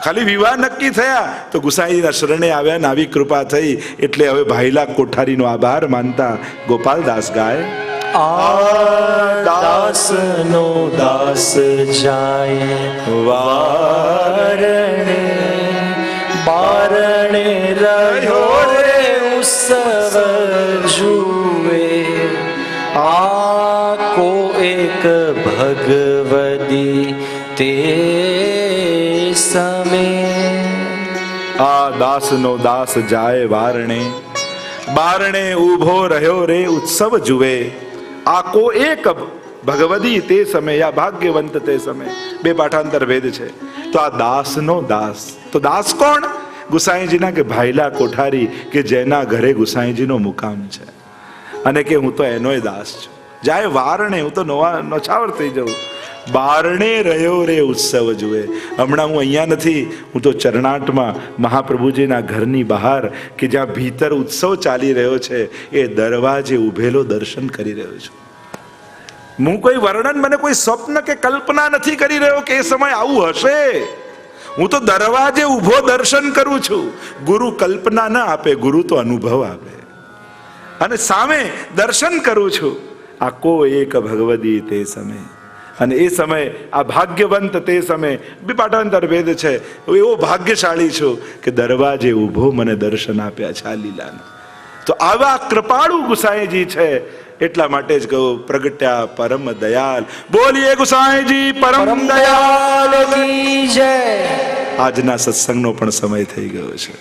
ખાલી વિવાહ નક્કી થયા તો ગુસાઈના શરણે આવ્યા ને આવી કૃપા થઈ. એટલે હવે ભાયલા કોઠારીનો આભાર માનતા ગોપાલદાસ ગાય, આ દાસનો દાસ જાય વારણે, બારણે રહ્યો રે ઉત્સવ જુએ, આકો એક ભગવદી તે સમે. આ દાસનો દાસ જાય વારણે, બારણે ઊભો રહ્યો રે ઉત્સવ જુએ, આકો એક ભગવદી તે સમય, આ ભાગ્યવંત તે સમય. બે પાઠાંતર ભેદ છે. તો આ દાસનો દાસ, તો દાસ કોણ? ગુસાઈજીના કે ભાયલા કોઠારી કે જેના ઘરે ગુસાઈજીનો મુકામ છે અને કે હું તો એનોય દાસ છું. જાય વારણે, હું તો નોછાવર થઈ જાઉં. બારણે રહ્યો રે ઉત્સવ જુએ. હમણાં હું અહીંયા નથી, હું તો ચરણાટમાં મહાપ્રભુજીના ઘરની બહાર કે જ્યાં ભીતર ઉત્સવ ચાલી રહ્યો છે એ દરવાજે ઉભેલો દર્શન કરી રહ્યો છું. હું કોઈ વર્ણન, મને કોઈ સ્વપ્ન કે કલ્પના નથી કરી રહ્યો કે એ સમય આવું હશે. હું તો દરવાજે ઊભો દર્શન કરું છું. ગુરુ કલ્પના ન આપે, ગુરુ તો અનુભવ આપે. અને સામે દર્શન કરું છું. આકો એક ભગવદી તે સમય, અને એ સમય આ ભાગ્યવંત તે સમય. બે પાઠાંતર ભેદ છે. એવો ભાગ્યશાળી છું કે દરવાજે ઊભો મને દર્શન આપ્યા છે આ લીલાના. તો આવા કૃપાળુ ગુસાઈજી છે. એટલા માટે જ કહું, પ્રગટ્યા પરમ દયાલ. બોલીએ ગુસાઈજી પરમ દયાલ કી જય. આજના સત્સંગનો પણ સમય થઈ ગયો છે.